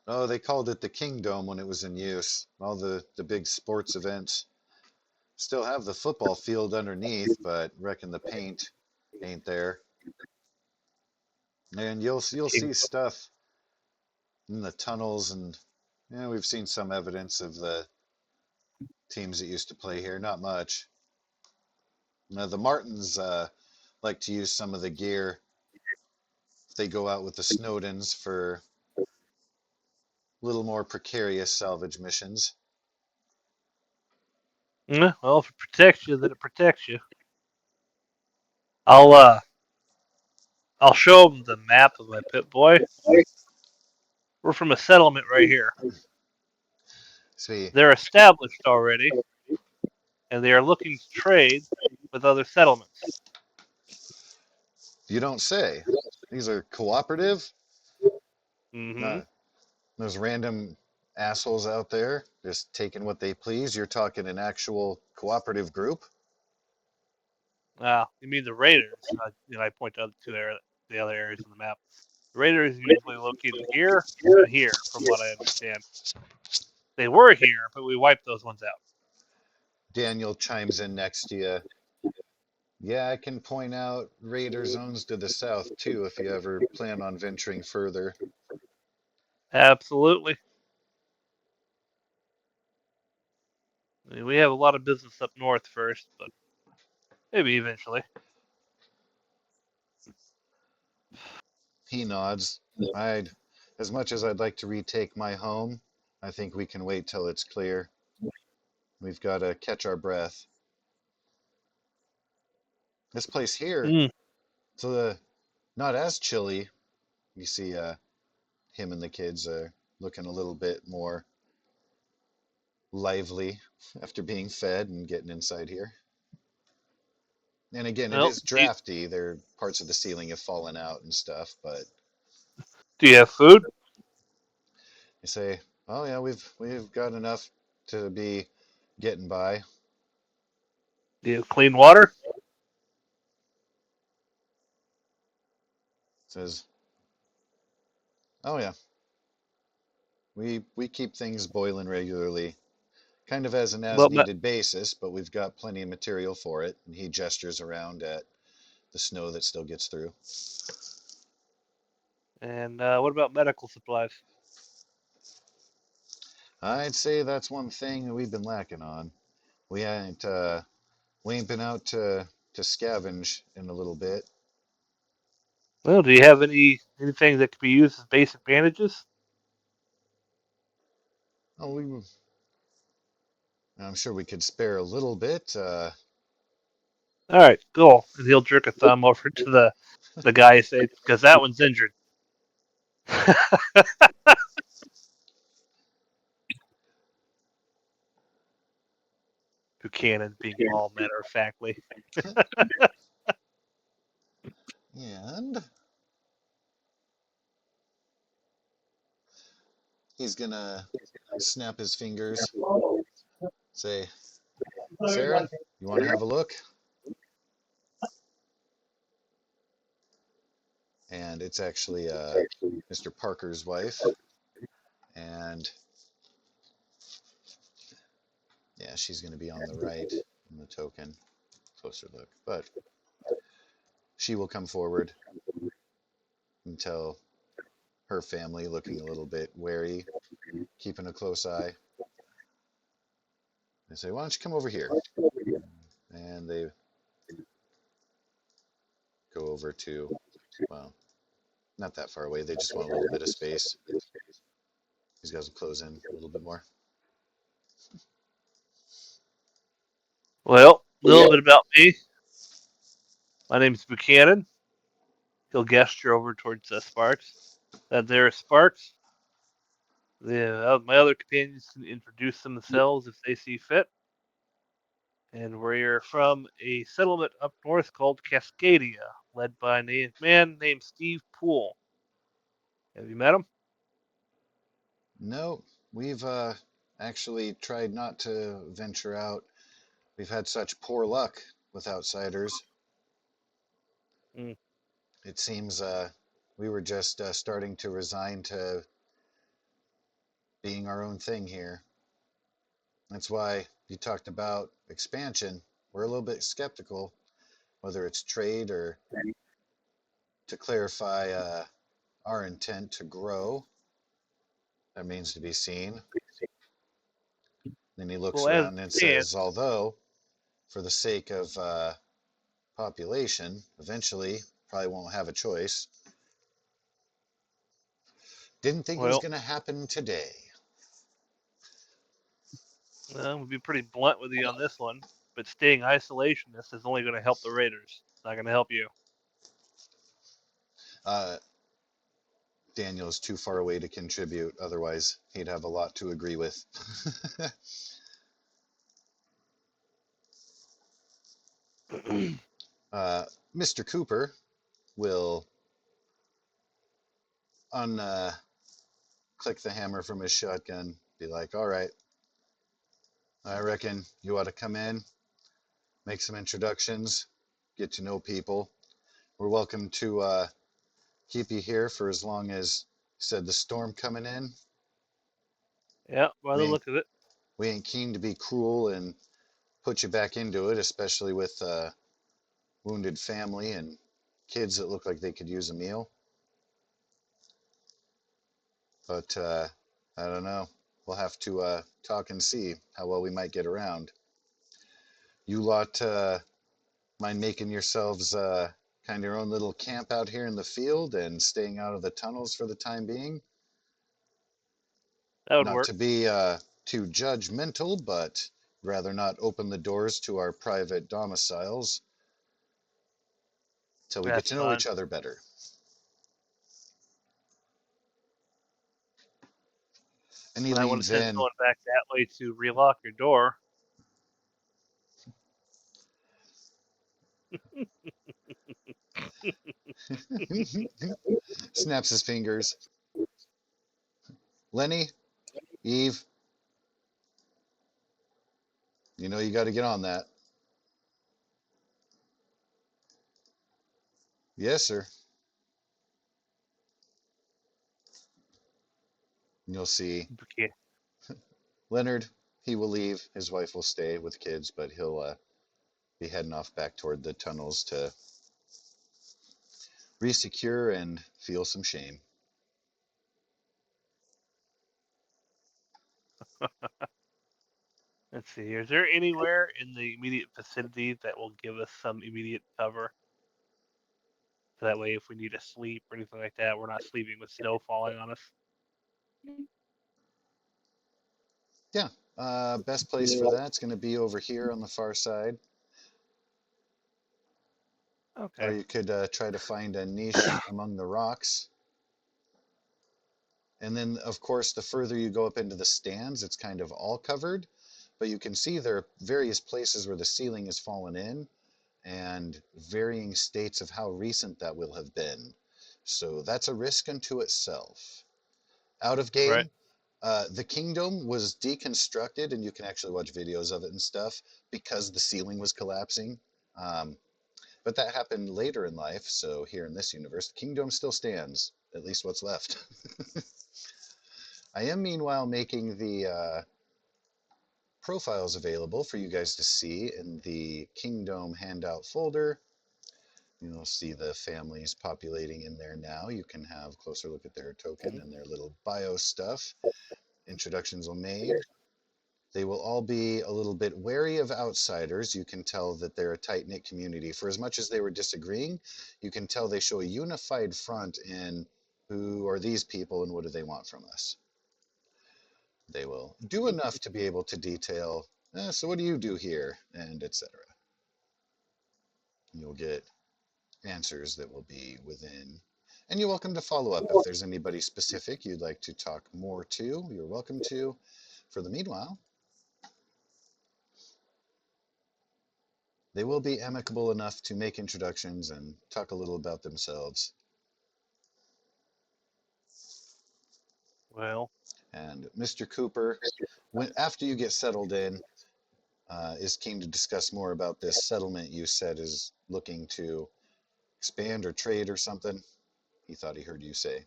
Oh, they called it the Kingdom when it was in use. All the big sports events. Still have the football field underneath, but reckon the paint ain't there. And you'll King. see stuff in the tunnels, and we've seen some evidence of the teams that used to play here. Not much. Now, the Martins like to use some of the gear. They go out with the Snowdens for a little more precarious salvage missions. Well, if it protects you, then it protects you. I'll uh, I'll show them the map of my Pit Boy. We're from a settlement right here. See, They're established already, and they are looking to trade with other settlements. you don't say. These are cooperative, Mm-hmm. not those random assholes out there just taking what they please. You're talking an actual cooperative group. You mean the Raiders? I point to the other areas on the map. The Raiders are usually located here and here, from what I understand. They were here, but we wiped those ones out. Daniel chimes in next to you. Yeah, I can point out raider zones to the south too if you ever plan on venturing further. Absolutely. I mean, we have a lot of business up north first, but maybe eventually. He nods. I'd, as much as I'd like to retake my home, I think we can wait till it's clear. We've got to catch our breath. This place here, Mm. it's not as chilly. You see him and the kids are looking a little bit more lively after being fed and getting inside here. And again, it Well, is drafty. There parts of the ceiling have fallen out and stuff, but do you have food? you say, "Oh yeah, we've got enough to be getting by." Do you have clean water? Says, "Oh yeah, we keep things boiling regularly, kind of as an Well, as-needed basis, but we've got plenty of material for it." And he gestures around at the snow that still gets through. and what about medical supplies? I'd say that's one thing that we've been lacking on. We ain't we ain't been out to scavenge in a little bit. Well, do you have anything that could be used as basic bandages? Oh, I'm sure we could spare a little bit. All right, cool. And he'll jerk a thumb over to the guy and say, "Because that one's injured." Buchanan being all matter of factly. And he's gonna snap his fingers, say, "Sarah, you want to have a look?" And it's actually Mr. Parker's wife. And yeah, she's going to be on the right in the token. Closer look. But she will come forward and tell her family, looking a little bit wary, keeping a close eye. They say, "Why don't you come over here?" And they go over to, well, not that far away. They just want a little bit of space. These guys will close in a little bit more. Well, a little bit about me. My name's Buchanan. He'll gesture over towards Sparks. That there is Sparks. My other companions can introduce themselves if they see fit. And we're from a settlement up north called Cascadia, led by a man named Steve Poole. Have you met him? No, we've actually tried not to venture out. We've had such poor luck with outsiders. Mm. It seems we were just starting to resign to being our own thing here. That's why you talked about expansion. We're a little bit skeptical whether it's trade or to clarify our intent to grow. That means to be seen. Then he looks Well, as it around and stands, says, although for the sake of population, eventually probably won't have a choice. Didn't think it was well, going to happen today. we'll be pretty blunt with you on this one. But staying isolationist is only going to help the Raiders. It's not going to help you. Uh, Daniel's too far away to contribute. Otherwise, he'd have a lot to agree with. Mr. Cooper will unclick the hammer from his shotgun, be like, "All right, I reckon you ought to come in, make some introductions, get to know people. We're welcome to keep you here for as long as," said, "the storm coming in. Yeah, by We the ain't look of it. we ain't keen to be cruel and put you back into it, especially with wounded family and kids that look like they could use a meal. But I don't know. We'll have to talk and see how well we might get around. You lot mind making yourselves kind of your own little camp out here in the field and staying out of the tunnels for the time being?" That would Not work. to be too judgmental, but rather not open the doors to our private domiciles till we get That's to know fine. each other better. And he And I wouldn't leans sense in. going back that way to relock your door. Snaps his fingers. Lenny, Eve, you know you got to get on that. Yes, sir. And you'll see Okay. Leonard. He will leave. His wife will stay with kids, but he'll be heading off back toward the tunnels to resecure and feel some shame. Let's see here. Is there anywhere in the immediate vicinity that will give us some immediate cover? So that way, if we need to sleep or anything like that, we're not sleeping with snow falling on us. Yeah, best place for that's going to be over here on the far side. Or Okay. you could try to find a niche among the rocks. And then, of course, the further you go up into the stands, it's kind of all covered. But you can see there are various places where the ceiling has fallen in and varying states of how recent that will have been. So that's a risk unto itself. Out of Right. game, the kingdom was deconstructed, and you can actually watch videos of it and stuff because the ceiling was collapsing. Um, but that happened later in life. So here in this universe, the kingdom still stands, at least what's left. I am meanwhile making the profiles available for you guys to see in the Kingdom handout folder. You'll see the families populating in there now. You can have a closer look at their token and their little bio stuff. Introductions are made. They will all be a little bit wary of outsiders. You can tell that they're a tight knit community. For as much as they were disagreeing, you can tell they show a unified front in who are these people and what do they want from us. They will do enough to be able to detail, so what do you do here, and etc. You'll get answers that will be within. And you're welcome to follow up if there's anybody specific you'd like to talk more to. You're welcome to. For the meanwhile, they will be amicable enough to make introductions and talk a little about themselves. Well. And Mr. Cooper, when after you get settled in, is keen to discuss more about this settlement you said is looking to expand or trade or something. He thought he heard you say.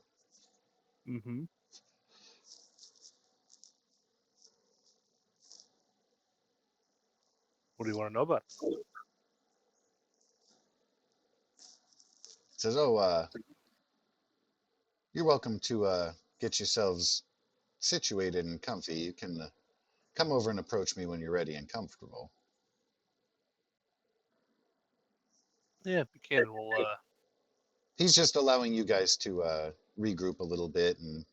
Mm-hmm. What do you want to know about? Says, "Oh, you're welcome to get yourselves situated and comfy. You can come over and approach me when you're ready and comfortable." Yeah, Buchanan will. He's just allowing you guys to regroup a little bit and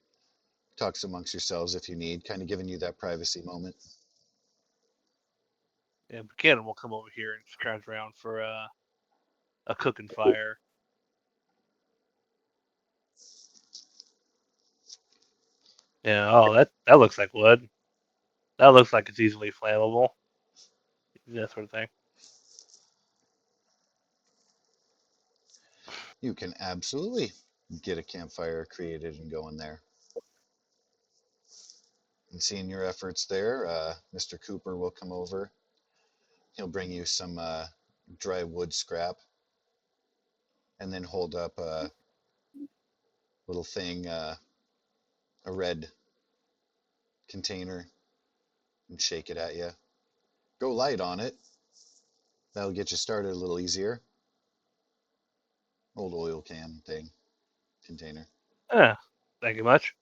talk amongst yourselves if you need, kind of giving you that privacy moment. Yeah, Buchanan will come over here and scrounge around for a cooking fire. Yeah. Oh, that looks like wood. That looks like it's easily flammable. That sort of thing. You can absolutely get a campfire created and go in there. And seeing your efforts there, Mr. Cooper will come over. He'll bring you some dry wood scrap and then hold up a little thing, a red container, and shake it at you. Go light on it. That'll get you started a little easier. Old oil can thing, container. Yeah. Thank you much.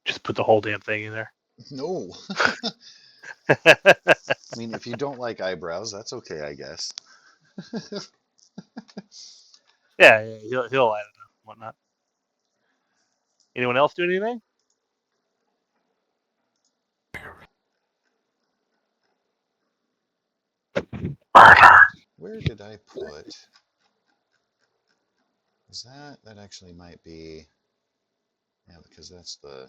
Just put the whole damn thing in there. No. I mean, if you don't like eyebrows, that's okay, I guess. Yeah, he'll light it up and whatnot. Anyone else do anything? Where did I put? Is that actually might be? Yeah, because that's the.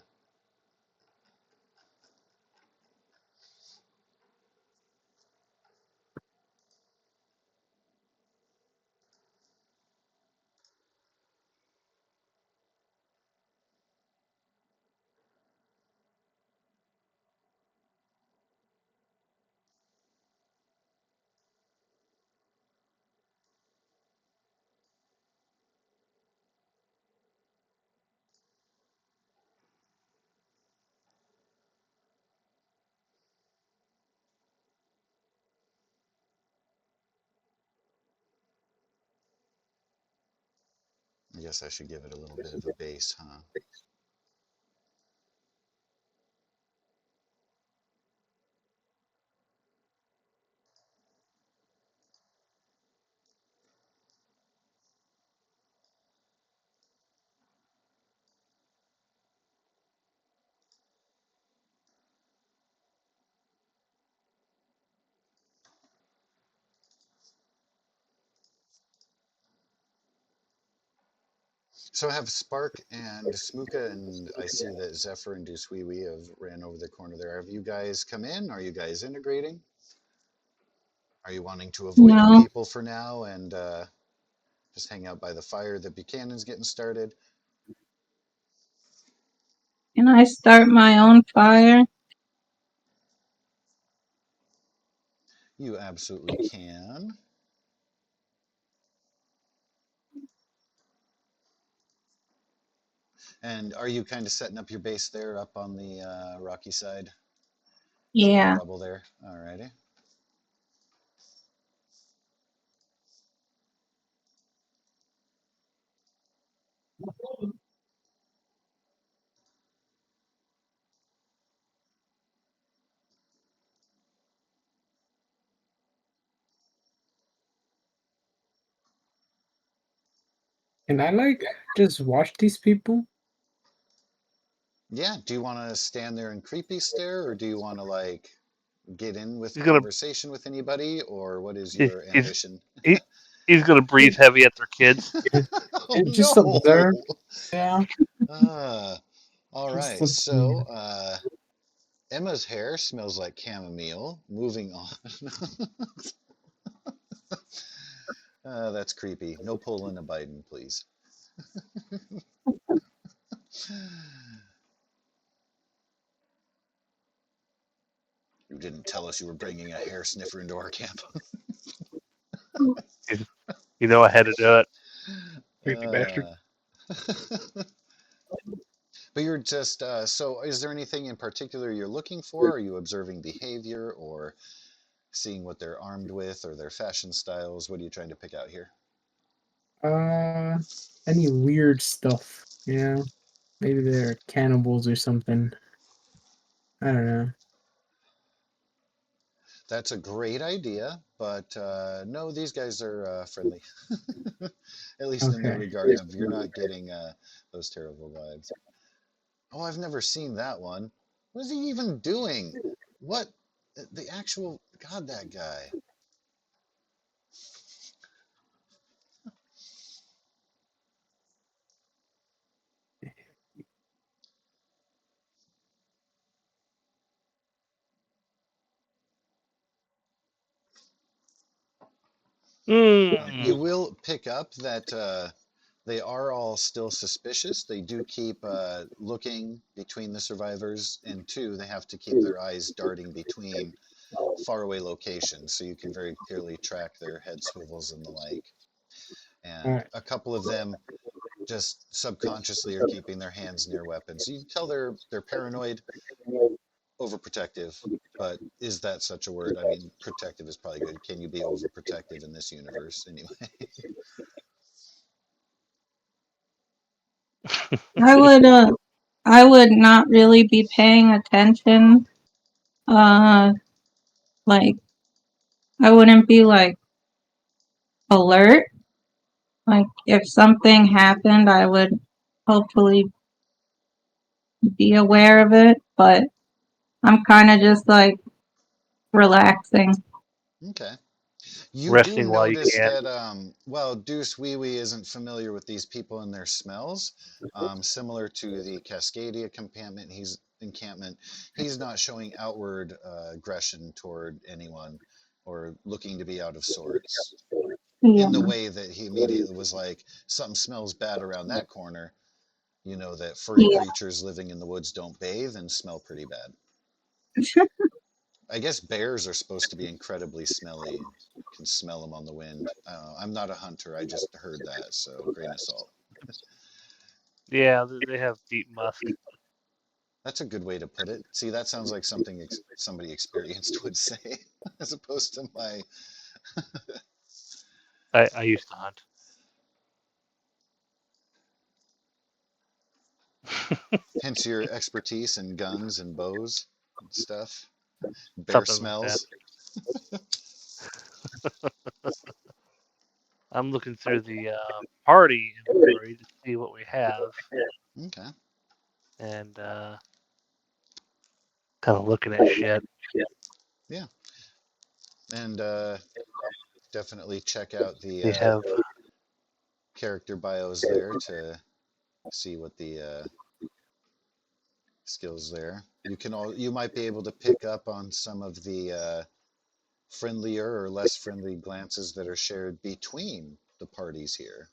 I guess I should give it a little bit of a base, huh? So I have Spark and Smooka, and I see that Zephyr and Duswiwi have ran over the corner there. Have you guys come in? Are you guys integrating? Are you wanting to avoid the No. people for now and just hang out by the fire that Buchanan's getting started? Can I start my own fire? You absolutely can. And are you kind of setting up your base there up on the rocky side? In the Yeah. rubble there? Alrighty. Can I like just watch these people? Yeah, do you want to stand there and creepy stare, or do you want to like get in with He's gonna conversation with anybody, or what is he, your he's ambition? he, he's gonna breathe heavy at their kids. Oh Just observe. no! Yeah. Uh, all Just right, observe. so Emma's hair smells like chamomile. Moving on. That's creepy. No pulling a Biden, please. You didn't tell us you were bringing a hair sniffer into our camp. He's, you know I had to do it. Creepy bastard. uh, but you're just so. Is there anything in particular you're looking for? Are you observing behavior or seeing what they're armed with or their fashion styles? What are you trying to pick out here? Uh, any weird stuff? Yeah. Maybe they're cannibals or something. I don't know. That's a great idea, but no, these guys are friendly. At least in the Okay. regard of you're not getting those terrible vibes. Oh, I've never seen that one. What is he even doing? What the actual God? That guy. You Mm. will pick up that they are all still suspicious. They do keep looking between the survivors, and two, they have to keep their eyes darting between faraway locations, so you can very clearly track their head swivels and the like. All And right. a couple of them just subconsciously are keeping their hands near weapons. So you can tell they're paranoid, overprotective. But is that such a word? I mean, protective is probably good. Can you be overprotective in this universe anyway? I would I would not really be paying attention. Uh like I wouldn't be like alert. Like if something happened I would hopefully be aware of it, but I'm kind of just like relaxing. Okay. You do Resting while you notice can. that, well, Deuce Wee Wee isn't familiar with these people and their smells. Similar to the Cascadia encampment, he's not showing outward aggression toward anyone or looking to be out of sorts. Yeah. In the way that he immediately was like, something smells bad around that corner. You know that furry Yeah. creatures living in the woods don't bathe and smell pretty bad. I guess bears are supposed to be incredibly smelly. Can smell them on the wind. I don't know. I'm not a hunter. I just heard that, so grain of salt. Yeah, they have deep musk. That's a good way to put it. See, that sounds like something somebody experienced would say, as opposed to my. I used to hunt. Hence your expertise in guns and bows and stuff. Bear Something like that. smells. I'm looking through the party inventory to see what we have, Okay. and kind of looking at shit. Yeah. And definitely check out the We have. character bios there to see what the skills there. You might be able to pick up on some of the friendlier or less friendly glances that are shared between the parties here,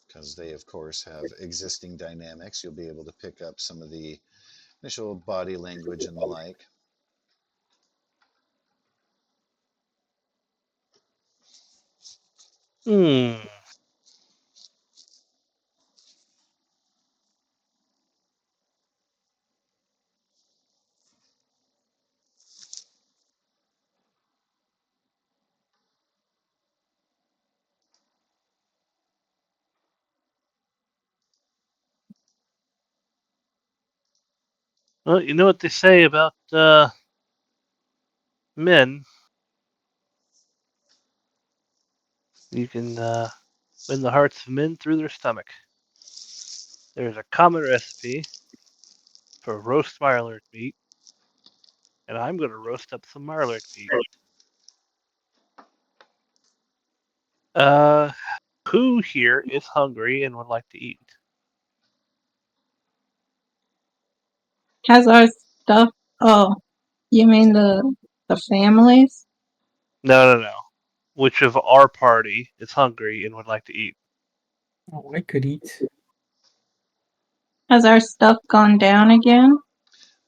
because they of course have existing dynamics. You'll be able to pick up some of the initial body language and the like. Hmm. Well, you know what they say about men. You can win the hearts of men through their stomach. There's a common recipe for roast Mirelurk meat, and I'm going to roast up some Mirelurk meat. Uh, who here is hungry and would like to eat? Has our stuff? Oh, you mean the families? No, no, no. Which of our party is hungry and would like to eat? Oh, I could eat. Has our stuff gone down again?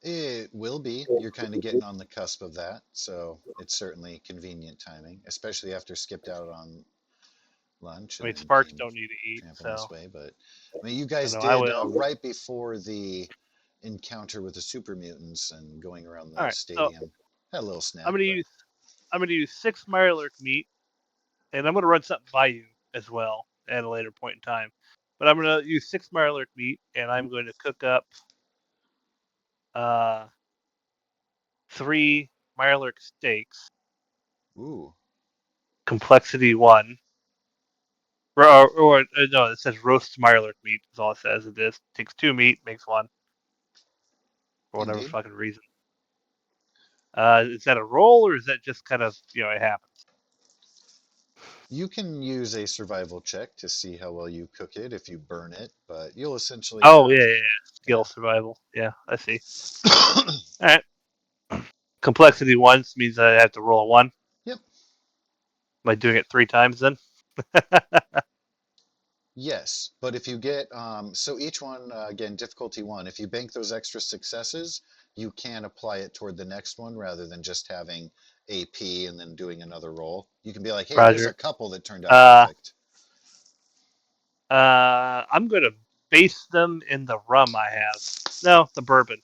It will be. You're kind of getting on the cusp of that, so it's certainly convenient timing, especially after skipped out on lunch I and mean, then Sparks came don't need to eat, tramping this so way. But I mean, you I guys know I did will. right before the encounter with the super mutants and going around All the right, so stadium. Had a little I'm snack, gonna but use I'm gonna use 6 Mirelurk meat, and I'm gonna run something by you as well at a later point in time. But I'm gonna use 6 Mirelurk meat, and I'm going to cook up uh 3 Mirelurk steaks, ooh, complexity 1. Or no, it says roast Mirelurk meat. Is all it says. It is takes 2 meat, makes 1 for whatever indeed. fucking reason. Is that a roll or is that just kind of it happens? You can use a survival check to see how well you cook it if you burn it, but you'll essentially Oh have, yeah. yeah. Skill survival. Yeah, I see. All right. Complexity 1 means I have to roll a 1. Yep. Am I doing it 3 times then? Yes, but if you get so each one again difficulty 1, if you bank those extra successes, you can apply it toward the next one rather than just having AP and then doing another roll. You can be like, hey, there's a Roger. couple that turned out Uh, perfect. I'm gonna base them in the rum I have. No, the bourbon.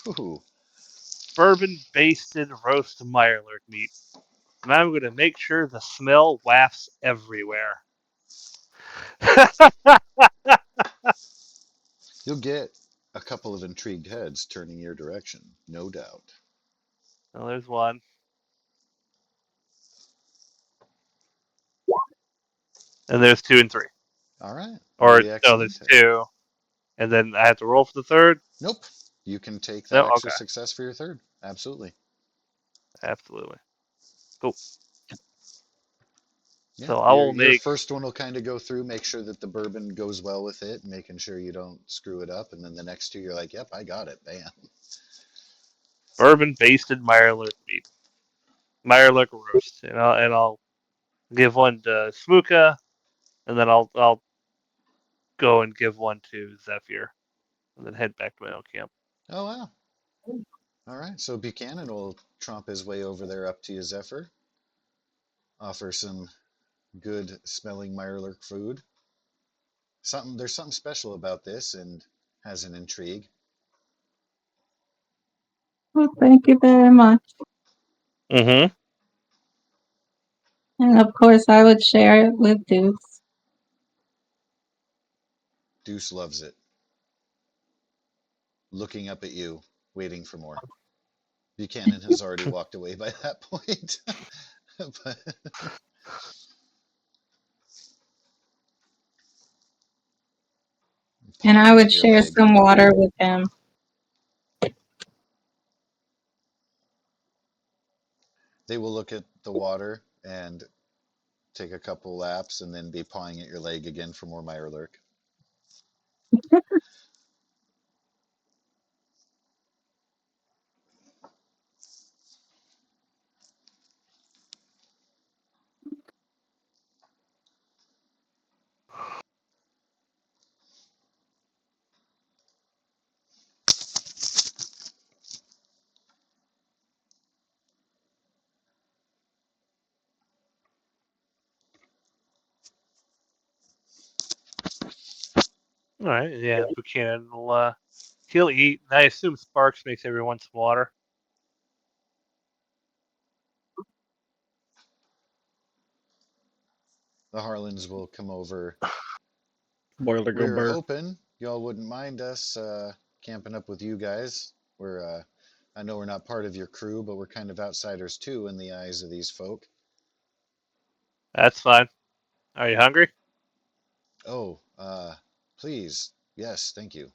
Ooh, Bourbon basted roast Mirelurk meat. And I'm gonna make sure the smell wafts everywhere. you'll get a couple of intrigued heads turning your direction, no doubt. Well, there's one. And there's 2 and 3. All right. Or Very no, excellent. there's two, and then I have to roll for the third. Nope. You can take that No, extra okay, success for your third. Absolutely. absolutely. Cool. Yeah. So I Your will your make first one will kind of go through, make sure that the bourbon goes well with it, making sure you don't screw it up, and then the next two you're like, "Yep, I got it." Bam. bourbon basted Mirelurk meat, Mirelurk roast, and I'll give one to Smuka, and then I'll go and give one to Zephyr, and then head back to my own camp. Oh wow. All right. So Buchanan will tromp his way over there up to you, Zephyr. Offer some good smelling Mirelurk food. There's something special about this, and has an intrigue. Well, thank you very much. Mm-hmm. And of course, I would share it with Dukes. Deuce loves it, looking up at you, waiting for more. Buchanan has already walked away by that point. But And I pawing would at your share leg. some water with him. They will look at the water and take a couple laps and then be pawing at your leg again for more Mirelurk. All right, yeah, Buchanan will he'll eat. And I assume Sparks makes everyone some water. The Harlans will come over. Boiler We go were burr. hoping y'all wouldn't mind us camping up with you guys. I know we're not part of your crew, but we're kind of outsiders too in the eyes of these folk. That's fine. Are you hungry? Oh, please, yes, thank you.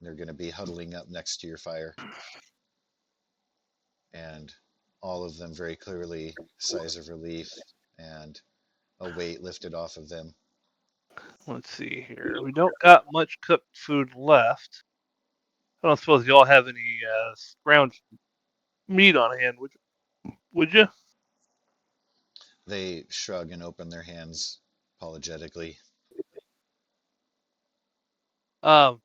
They're going to be huddling up next to your fire, and all of them very clearly sighs of relief and a weight lifted off of them. Let's see here. We don't got much cooked food left. I don't suppose y'all have any ground meat on hand, would you? They shrug and open their hands apologetically. Um,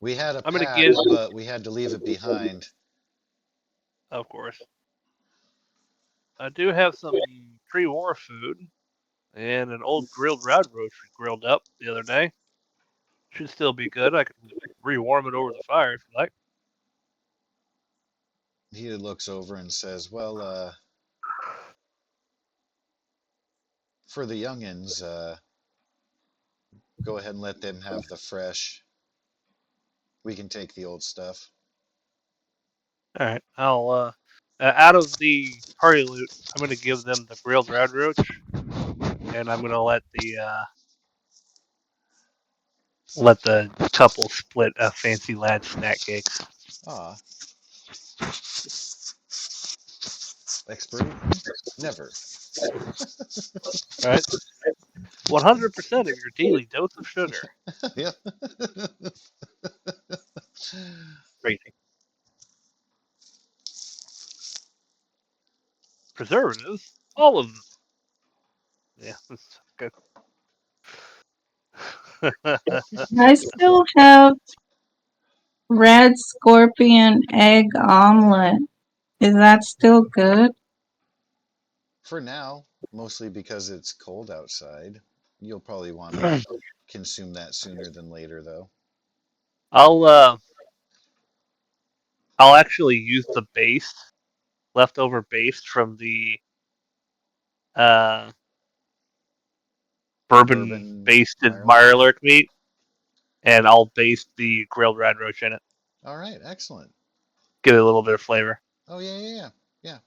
We had a I'm gonna give, pack, but we had to leave it behind. of course. I do have some pre-war food and an old grilled rad roast we grilled up the other day. Should still be good. I can rewarm it over the fire if you like. He looks over and says, "Well, for the youngins, go ahead and let them have the fresh. We can take the old stuff." All right, I'll out of the party loot, I'm gonna give them the grilled rad roach, and I'm gonna let the couple split a fancy lad snack cakes. Ah, expiration? Never. All right, 100% of your daily dose of sugar. Yep. Crazy. Preservatives, all of them. Yeah, that's good. I still have red scorpion egg omelet. Is that still good? For now, mostly because it's cold outside. You'll probably want to consume that sooner than later, though. I'll uh, I'll actually use the base, leftover base from the uh, bourbon Bourbon, basted Mirelurk. Mirelurk meat, and I'll baste the grilled red roach in it. All right, excellent. Give it a little bit of flavor, Oh yeah, yeah, yeah, yeah.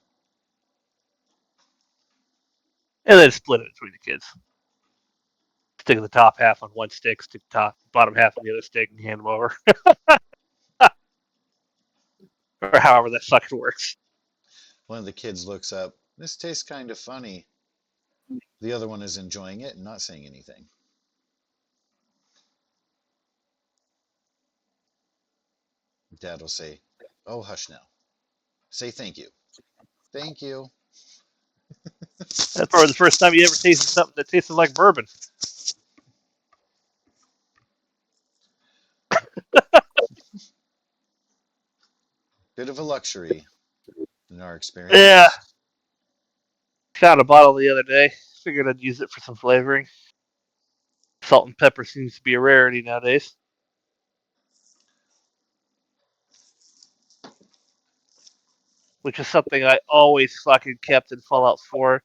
and then split it between the kids. Stick the top half on one stick, stick the bottom half on the other stick, and hand them over, or however that fucking works. One of the kids looks up. This tastes kind of funny. The other one is enjoying it and not saying anything. Dad will say, "Oh, hush now. Say thank you. Thank you." That's probably the first time you ever tasted something that tasted like bourbon. Bit of a luxury in our Yeah, experience. found a bottle the other day. Figured I'd use it for some flavoring. Salt and pepper seems to be a rarity nowadays, which is something I always fucking kept in Fallout 4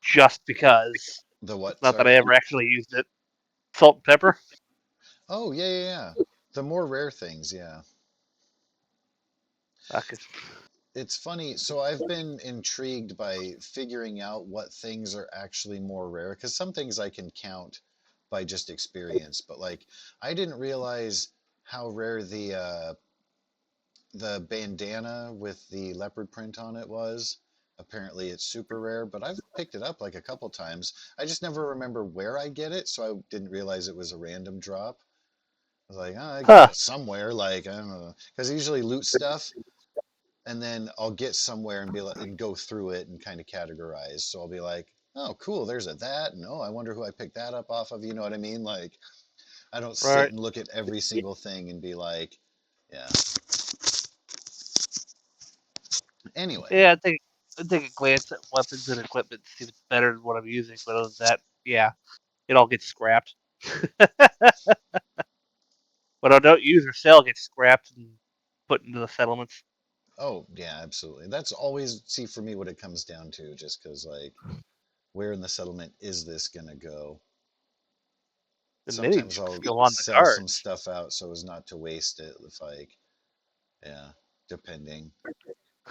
just because. The what? Not that I Sorry. ever actually used it. Salt and pepper. Oh, yeah, yeah, yeah. The more rare things, yeah. I could, It's funny. So I've been intrigued by figuring out what things are actually more rare because some things I can count by just experience, but like I didn't realize how rare the bandana with the leopard print on it was. Apparently it's super rare, but I've picked it up like a couple times. I just never remember where I get it, so I didn't realize it was a random drop. I was like, oh, I got huh? it somewhere. Like I don't know, because I usually loot stuff, and then I'll get somewhere and be like, and go through it and kind of categorize. So I'll be like, oh, cool, there's a that, and oh, I wonder who I picked that up off of. You know what I mean? Like I don't sit Right. and look at every single thing and be like, yeah. Anyway, Yeah, I take a glance at weapons and equipment to see if it's better than what I'm using. But other than that, yeah, it all gets scrapped. What I don't use or sell gets scrapped and put into the settlements. oh yeah, absolutely. That's always see for me what it comes down to, just because like where in the settlement is this gonna go? The many Sometimes just I'll go on the sell some guards. stuff out so as not to waste it. If like yeah, depending.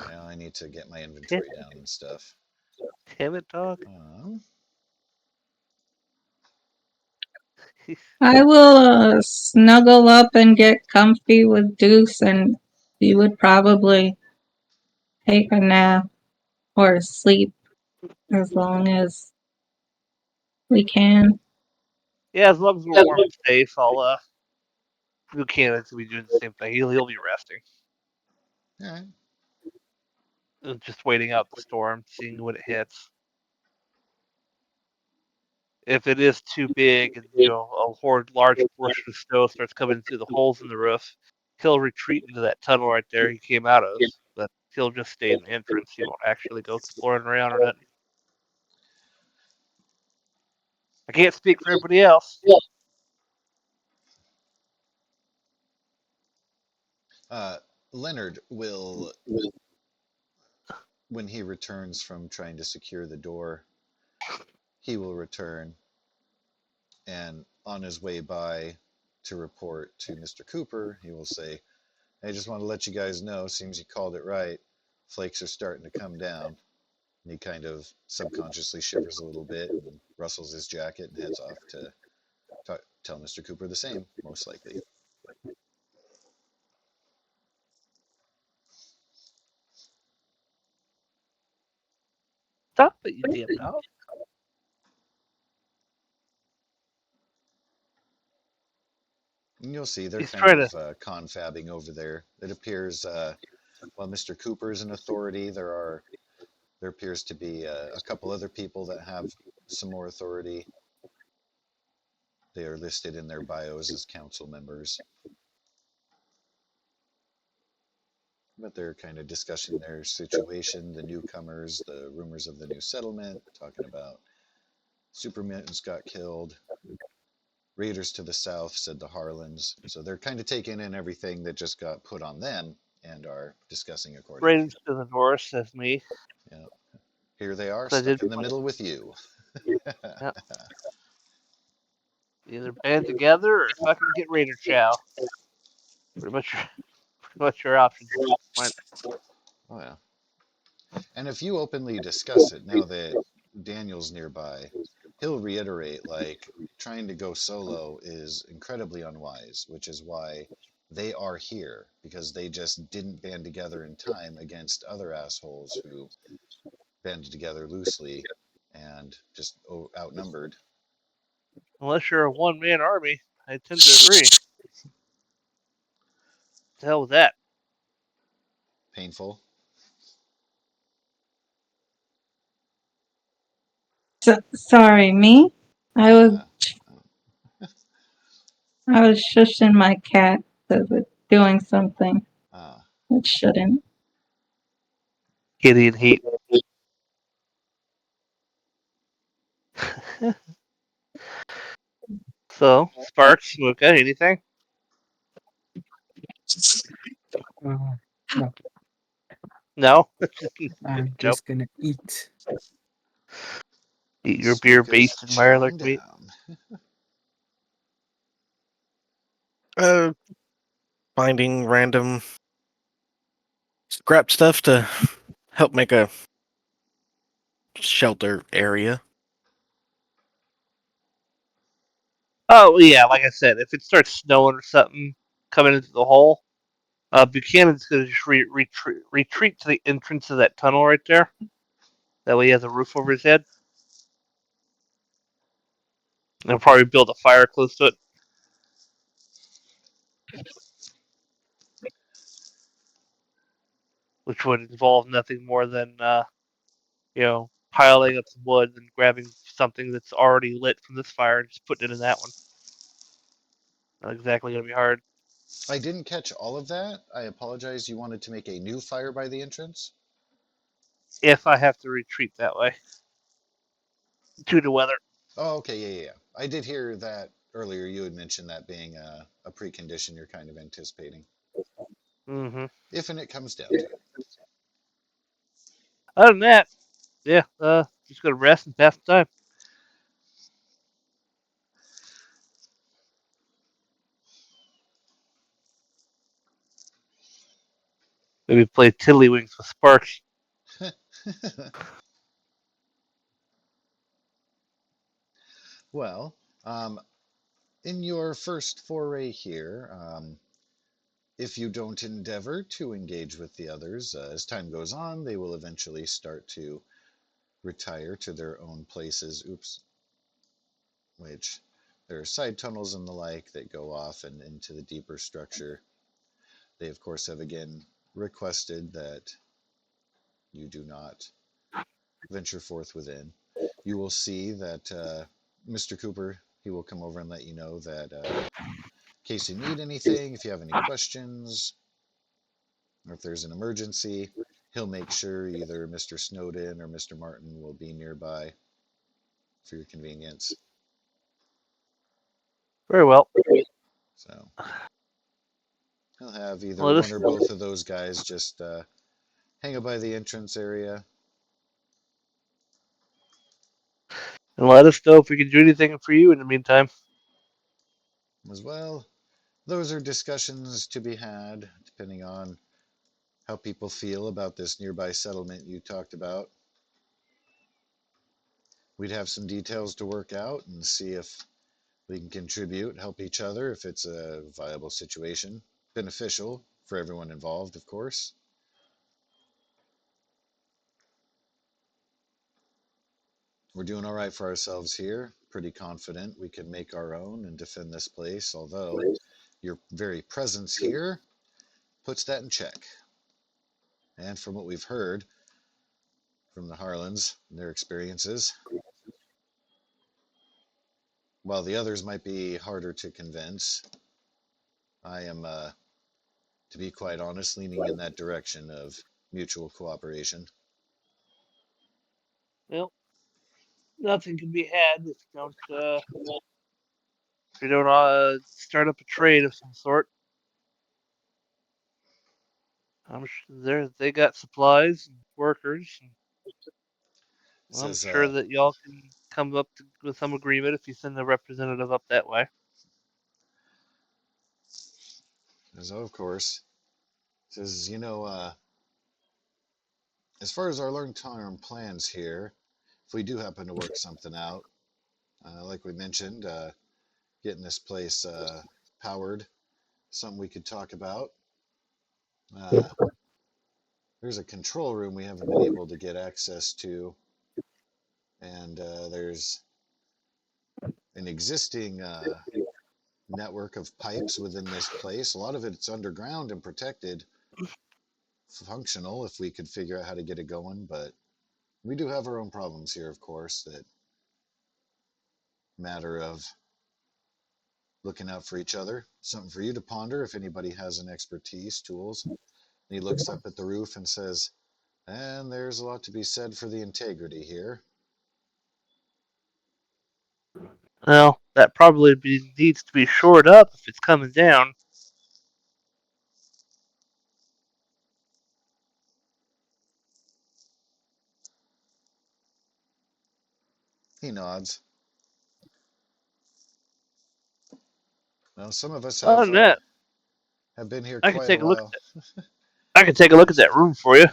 Yeah, I need to get my Damn inventory down and stuff. it, dog. Um, I will snuggle up and get comfy with Deuce, and he would probably take a nap or sleep as long as we can. Yeah, as long as we're warm and safe, I'll Blue Cannons will be doing the same thing. He'll be resting, all right. just waiting out the storm, seeing when it hits. If it is too big and a large portion of snow starts coming through the holes in the roof, he'll retreat into that tunnel right there he came out of. But he'll just stay in the entrance. He won't actually go exploring around or nothing. I can't speak for everybody else. Uh, Leonard will, when he returns from trying to secure the door, he will return and on his way by to report to Mr. Cooper, he will say, I just want to let you guys know, seems you called it right. Flakes are starting to come down. And he kind of subconsciously shivers a little bit and rustles his jacket and heads off to tell Mr. Cooper the same, most likely. Stop it, you damn dog. And you'll see they're He's kind trying to of confabbing over there. It appears while Mr. Cooper is an authority, there appears to be a couple other people that have some more authority. They are listed in their bios as council members, but they're kind of discussing their situation, the newcomers, the rumors of the new settlement, talking about super mutants got killed, raiders to the south, said the Harlans. So they're kind of taking in everything that just got put on them and are discussing accordingly. range to the north, says me. Yeah, here they are, 'Cause I did stuck in the middle with you. yeah, either band together or fucking get Raider Chow. Pretty much, pretty much your options at this point. Oh yeah. And if you openly discuss it now that Daniel's nearby, he'll reiterate, like, trying to go solo is incredibly unwise, which is why they are here, because they just didn't band together in time against other assholes who banded together loosely and just outnumbered. Unless you're a one-man army, I tend to agree. The hell with that. Painful. Sorry, me? I was Uh, I was shushing my cat because it's doing something uh, it shouldn't. Kitty and heat. So, Sparks, okay, anything? No, No? I'm Joke. just gonna eat. Eat your Snuka's beer-based Mirelurk chowing meat. down. Uh, finding random scrap stuff to help make a shelter area. Oh, yeah, like I said, if it starts snowing or something coming into the hole, Buchanan's going to just retreat to the entrance of that tunnel right there. That way he has a roof over his head. And he'll probably build a fire close to it, which would involve nothing more than, piling up some wood and grabbing something that's already lit from this fire and just putting it in that one. Not exactly going to be hard. I didn't catch all of that. I apologize. You wanted to make a new fire by the entrance? If I have to retreat that way due to weather. Oh, okay, yeah. I did hear that earlier. You had mentioned that being a precondition you're kind of anticipating, Mm-hmm. if and it comes down to it. Other than that, yeah, just gonna rest and pass the time. Maybe play Tiddlywinks with Sparks. Well, in your first foray here, if you don't endeavor to engage with the others, as time goes on, they will eventually start to retire to their own places. Oops, which there are side tunnels and the like that go off and into the deeper structure. They, of course, have again requested that you do not venture forth within. You will see that Mr. Cooper, he will come over and let you know that in case you need anything, if you have any questions, or if there's an emergency, he'll make sure either Mr. Snowden or Mr. Martin will be nearby for your convenience. Very well. So he'll have either Let one us or both of those guys just hang out by the entrance area. let us know if we can do anything for you in the meantime. As well, those are discussions to be had, depending on how people feel about this nearby settlement you talked about. We'd have some details to work out and see if we can contribute, help each other if it's a viable situation. Beneficial for everyone involved, of course. We're doing all right for ourselves here. Pretty confident we can make our own and defend this place, although your very presence here puts that in check. And from what we've heard from the Harlans and their experiences, while the others might be harder to convince, I am, to be quite honest, leaning in that direction of mutual cooperation. Well, nothing can be had if you don't start up a trade of some sort. I'm sure they got supplies and workers. And I'm Says, sure that y'all can come up with some agreement if you send a representative up that way. says, oh, of course. Says, as far as our long-term plans here, if we do happen to work something out, Like we mentioned, getting this place powered, something we could talk about. Uh, there's a control room we haven't been able to get access to, and there's an existing network of pipes within this place. A lot of it's underground and protected, functional if we could figure out how to get it going, but we do have our own problems here, of course, that matter of looking out for each other. Something for you to ponder if anybody has an expertise, tools. And he looks up at the roof and says, and there's a lot to be said for the integrity here. Well, that probably needs to be shored up if it's coming down. He nods. Well, some of us Other than that, have been here I can quite a take a look at while. that. I can take a look at that room for you.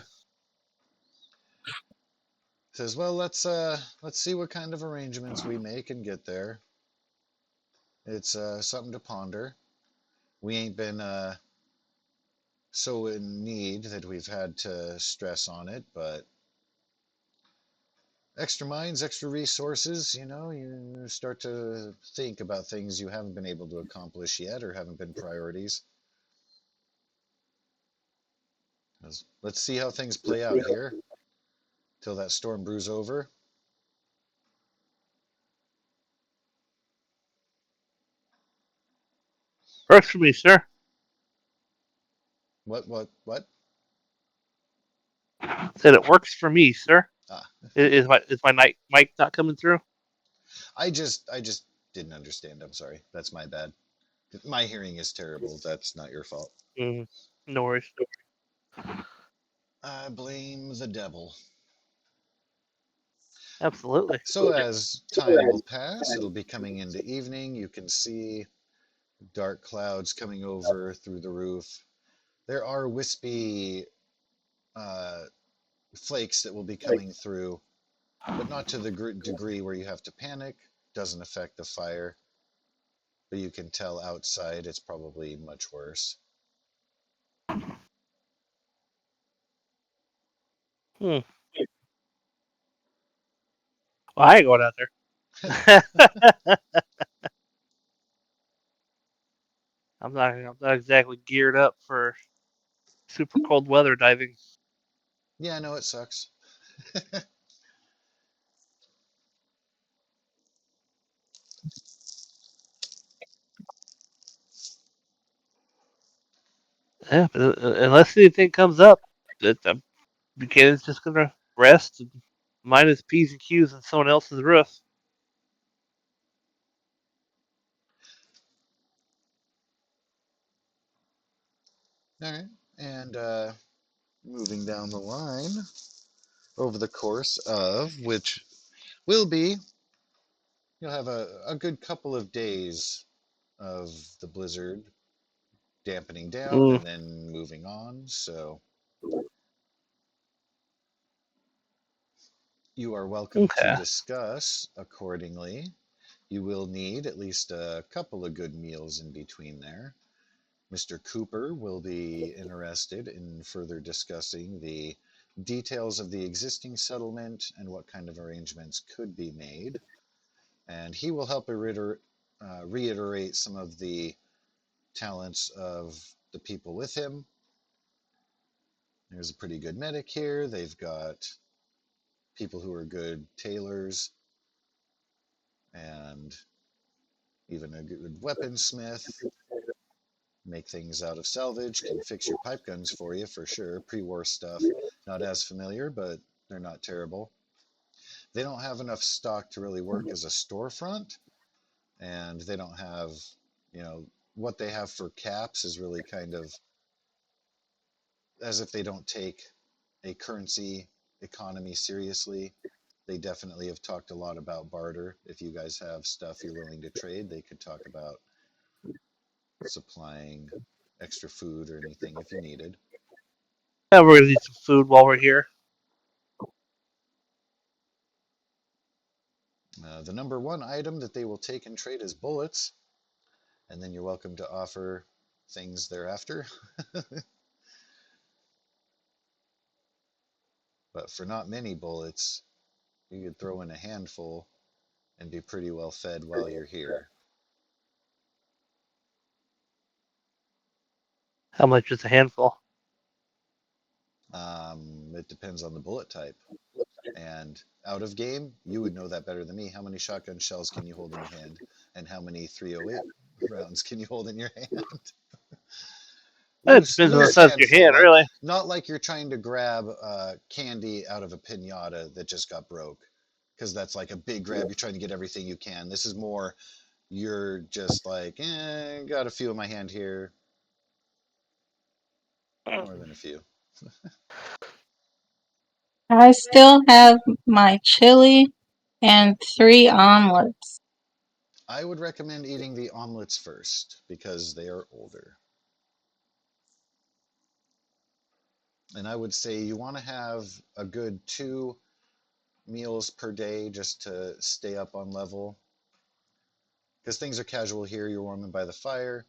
Says, well, let's see what kind of arrangements we make and get there. It's something to ponder. We ain't been so in need that we've had to stress on it, but extra minds, extra resources, you start to think about things you haven't been able to accomplish yet or haven't been priorities. Let's see how things play out here till that storm brews over. Works for me, sir. What? Said it works for me, sir. Ah, Is my mic not coming through? I just didn't understand. I'm sorry. That's my bad. My hearing is terrible. That's not your fault. Mm, no worries. I blame the devil. Absolutely. So as time will pass, it'll be coming into evening. You can see dark clouds coming over through the roof. There are wispy uh, flakes that will be coming through, but not to the degree where you have to panic. Doesn't affect the fire, but you can tell outside it's probably much worse. Hmm. Well, I ain't going out there. I'm not exactly geared up for super cold weather diving. Yeah, I know it sucks. Yeah, but unless anything comes up, Buchanan's just gonna rest and mind his p's and q's on someone else's roof. All right, and moving down the line over the course of which will be, you'll have a good couple of days of the blizzard dampening down Mm, and then moving on. So you are welcome to okay. discuss accordingly. You will need at least a couple of good meals in between there. Mr. Cooper will be interested in further discussing the details of the existing settlement and what kind of arrangements could be made. And he will help reiterate some of the talents of the people with him. There's a pretty good medic here. They've got people who are good tailors and even a good weaponsmith. Make things out of salvage, can fix your pipe guns for you for sure. Pre war stuff, not as familiar, but they're not terrible. They don't have enough stock to really work as a storefront, and they don't have, you know, what they have for caps is really kind of as if they don't take a currency economy seriously. They definitely have talked a lot about barter. If you guys have stuff you're willing to trade, they could talk about supplying extra food or anything if you needed. Yeah, we're gonna need some food while we're here. The number one item that they will take and trade is bullets, and then you're welcome to offer things thereafter. But for not many bullets, you could throw in a handful and be pretty well fed while you're here. How much is a handful? It depends on the bullet type. And out of game, you would know that better than me. How many shotgun shells can you hold in your hand? And how many 308 rounds can you hold in your hand? It Loose, depends on the loose size of your handful. hand, Like really. not like you're trying to grab candy out of a pinata that just got broke, because that's like a big grab. You're trying to get everything you can. This is more you're just like, got a few in my hand here, more than a few. I still have my chili and 3 omelets. I would recommend eating the omelets first because they are older. And I would say you want to have a good 2 meals per day just to stay up on level. Because things are casual here. You're warming by the fire.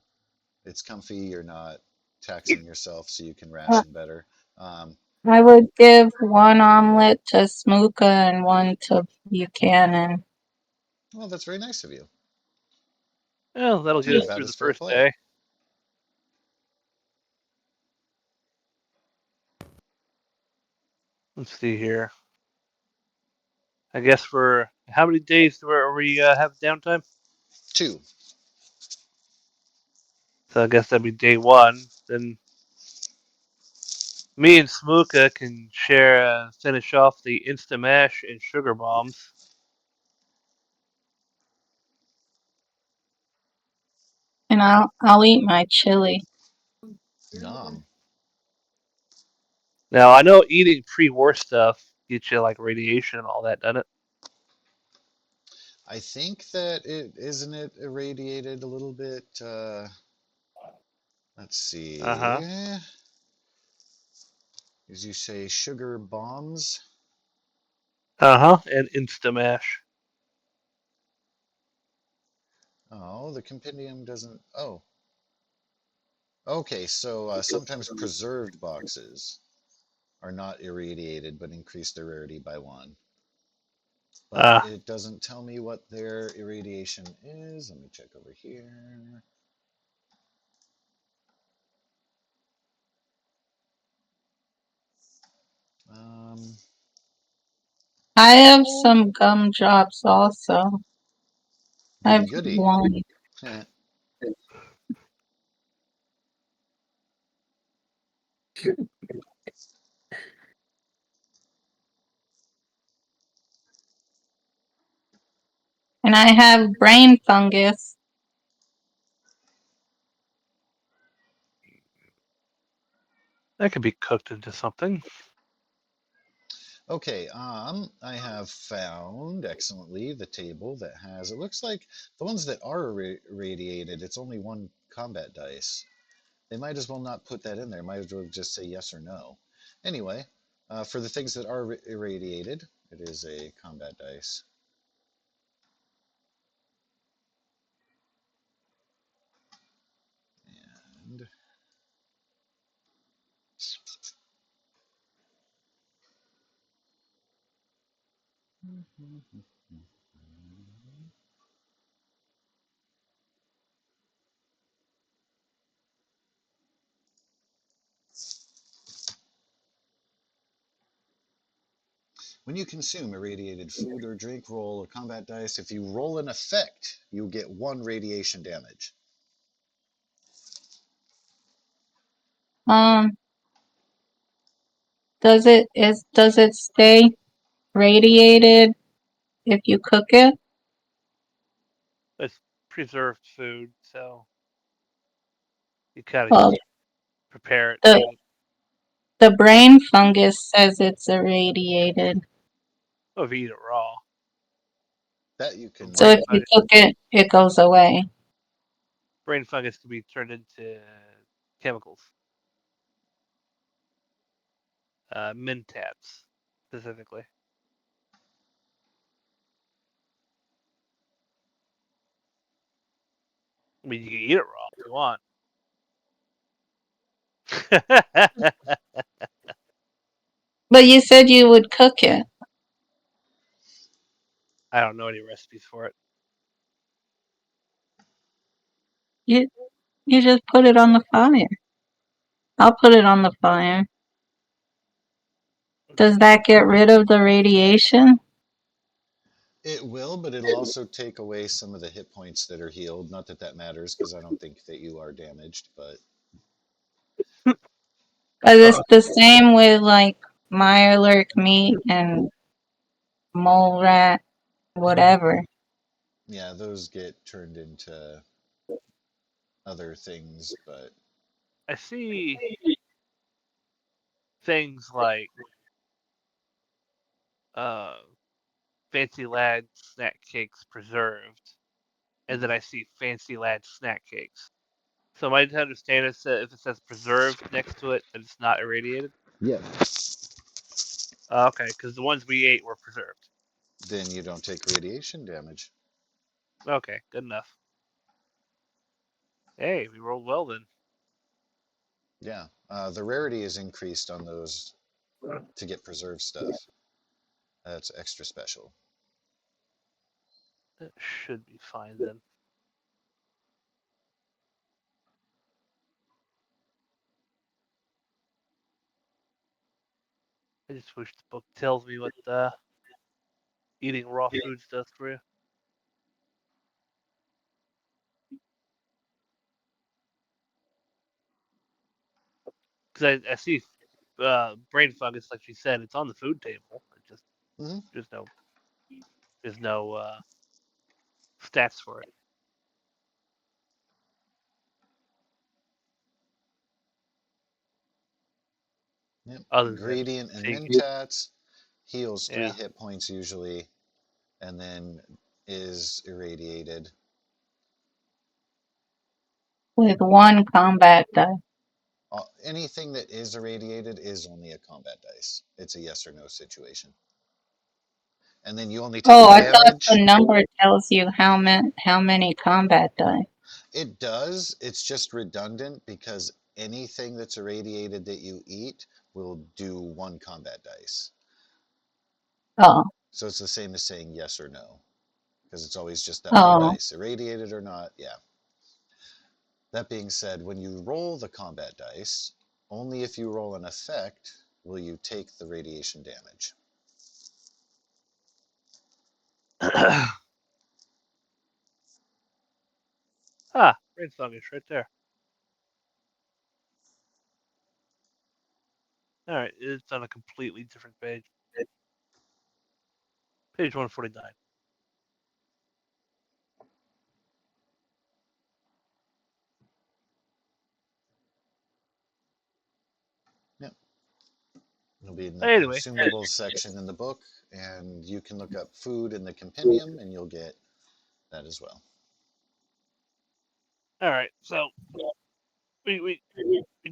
It's comfy. You're not taxing yourself, so you can Uh, ration better. Um, I would give 1 omelet to Smooka and one to Buchanan. well, that's very nice of you. Well, that'll get us That through the is fair first play. day. Let's see here. I guess for how many days do we have downtime? 2. So I guess that'd be day one. Then me and Smooka can share finish off the Insta Mash and sugar bombs. And I'll eat my chili. Nom. Now I know eating pre-war stuff gets you like radiation and all that, doesn't it? I think that it isn't it irradiated a little bit. Let's Uh huh. see. As you say, sugar bombs. Uh huh. And Insta Mash. Oh, the compendium doesn't. Oh, okay. So sometimes preserved boxes are not irradiated, but increase their rarity by 1. But Ah. it doesn't tell me what their irradiation is. Let me check over here. Um, I have some gumdrops also. I have goody goody. 1. And I have brain fungus. That could be cooked into something. Okay, I have found excellently the table that has, it looks like the ones that are irradiated, it's only 1 combat dice. They might as well not put that in there. Might as well just say yes or no. Anyway, for the things that are irradiated, it is a combat dice. And when you consume irradiated food or drink, roll a combat dice. If you roll an effect, you get 1 radiation damage. Um, does it stay radiated if you cook it? It's preserved food, so you kind of Well, just prepare it the to. the brain fungus says it's irradiated. Oh, if you eat it raw. That you But can. So if you cook it, it goes away. brain fungus can be turned into chemicals. Mentats, specifically. I mean, you can eat it raw if you want. But you said you would cook it. I don't know any recipes for it. You just put it on the fire. I'll put it on the fire. Does that get rid of the radiation? It will, but it'll also take away some of the hit points that are healed. Not that that matters, because I don't think that you are damaged, but Because it's the same with like Mirelurk meat and mole rat, whatever. yeah, those get turned into other things. But I see things like uh, Fancy Lad snack cakes preserved, and then I see Fancy Lad snack cakes. So am I to understand if it says preserved next to it, that it's not irradiated? yeah, Okay, because the ones we ate were preserved. then you don't take radiation damage. Okay, good enough. Hey, we rolled well then. Yeah, the rarity is increased on those to get preserved stuff. That's extra special. That should be fine then. I just wish the book tells me what eating raw foods does for you. Because I see brain fungus, like she said, it's on the food table. It just Hmm. there's no stats for it. Yep. Other than Gradient and seeing, Mentats heals 3 yeah. hit points usually, and then is irradiated. With one combat die. Anything that is irradiated is only a combat dice. It's a yes or no situation. And then you only take Oh, I thought the damage. number tells you how many combat die. It does. It's just redundant because anything that's irradiated that you eat will do 1 combat dice. Oh, So it's the same as saying yes or no, because it's always just that one oh. dice. Irradiated or not, yeah. That being said, when you roll the combat dice, only if you roll an effect will you take the radiation damage. Brain fungus right there. All right, it's on a completely different page. Page 149. Yep. It'll be in the Anyway, consumables section in the book, and you can look up food in the compendium, and you'll get that as well. all right. So we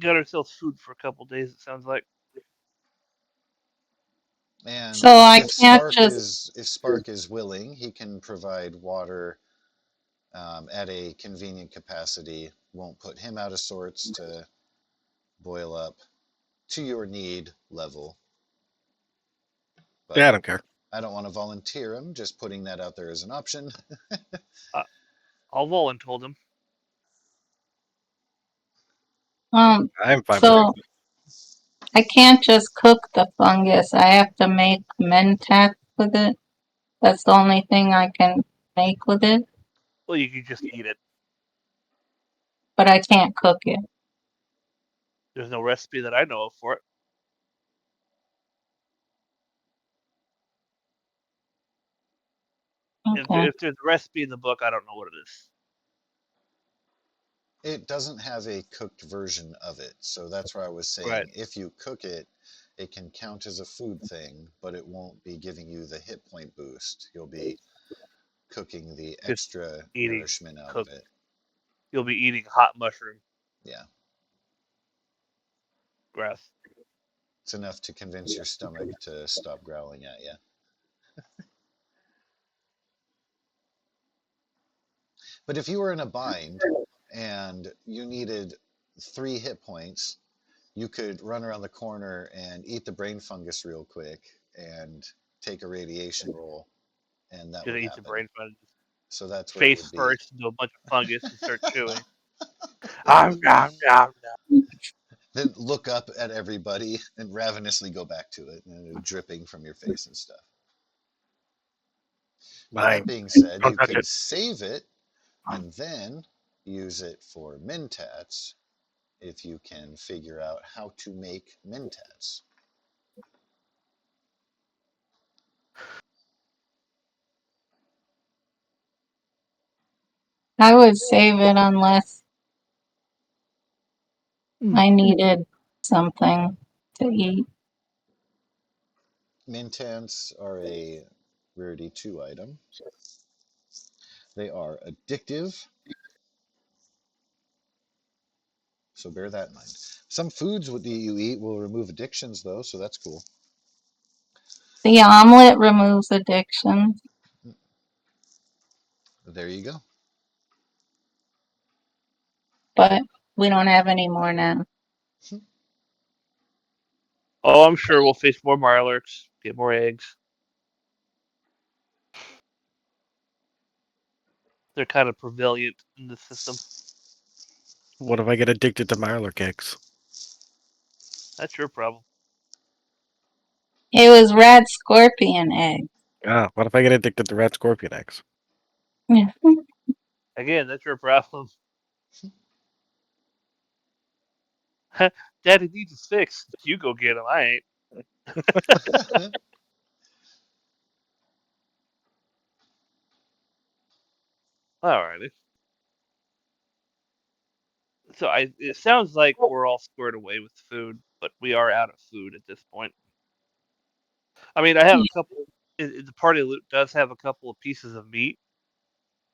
got ourselves food for a couple days. It sounds like. And So I if can't Spark just. is willing, he can provide water at a convenient capacity. Won't put him out of sorts to boil up to your need level. Yeah, But I don't care. I don't want to volunteer him. Just putting that out there as an option. Uh, Alwolin told him. I'm fine with it. So I can't just cook the fungus. I have to make mentat with it. That's the only thing I can make with it, Well, you could just eat it. but I can't cook it. There's no recipe that I know of for it. Okay. If there's a recipe in the book, I don't know what it is. It doesn't have a cooked version of it, so that's why I was Right. saying if you cook it, it can count as a food thing, but it won't be giving you the hit point boost. You'll be cooking the Just extra eating nourishment out of cooked. it. You'll be eating hot mushroom Yeah, grass. it's enough to convince your stomach to stop growling at you. But if you were in a bind, and you needed 3 hit points, you could run around the corner and eat the brain fungus real quick and take a radiation roll, and that Just would eat the happen. brain fungus. So that's what it Face would be. first into a bunch of fungus and start chewing. Nom, nom. Then look up at everybody and ravenously go back to it, dripping from your face and stuff. Mine. That being said, Don't you touch could it. save it and then use it for mentats if you can figure out how to make mentats. I would save it unless I needed something to eat. Mentats are a rarity 2 item. They are addictive, so bear that in mind. Some foods that you eat will remove addictions, though, so that's cool. The omelet removes addiction, There you go. but we don't have any more now. Oh, I'm sure we'll face more Mirelurks, get more eggs. They're kind of prevalent in the system. What if I get addicted to Mirelurk eggs? That's your problem. It was red scorpion egg. Ah, what if I get addicted to red scorpion eggs? Again, that's your problem. Daddy needs his fix. You go get him. I ain't. Alrighty. So it sounds like we're all squared away with food, but we are out of food at this point. I mean, I have a couple. The party loot does have a couple of pieces of meat,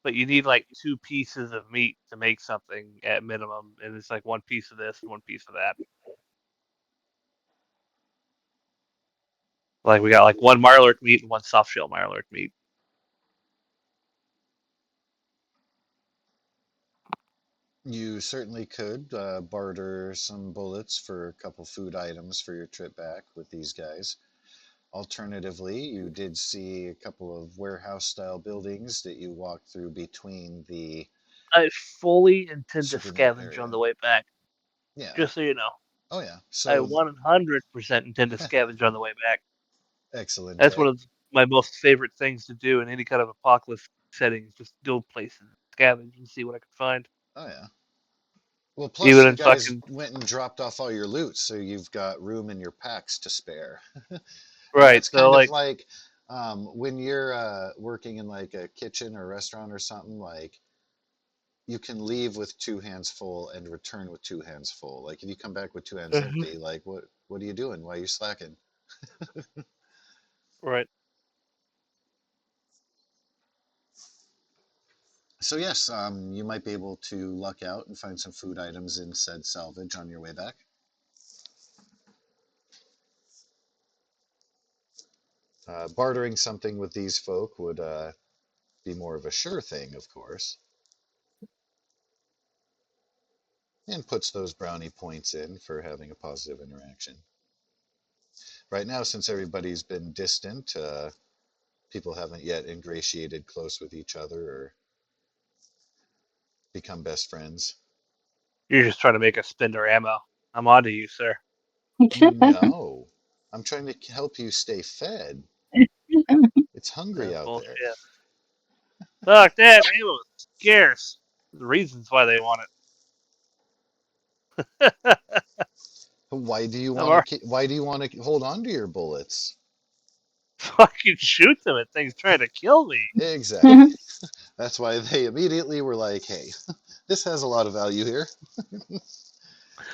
but you need like 2 pieces of meat to make something at minimum, and it's like 1 piece of this and 1 piece of that. Like we got like 1 Mirelurk meat and 1 softshell Mirelurk meat. You certainly could barter some bullets for a couple food items for your trip back with these guys. Alternatively, you did see a couple of warehouse style buildings that you walked through between the I fully intend to supermute scavenge on area. the way back. Yeah. Just so you know, Oh, yeah. I So, 100% intend to scavenge on the way back. excellent. That's one of my most favorite things to do in any kind of apocalypse setting. Is just go places, scavenge, and see what I can find. Oh, yeah. Well, plus Even you in guys fucking went and dropped off all your loot, so you've got room in your packs to spare. And right. that's So kind of like, like when you're working in like a kitchen or restaurant or something, like you can leave with 2 hands full and return with 2 hands full. Like if you come back with 2 hands empty, like what are you doing? Why are you slacking? right. So yes, you might be able to luck out and find some food items in said salvage on your way back. Bartering something with these folk would be more of a sure thing, of course, and puts those brownie points in for having a positive interaction. Right now, since everybody's been distant, people haven't yet ingratiated close with each other or become best friends. You're just trying to make us spend our ammo. I'm on to you, sir. No, I'm trying to help you stay fed. It's hungry That's out there. bullshit. Fuck that. Ammo is scarce. The reasons why they want it. Why do you I'm want already to? Why do you want to hold on to your bullets? fucking shoot them at things trying to kill me. Exactly. That's why they immediately were like, "Hey, this has a lot of value here."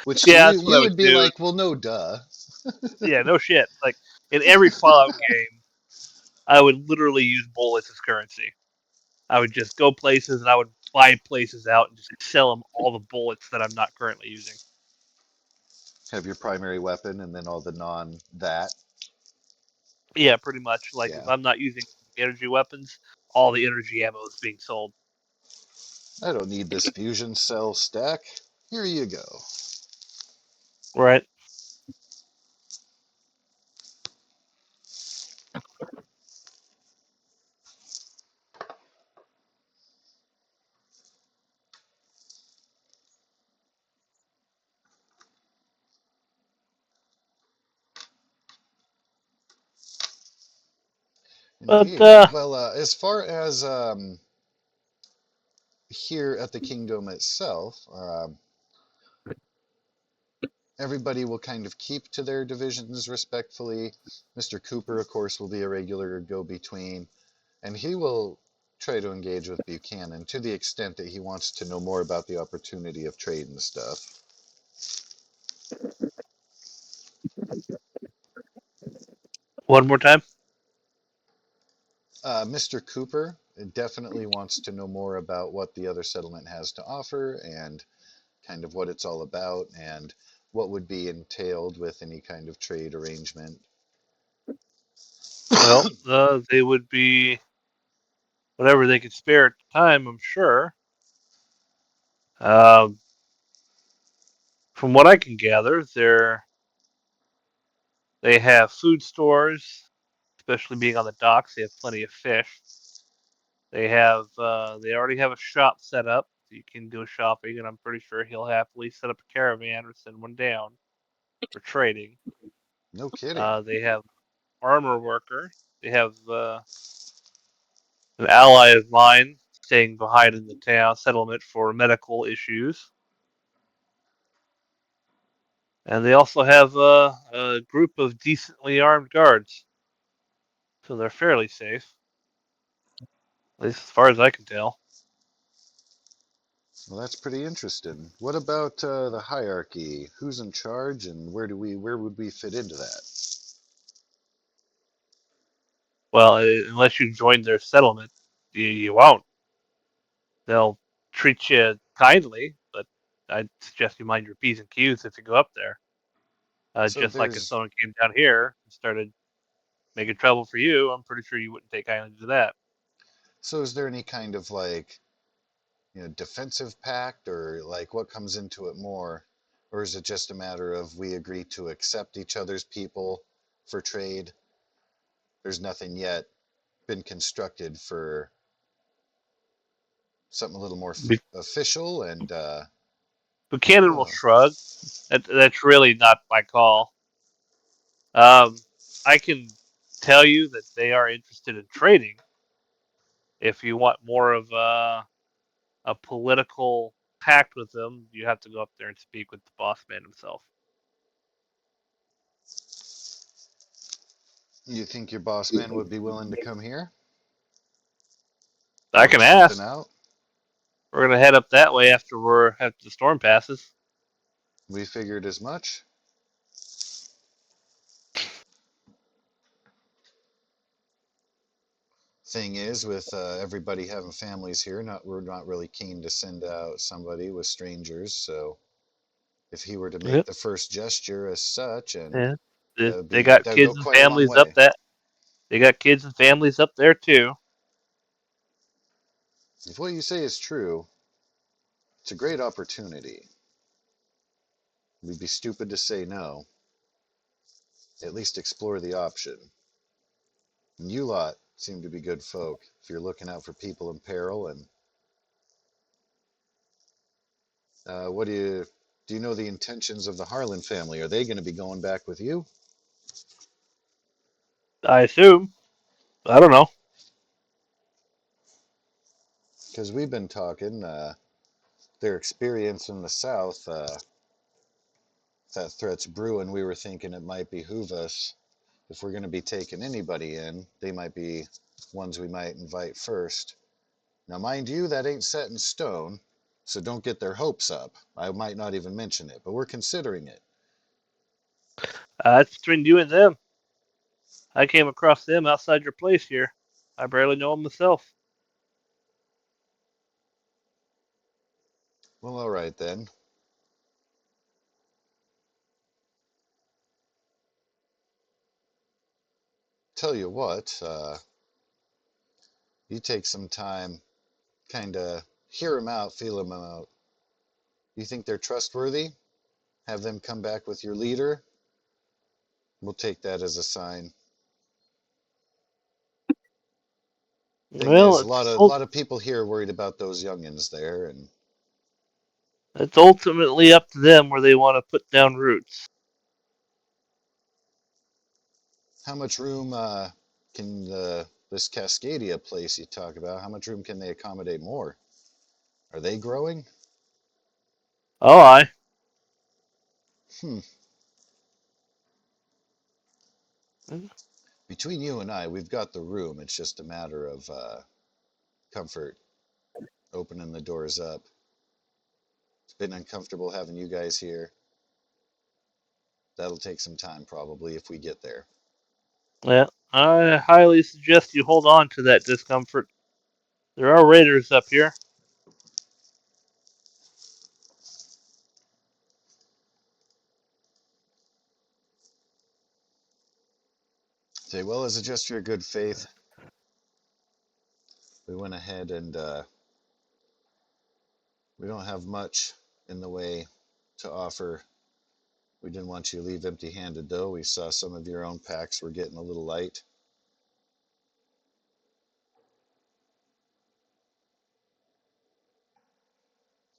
Which to Yeah, you, that's what I you would would be do. like, "Well, no, duh." Yeah, no shit. Like in every Fallout game, I would literally use bullets as currency. I would just go places and I would buy places out and just sell them all the bullets that I'm not currently using. Have your primary weapon and then all the non that. Yeah, pretty much. Like if Yeah. I'm not using energy weapons, all the energy ammo is being sold. I don't need this fusion cell stack. Here you go. Right. But Indeed. Well, as far as here at the kingdom itself, everybody will kind of keep to their divisions respectfully. Mr. Cooper, of course, will be a regular go-between, and he will try to engage with Buchanan to the extent that he wants to know more about the opportunity of trade and stuff. one more time. Mr. Cooper definitely wants to know more about what the other settlement has to offer and kind of what it's all about and what would be entailed with any kind of trade arrangement. Well, they would be whatever they could spare at the time, I'm sure. Um, from what I can gather, they have food stores, especially being on the docks. They have plenty of fish. They already have a shop set up. So you can do shopping, and I'm pretty sure he'll happily set up a caravan or send one down for trading. No kidding. They have armor worker. They have an ally of mine staying behind in the town settlement for medical issues. And they also have a group of decently armed guards, so they're fairly safe, at least as far as I can tell. Well, that's pretty interesting. What about the hierarchy? Who's in charge, and where would we fit into that? Well, unless you join their settlement, you won't. They'll treat you kindly, but I'd suggest you mind your P's and Q's if you go up there. So Just like if there's someone came down here and started making trouble for you, I'm pretty sure you wouldn't take kindly to that. so is there any kind of like defensive pact or like what comes into it more, or is it just a matter of we agree to accept each other's people for trade? There's nothing yet been constructed for something a little more official and Buchanan will well, shrug. That's really not my call. Um, I can tell you that they are interested in trading. If you want more of a political pact with them, you have to go up there and speak with the boss man himself. you think your boss man would be willing to come here, I can work something ask. out? We're gonna head up that way after the storm passes. We figured as much. Thing is, with everybody having families here, we're not really keen to send out somebody with strangers. So if he were to make Yep. the first gesture as such, and Yeah. They that got would go kids and quite a long families up way. that. They got kids and families up there too. If what you say is true, it's a great opportunity. We'd be stupid to say no. At least explore the option. And you lot seem to be good folk if you're looking out for people in peril. And what do you know the intentions of the Harlan family? Are they going to be going back with you? I assume. I don't know. Because we've been talking. Their experience in the South, that threat's brewing. We were thinking it might behoove us, if we're going to be taking anybody in, they might be ones we might invite first. Now, mind you, that ain't set in stone, so don't get their hopes up. I might not even mention it, but we're considering it. It's between you and them. I came across them outside your place here. I barely know them myself. Well, all right then. Tell you what, you take some time kind of hear them out, feel them out. You think they're trustworthy? Have them come back with your leader. We'll take that as a sign. Thing Well, is, a lot of people here worried about those youngins there, and it's ultimately up to them where they want to put down roots. how much room can this Cascadia place you talk about? How much room can they accommodate more? Are they growing? Oh, I. Hmm. Between you and I, we've got the room. It's just a matter of comfort, opening the doors up. It's been uncomfortable having you guys here. That'll take some time, probably, if we get there. Yeah, I highly suggest you hold on to that discomfort. There are raiders up here. Say, well, as a gesture of good faith, we went ahead and we don't have much in the way to offer. We didn't want you to leave empty handed, though. We saw some of your own packs were getting a little light.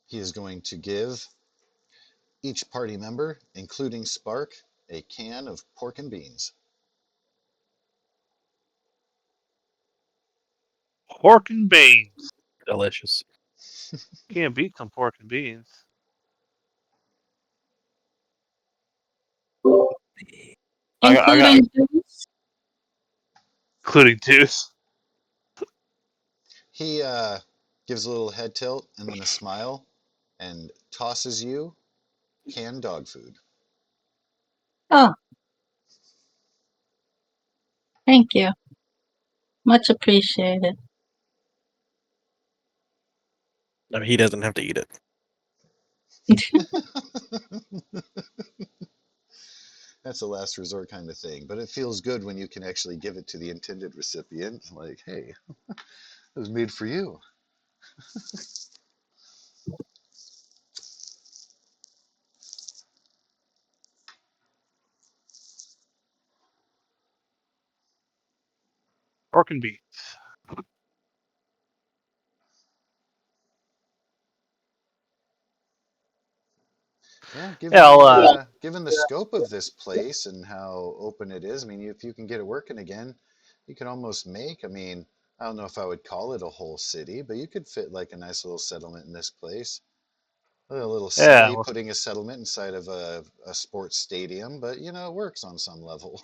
He is going to give each party member, including Spark, a can of pork and beans. Pork and beans. Delicious. Can't beat some pork and beans. I got Including juice. including juice. He gives a little head tilt and then a smile and tosses you canned dog food. Oh, thank you. Much appreciated. I mean, he doesn't have to eat it. That's a last resort kind of thing, but it feels good when you can actually give it to the intended recipient. Like, hey, it was made for you. Pork and beans. Yeah, Yeah, given the scope of this place and how open it is, I mean, if you can get it working again, you can almost make. I mean, I don't know if I would call it a whole city, but you could fit like a nice little settlement in this place. A little yeah, silly putting a settlement inside of a sports stadium, but you know, it works on some level.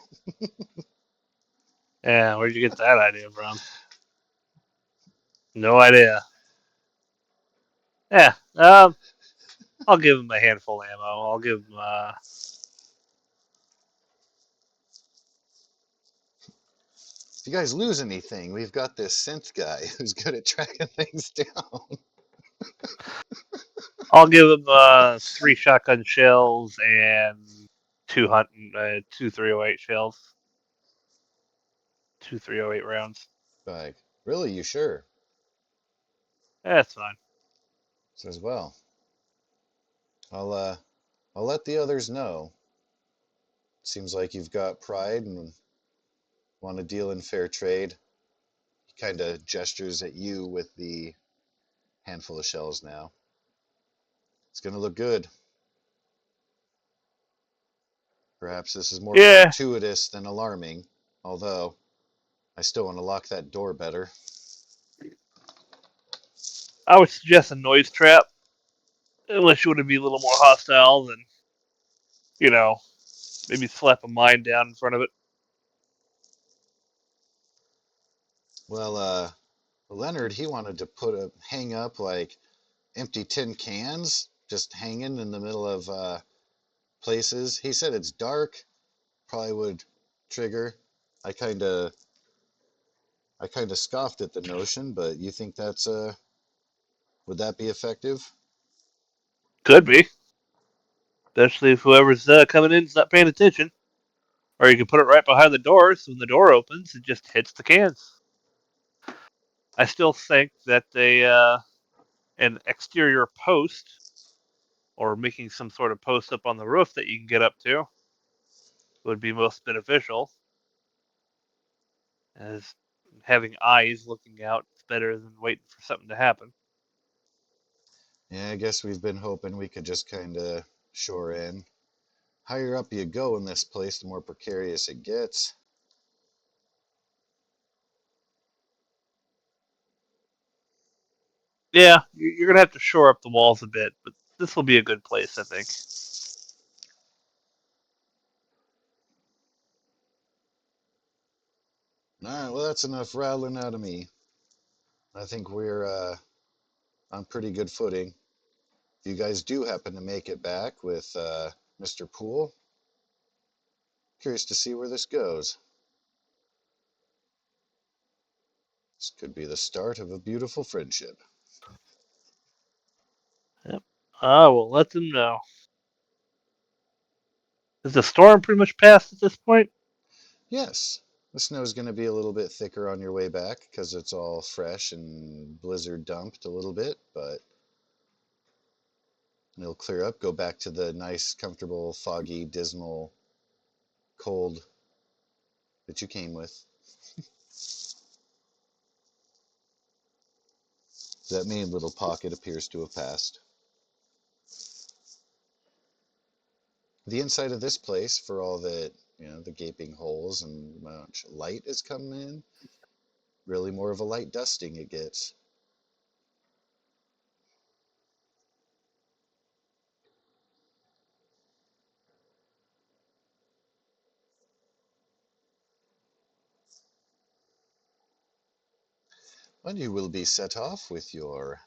yeah. Where'd you get that idea from? No idea. Yeah. I'll give him a handful of ammo. I'll give him. If you guys lose anything, we've got this synth guy who's good at tracking things down. I'll give him 3 shotgun shells and two 308 shells. 2 308 rounds. Like, really, you sure? That's fine. Says, well, I'll I'll let the others know. Seems like you've got pride and want to deal in fair trade. He kind of gestures at you with the handful of shells now. It's going to look good. Perhaps this is more Yeah, fortuitous than alarming, although I still want to lock that door better. I would suggest a noise trap, unless you want to be a little more hostile than, you know, maybe slap a mine down in front of it. Well, Leonard, he wanted to hang up like empty tin cans just hanging in the middle of places. He said it's dark, probably would trigger. I kind of scoffed at the notion, but you think that's would that be effective? Could be, especially if whoever's coming in is not paying attention. Or you can put it right behind the door, so when the door opens, it just hits the cans. I still think that an exterior post or making some sort of post up on the roof that you can get up to would be most beneficial, as having eyes looking out is better than waiting for something to happen. Yeah, I guess we've been hoping we could just kind of shore in. Higher up you go in this place, the more precarious it gets. Yeah, you're gonna have to shore up the walls a bit, but this will be a good place, I think. All right, well, that's enough rattling out of me. I think we're on pretty good footing. If you guys do happen to make it back with Mr. Poole, curious to see where this goes. This could be the start of a beautiful friendship. Yep. I will let them know. Is the storm pretty much past at this point? Yes, the snow is going to be a little bit thicker on your way back because it's all fresh and blizzard dumped a little bit, but it'll clear up, go back to the nice, comfortable, foggy, dismal, cold that you came with. That main little pocket appears to have passed. The inside of this place, for all that, the gaping holes and much light has come in, really more of a light dusting it gets. But you will be set off with your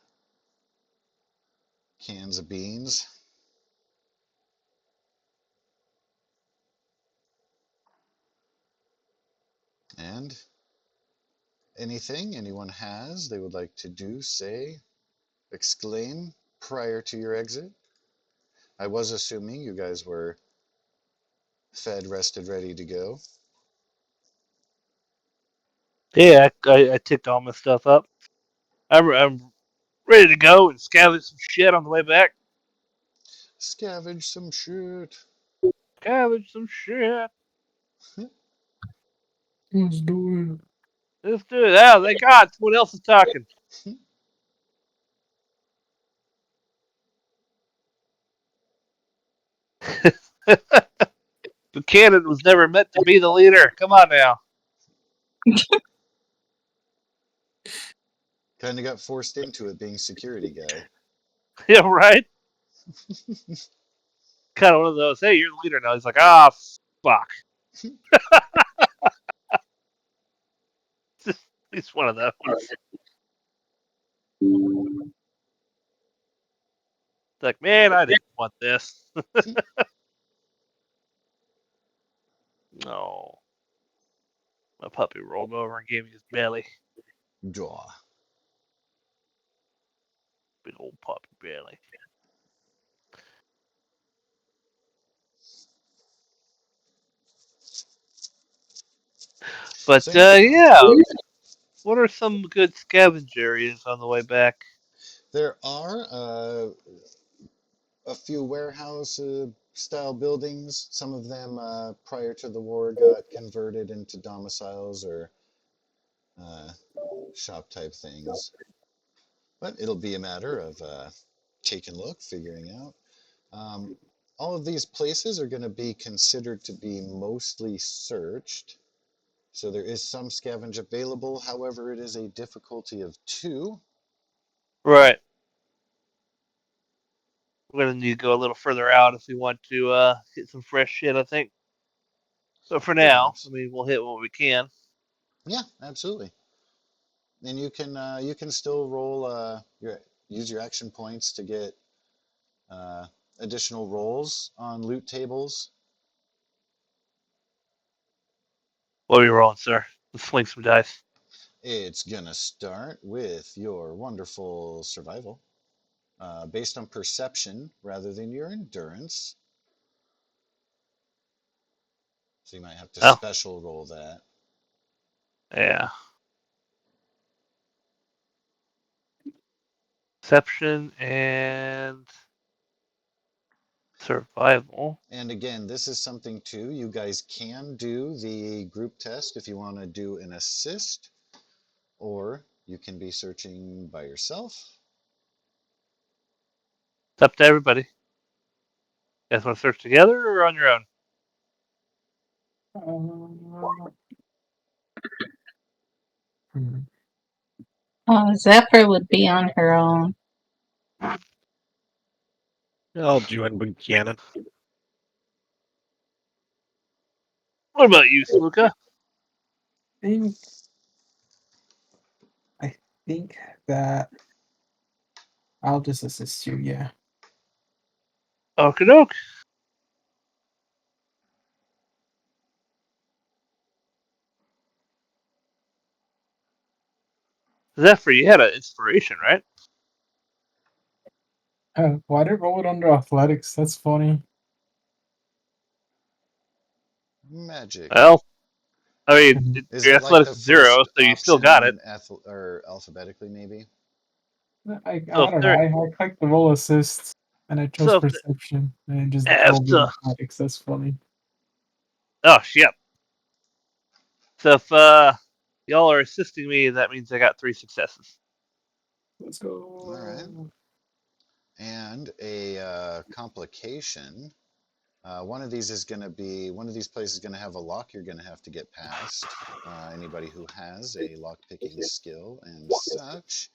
cans of beans. And anything anyone has they would like to do, say, exclaim prior to your exit? I was assuming you guys were fed, rested, ready to go. Yeah, I ticked all my stuff up. I'm ready to go and scavenge some shit on the way back. Scavenge some shit. Scavenge some shit. Let's do it. Let's do it. Oh, thank God, someone else is talking. Buchanan was never meant to be the leader. Come on now. Kind of got forced into it being security guy. Yeah, right? Kind of one of those, hey, you're the leader now. He's like, ah, fuck. He's one of those. It's like, man, I didn't want this. No. My puppy rolled over and gave me his belly. Draw. Big old puppy belly. But, So yeah, yeah. What are some good scavenge areas on the way back? there are a few warehouse style buildings. Some of them prior to the war got converted into domiciles or uh, shop type things. But it'll be a matter of taking a look, figuring out. Um, all of these places are going to be considered to be mostly searched. So there is some scavenge available. However, it is a difficulty of 2. Right. We're going to need to go a little further out if we want to hit some fresh shit, I think. But for now, I Perhaps. mean, we'll hit what we can. Yeah, absolutely. And you can still roll your use your action points to get uh, additional rolls on loot tables. What are we rolling, sir? Let's swing some dice. It's gonna start with your wonderful survival, based on perception rather than your endurance. So you might have to Oh, special roll that. yeah. Perception and survival. And again, this is something too. You guys can do the group test if you want to do an assist, or you can be searching by yourself. It's up to everybody. You guys want to search together or on your own? Zephyr would be on her own. I'll join Buchanan. What about you, Sluka? think I think that I'll just assist you. Yeah. Okie doke. Zephyr, you had an inspiration, right? Why did I roll it under athletics? That's funny. Magic. Well, I mean, Mhm. Is your it like athletics the is 0, first so you still got it. option or alphabetically maybe? I So if don't know. there, I clicked the roll assist and I chose so if, perception and just if rolled the the, athletics. That's funny. oh shit. So if y'all are assisting me, that means I got 3 successes. Let's All right. go. And a complication. One of these is going to be one of these places is going to have a lock you're going to have to get past. Anybody who has a lock picking skill and such.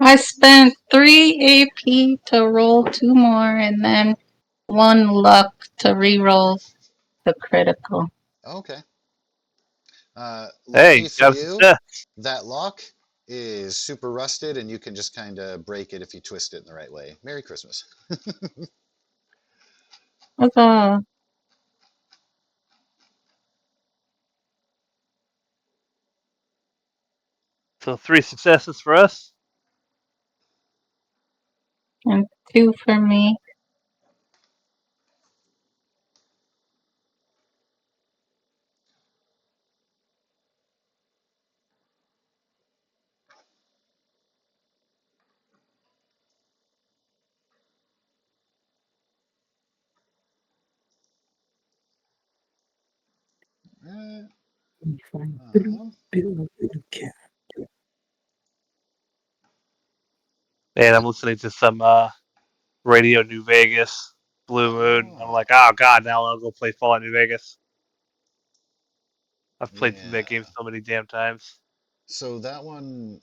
I spent 3 AP to roll 2 more and then 1 luck to re-roll the critical. Okay. Hey, Luckily for got a you, success. that lock is super rusted and you can just kind of break it if you twist it in the right way. Merry Christmas. Okay. So 3 successes for us. And 2 for me. Uh, Biddle, um, biddle, biddle, cat. Man, I'm listening to some Radio New Vegas, Blue Moon. I'm oh, like, oh god, now I'll go play Fallout New Vegas. I've played through that game yeah. so many damn times. So that one,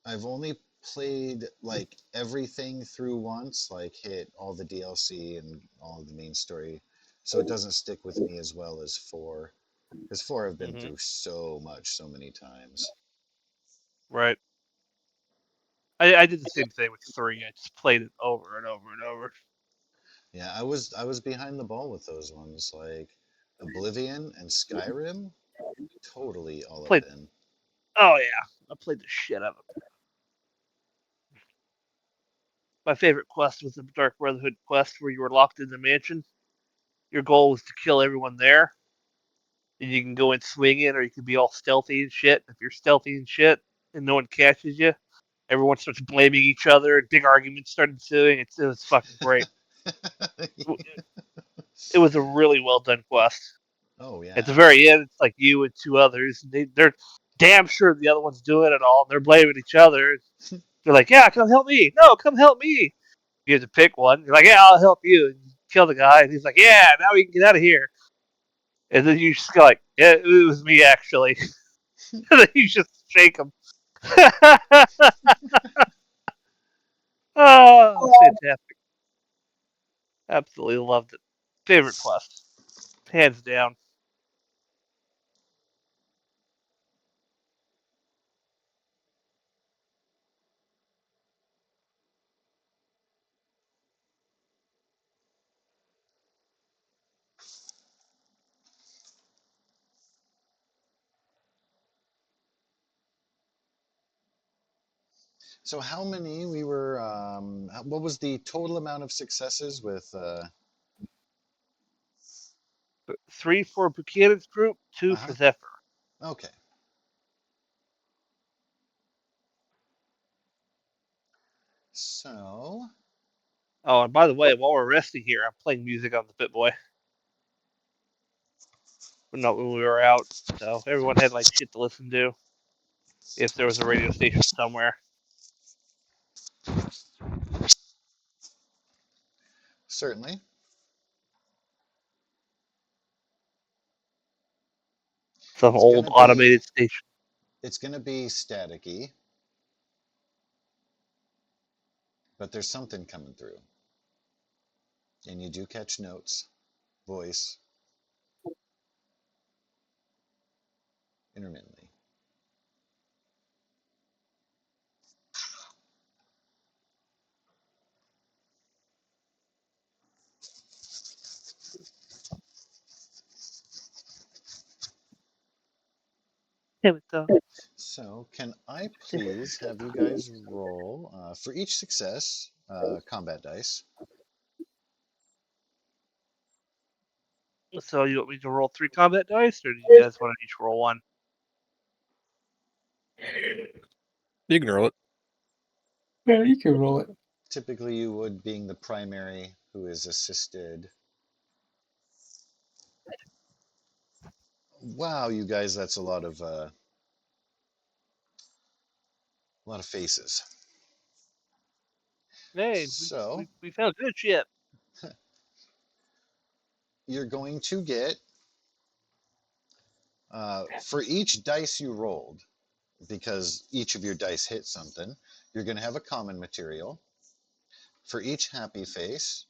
I've only played like everything through once, like hit all the DLC and all of the main story. So it doesn't stick with me as well as 4. Because 4 I've been Hmm. through so much, so many times. Right. I did the same thing with 3. I just played it over and over and over. Yeah, I was behind the ball with those ones, like Oblivion and Skyrim, totally all up Played. in. Oh yeah, I played the shit out of it. My favorite quest was the Dark Brotherhood quest, where you were locked in the mansion. Your goal was to kill everyone there, and you can go in swinging, or you can be all stealthy and shit. If you're stealthy and shit, and no one catches you, everyone starts blaming each other, and big arguments start ensuing. It was fucking great. It was a really well done quest. Oh At the yeah. very end, it's like you and 2 others. And they're damn sure the other one's doing it all. And they're blaming each other. They're like, "Yeah, come help me. No, come help me." You have to pick one. You're like, "Yeah, I'll help you." And you kill the guy, and he's like, "Yeah, now we can get out of here." And then you just go like, "Yeah, it was me actually." And then you just shake him. Oh, fantastic! Absolutely loved it. Favorite quest, hands down. So how many we were? What was the total amount of successes with? 3 for Buchanan's group, 2 for Uh-huh. Zephyr. Okay. So, Oh, and by the way, while we're resting here, I'm playing music on the BitBoy. But not when we were out, so everyone had like shit to listen to if there was a radio station somewhere. certainly, Some it's old gonna be automated station. it's gonna be staticky, but there's something coming through, and you do catch notes, voice, intermittently. Damn it, though. So, can I please have you guys roll for each success combat dice? So you want me to roll 3 combat dice, or do you guys want to each roll 1? You can roll it. Yeah, you can roll it. Typically, you would, being the primary who is assisted. Wow, you guys, that's a lot of faces. Hey, So we found good shit. you're going to get for each dice you rolled, because each of your dice hit something. You're going to have a common material. For each happy face,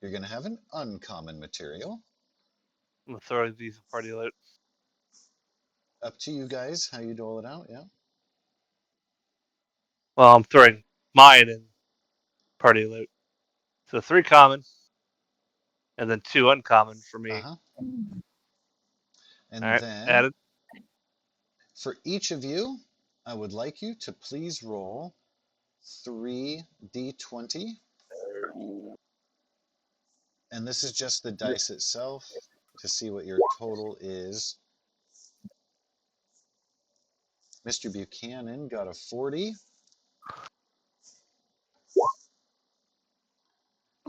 you're going to have an uncommon material. I'm gonna throw these in party loot. Up to you guys how you dole it out. Yeah. Well, I'm throwing mine in party loot. So 3 common, and then 2 uncommon for Uh me. huh. All And right, then added. for each of you, I would like you to please roll 3d20. And this is just the dice itself to see what your total is. Mr. Buchanan got a 40.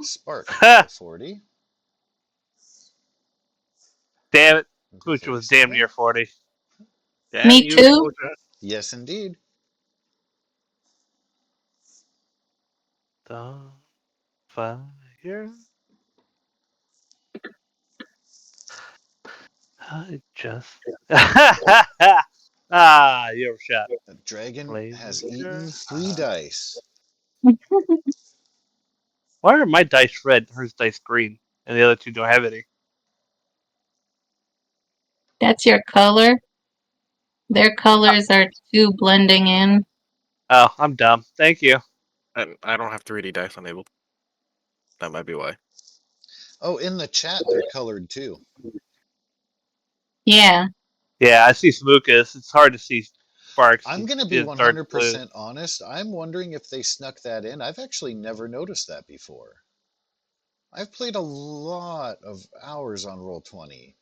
Spark got Ha! a 40. Damn it. Got a Poocha was damn near 37. 40. Damn Me you, too. Poocha. Yes, indeed. The fire. I just. Ah, you overshot. The dragon has Laser. eaten 3 dice. Why are my dice red and hers dice green? And the other 2 don't have any. That's your color. Their colors are too blending in. Oh, I'm dumb. Thank you. I don't have 3D dice enabled. That might be why. Oh, in the chat, they're colored too. Yeah. Yeah, I see Smookus. It's hard to see Sparks I'm because going to be it's dark blue. 100% honest. I'm wondering if they snuck that in. I've actually never noticed that before. I've played a lot of hours on Roll20.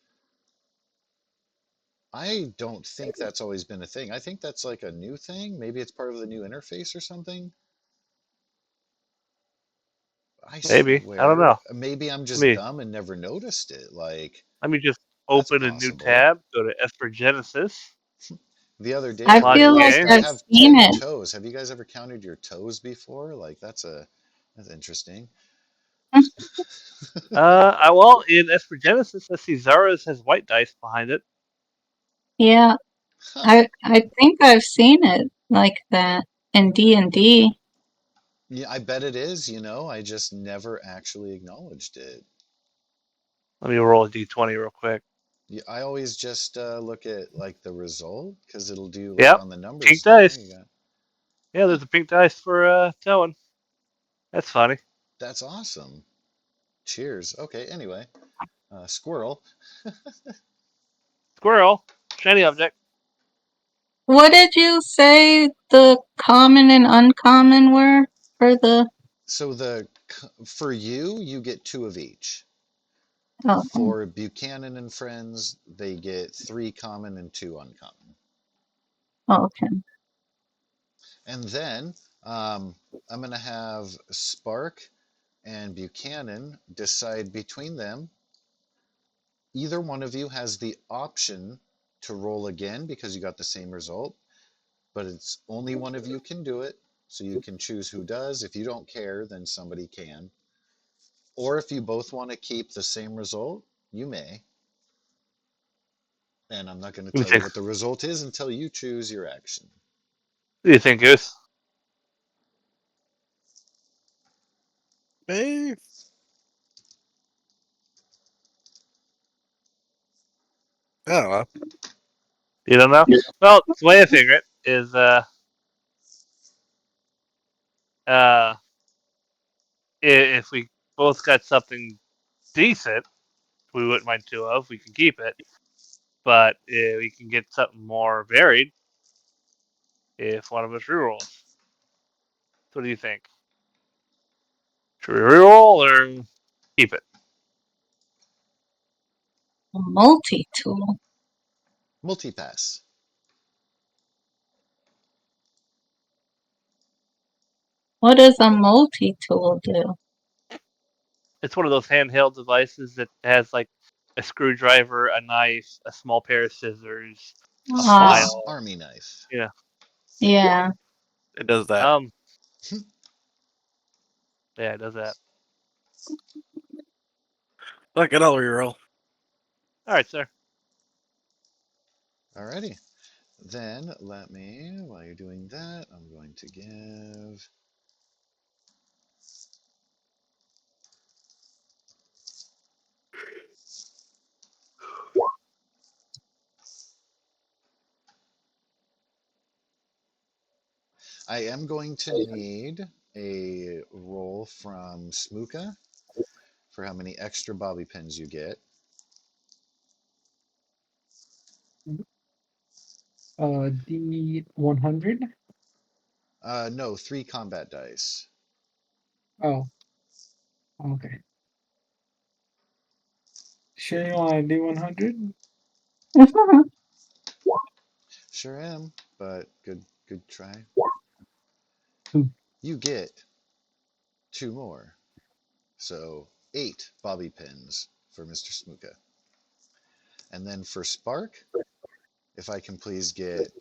I don't think that's always been a thing. I think that's like a new thing. Maybe it's part of the new interface or something. I Maybe. I don't know. swear, maybe I'm Let just me dumb and never noticed it. Like, let me just that's open a new possible. tab. Go to Espergenesis. The other day I I Launch feel realized like game. I I've have seen 10 it. toes. Have you guys ever counted your toes before? Like, that's interesting. Well, in Espergenesis, I see Zara's has white dice behind it. Yeah. Huh. I think I've seen it like that in D&D. Yeah, I bet it is, I just never actually acknowledged it. Let me roll a d20 real quick. Yeah, I always just look at like the result because it'll do like Yep, on the numbers pink thing. You dice. got, Yeah, huh, there's a pink dice for towing. That's funny. that's awesome. Cheers. Okay, anyway, squirrel. Squirrel, shiny object. What did you say the common and uncommon were for the... So for you get 2 of each. Oh, For Buchanan and friends, they get 3 common and 2 uncommon. oh, okay. And then I'm going to have Spark and Buchanan decide between them. Either one of you has the option to roll again because you got the same result, but it's only one of you can do it. So you can choose who does. If you don't care, then somebody can. Or if you both want to keep the same result, you may. And I'm not going to What do you tell you think? what the result is until you choose your action. What do you think, Goose? Hey. I don't know. You don't know? Well, the way I figure it is, uh, if we both got something decent, we wouldn't mind two of. We can keep it, but we can get something more varied if one of us rerolls. So what do you think? Should we reroll or keep it? A multi-tool. Multipass. What does a multi-tool do? It's one of those handheld devices that has like a screwdriver, a knife, a small pair of scissors, a Ah, Swiss file. Army knife. Yeah. yeah. It does that. Yeah, it does that. Look at all reroll. All right, sir. Alrighty. Then let me, while you're doing that, I'm going to give. I am going to need a roll from Smooka for how many extra bobby pins you get. D100. No, 3 combat dice. Oh, okay. Sure you want to D100? Sure am, but good try. Hmm. You get 2 more. So 8 bobby pins for Mr. Smooka. And then for Spark, if I can please get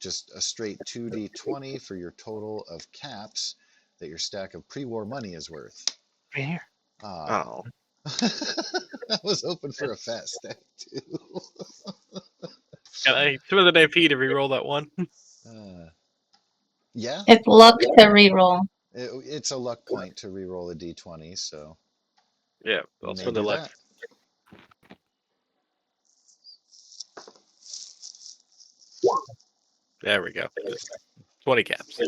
just a straight 2d20 for your total of caps that your stack of pre-war money is worth. Right here. Ah. Oh. I was hoping for a fat stack too. Got a 2 AP to reroll that one. uh, yeah, It's luck to reroll. it's a luck point to re-roll a d20, so Yeah, you I'll may spend the do luck. that. There we go. 20 caps.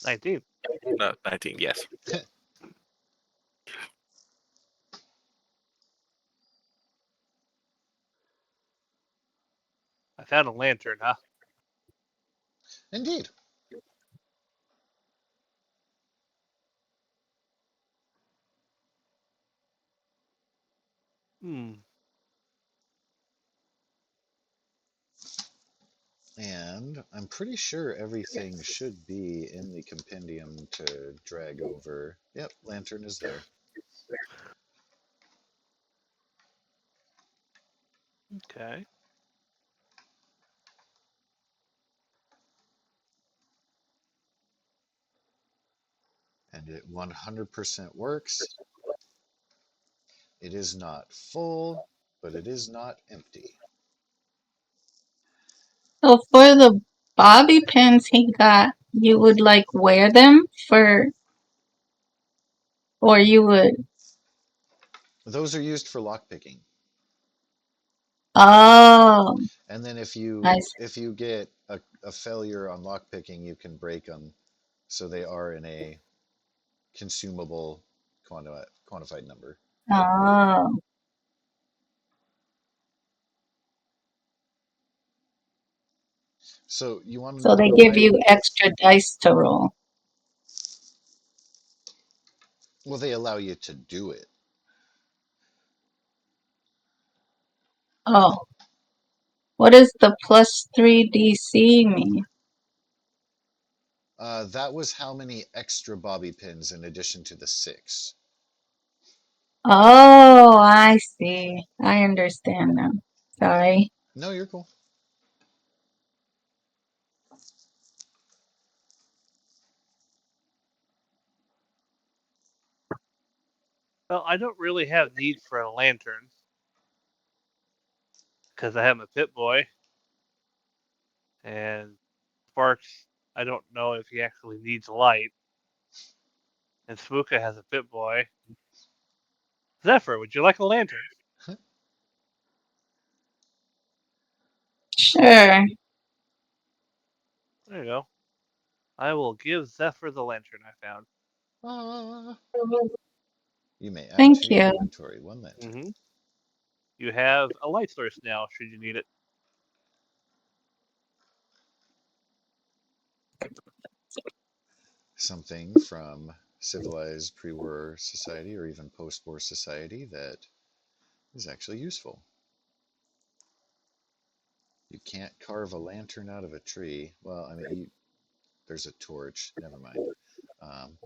19. No, 19, yes. I found a lantern, huh? Indeed. Hmm. And I'm pretty sure everything should be in the compendium to drag over. Yep, lantern is there. Okay. And it 100% works. It is not full, but it is not empty. So for the bobby pins he got, you would like wear them for, or you would, Those are used for lockpicking. oh, And then I see. if you get a failure on lockpicking, you can break them, so they are in a consumable quantified number. Oh, So you want to so they know give why? you extra dice to roll. Well, they allow you to do it. Oh, What does the +3 DC mean? That was how many extra bobby pins in addition to the 6. Oh, I see. I understand now. Sorry. No, you're cool. Well, I don't really have need for a lantern because I have my Pit Boy and Sparks. I don't know if he actually needs light. And Spooka has a Pit Boy. Zephyr, would you like a lantern? Sure. There you go. I will give Zephyr the lantern I found. Ah. You may add Thank to your you. inventory 1 lantern. Mm-hmm. You have a light source now, should you need it. Something from civilized pre-war society or even post-war society that is actually useful. You can't carve a lantern out of a tree. Well, I mean, there's a torch. Never mind. Um,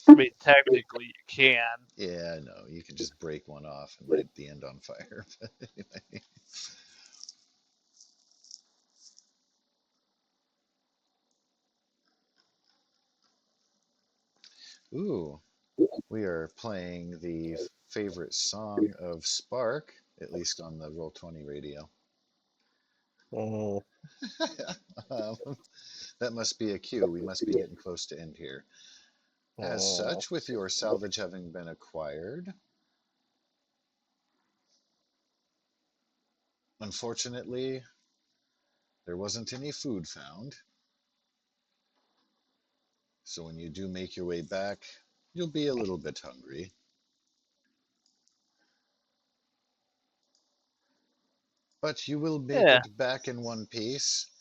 I mean, technically you can. yeah, no, you can just break one off and light the end on fire. But anyway. Ooh, we are playing the favorite song of Spark, at least on the Roll20 radio. Oh, um, that must be a cue. We must be getting close to end here. As oh. such, with your salvage having been acquired, unfortunately, there wasn't any food found. So when you do make your way back, you'll be a little bit hungry. But you will make Yeah, it back in one piece.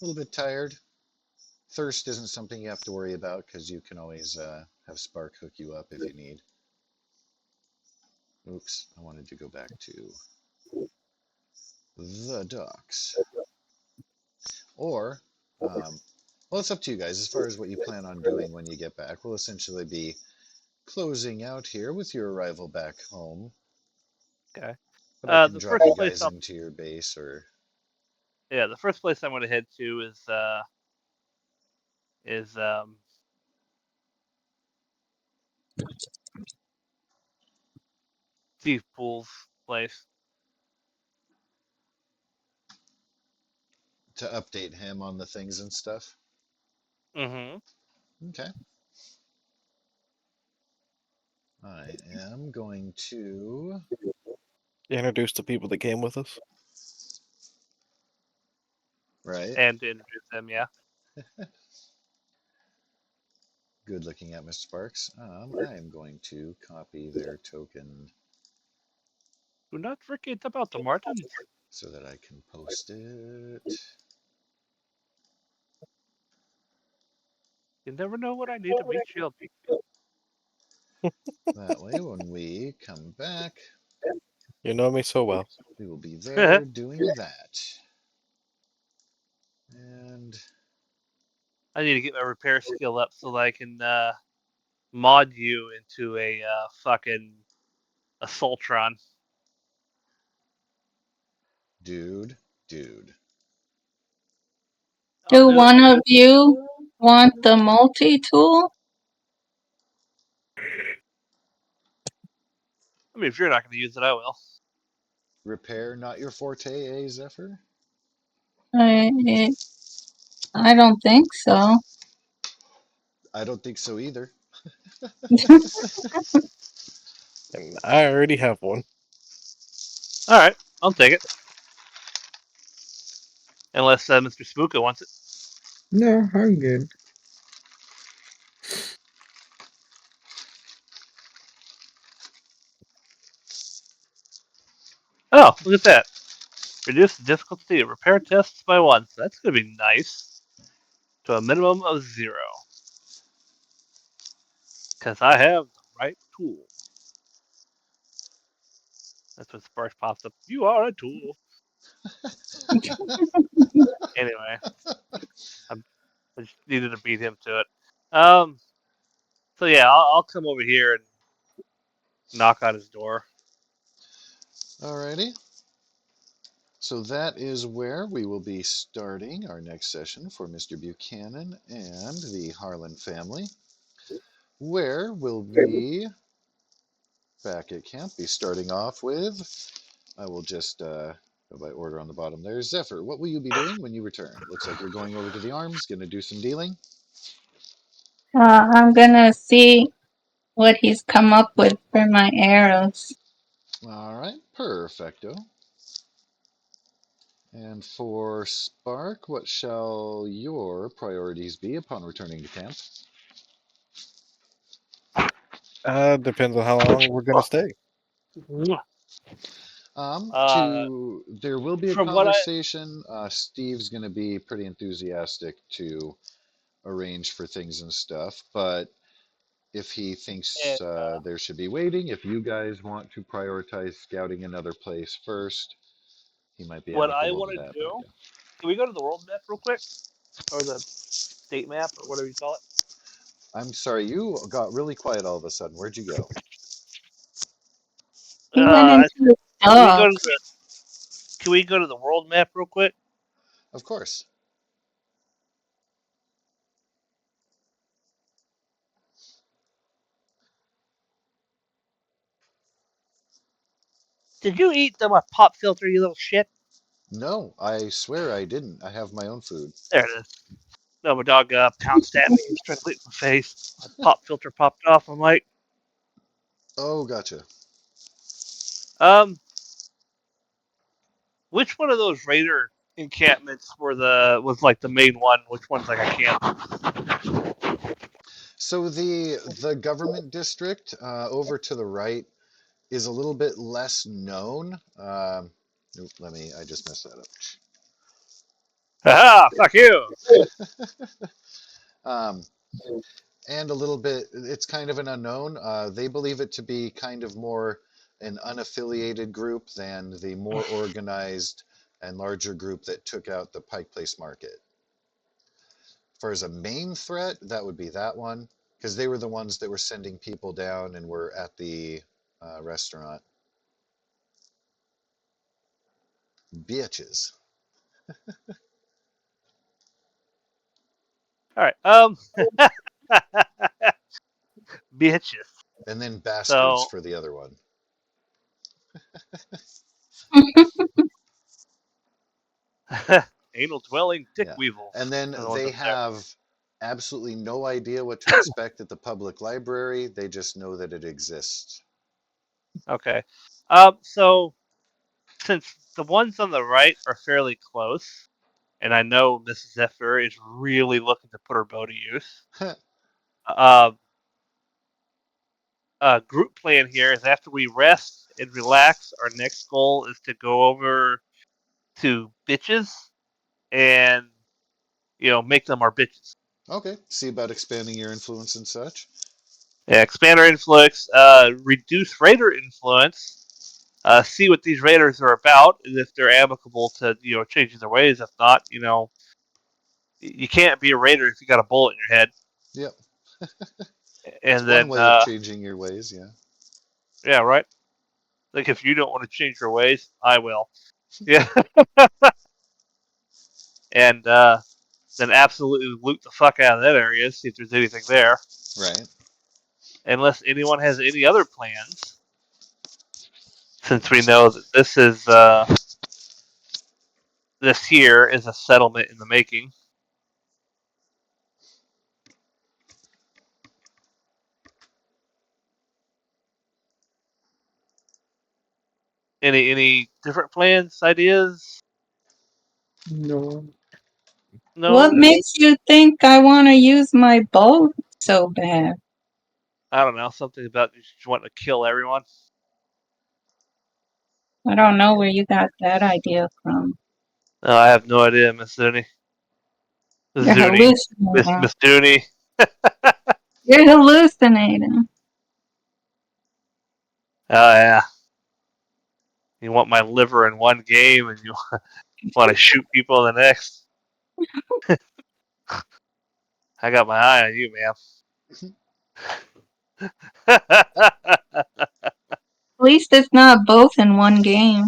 A little bit tired. Thirst isn't something you have to worry about because you can always have Spark hook you up if you need. Oops, I wanted to go back to the docks. Or, well, it's up to you guys as far as what you plan on doing when you get back. We'll essentially be closing out here with your arrival back home. okay. But I can The drop first you place guys into your base or. the first place I'm going to head to is Steve Pool's place. To update him on the things and stuff. Mm-hmm. Okay. I am going to. Introduce the people that came with us. Right. And to introduce them, yeah. Good looking at Mr. Sparks. I am going to copy their token Do not forget about the Martins. so that I can post it. You never know what I need to reach you. That way, when we come back, You know me so well. we will be there doing that. And I need to get my repair skill up so that I can mod you into a fucking Assaultron. dude, dude. I'll Do do it. one of you want the multi-tool? I mean, if you're not going to use it, I will. Repair not your forte, eh, Zephyr? I, I don't think so. I don't think so either. And I already have one. All right, I'll take it. Unless Mr. Spooka wants it. No, I'm good. Oh, look at that. Reduce the difficulty of repair tests by 1. So that's going to be nice. To a minimum of 0. Because I have the right tool. That's when Sparks pops up. You are a tool. Anyway, I just needed to beat him to it. So yeah, I'll come over here and knock on his door. Alrighty. So that is where we will be starting our next session for Mr. Buchanan and the Harlan family, where we'll be back at camp, be starting off with, I will just go by order on the bottom there. Zephyr, what will you be doing when you return? Looks like you're going over to the arms, going to do some dealing. I'm gonna see what he's come up with for my arrows. All right, perfecto. And for Spark, what shall your priorities be upon returning to camp? Depends on how long we're gonna stay. There will be a From what I conversation. Steve's going to be pretty enthusiastic to arrange for things and stuff, but if he thinks and there should be waiting, if you guys want to prioritize scouting another place first, he might be what I amicable to want to that do, idea. can we go to the world map real quick, or the state map, or whatever you call it? I'm sorry, you got really quiet all of a sudden. Where'd you go? He went into the Can we go dog. to the Can we go to the world map real quick? Of course. Did you eat my pop filter, you little shit? No, I swear I didn't. I have my own food. There it is. No, my dog pounced at me. He was trying to lick my face. My pop filter popped off. I'm like, Oh, gotcha. um, which one of those raider encampments was like the main one? Which one's like a camp? So the government district over to the right is a little bit less known. I just messed that Haha, fuck you. up. um, and a little bit, it's kind of an unknown. They believe it to be kind of more an unaffiliated group than the more organized and larger group that took out the Pike Place Market. As far as a main threat, that would be that one, because they were the ones that were sending people down and were at the restaurant. Bitches. All right. Bitches. And then bastards So for the other one. anal dwelling dick Yeah. weevils And then are the ones they up there. have absolutely no idea what to expect at the public library. They just know that it exists. Okay. So since the ones on the right are fairly close, and I know Mrs. Zephyr is really looking to put her bow to use, uh, group plan here is after we rest and relax, our next goal is to go over to bitches and make them our bitches. Okay. See about expanding your influence and such. Yeah, expand our influence, reduce raider influence, see what these raiders are about, and if they're amicable to changing their ways. If not, you can't be a raider if you got a bullet in your head. Yep. It's And one then, way of changing your ways, yeah. yeah, right. Like if you don't want to change your ways, I will. Yeah, and then absolutely loot the fuck out of that area, see if there's anything there. Right. Unless anyone has any other plans, since we know that this here is a settlement in the making. Any different plans, ideas? No. What No, makes you think I want to use my bow so bad? I don't know. Something about you just wanting to kill everyone. I don't know where you got that idea from. No, I have no idea, Miss Zuni. You're hallucinating. Miss Dooney. You're hallucinating. Oh yeah, You want my liver in one game, and you want to shoot people in the next. I got my eye on you, man. At least it's not both in one game.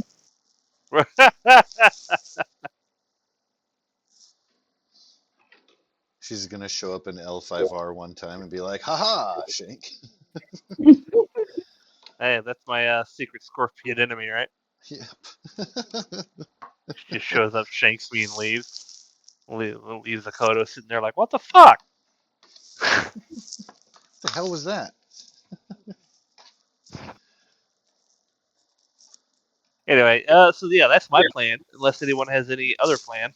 She's gonna show up in L5R one time and be like, "Haha, Shank." Hey, that's my secret scorpion enemy, right? Yep. She just shows up, shanks me, and leaves. Leaves Akoto sitting there like, what the fuck? What the hell was that? Anyway, so yeah, that's my plan. Unless anyone has any other plan.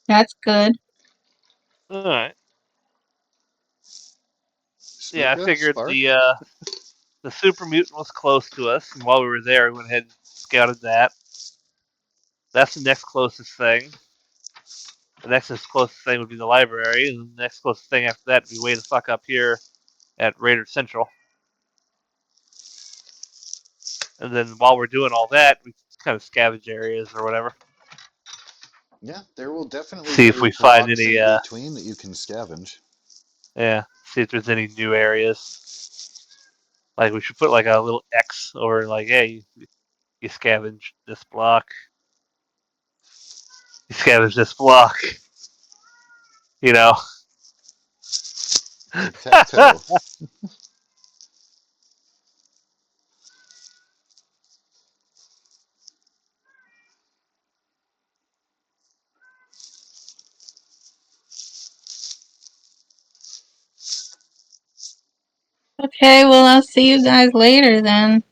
That's good. All right. Yeah, I Spooka? figured Spark? the super mutant was close to us, and while we were there, we went ahead and scouted that. That's the next closest thing. The next closest thing would be the library, and the next closest thing after that would be way the fuck up here at Raider Central. And then while we're doing all that, we kind of scavenge areas or whatever. Yeah, there will definitely See if be we find blocks any, in between that you can scavenge. see if there's any new areas. Like we should put like a little X or like, hey, you scavenge this block. You scavenge this block. You know. Tic-tac-toe. Okay, well, I'll see you guys later then.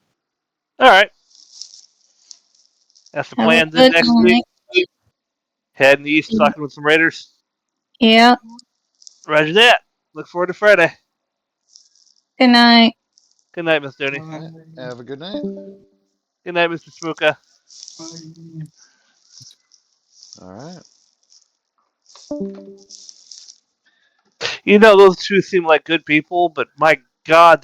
All right. That's the Have a plan then good next night. week. Heading east, talking with some raiders. Yeah, Roger that. Look forward to Friday. good night. Good night, Miss Dooney. All right, have a good night. Good night, Mr. Smuka. All right. You know, those two seem like good people, but my God,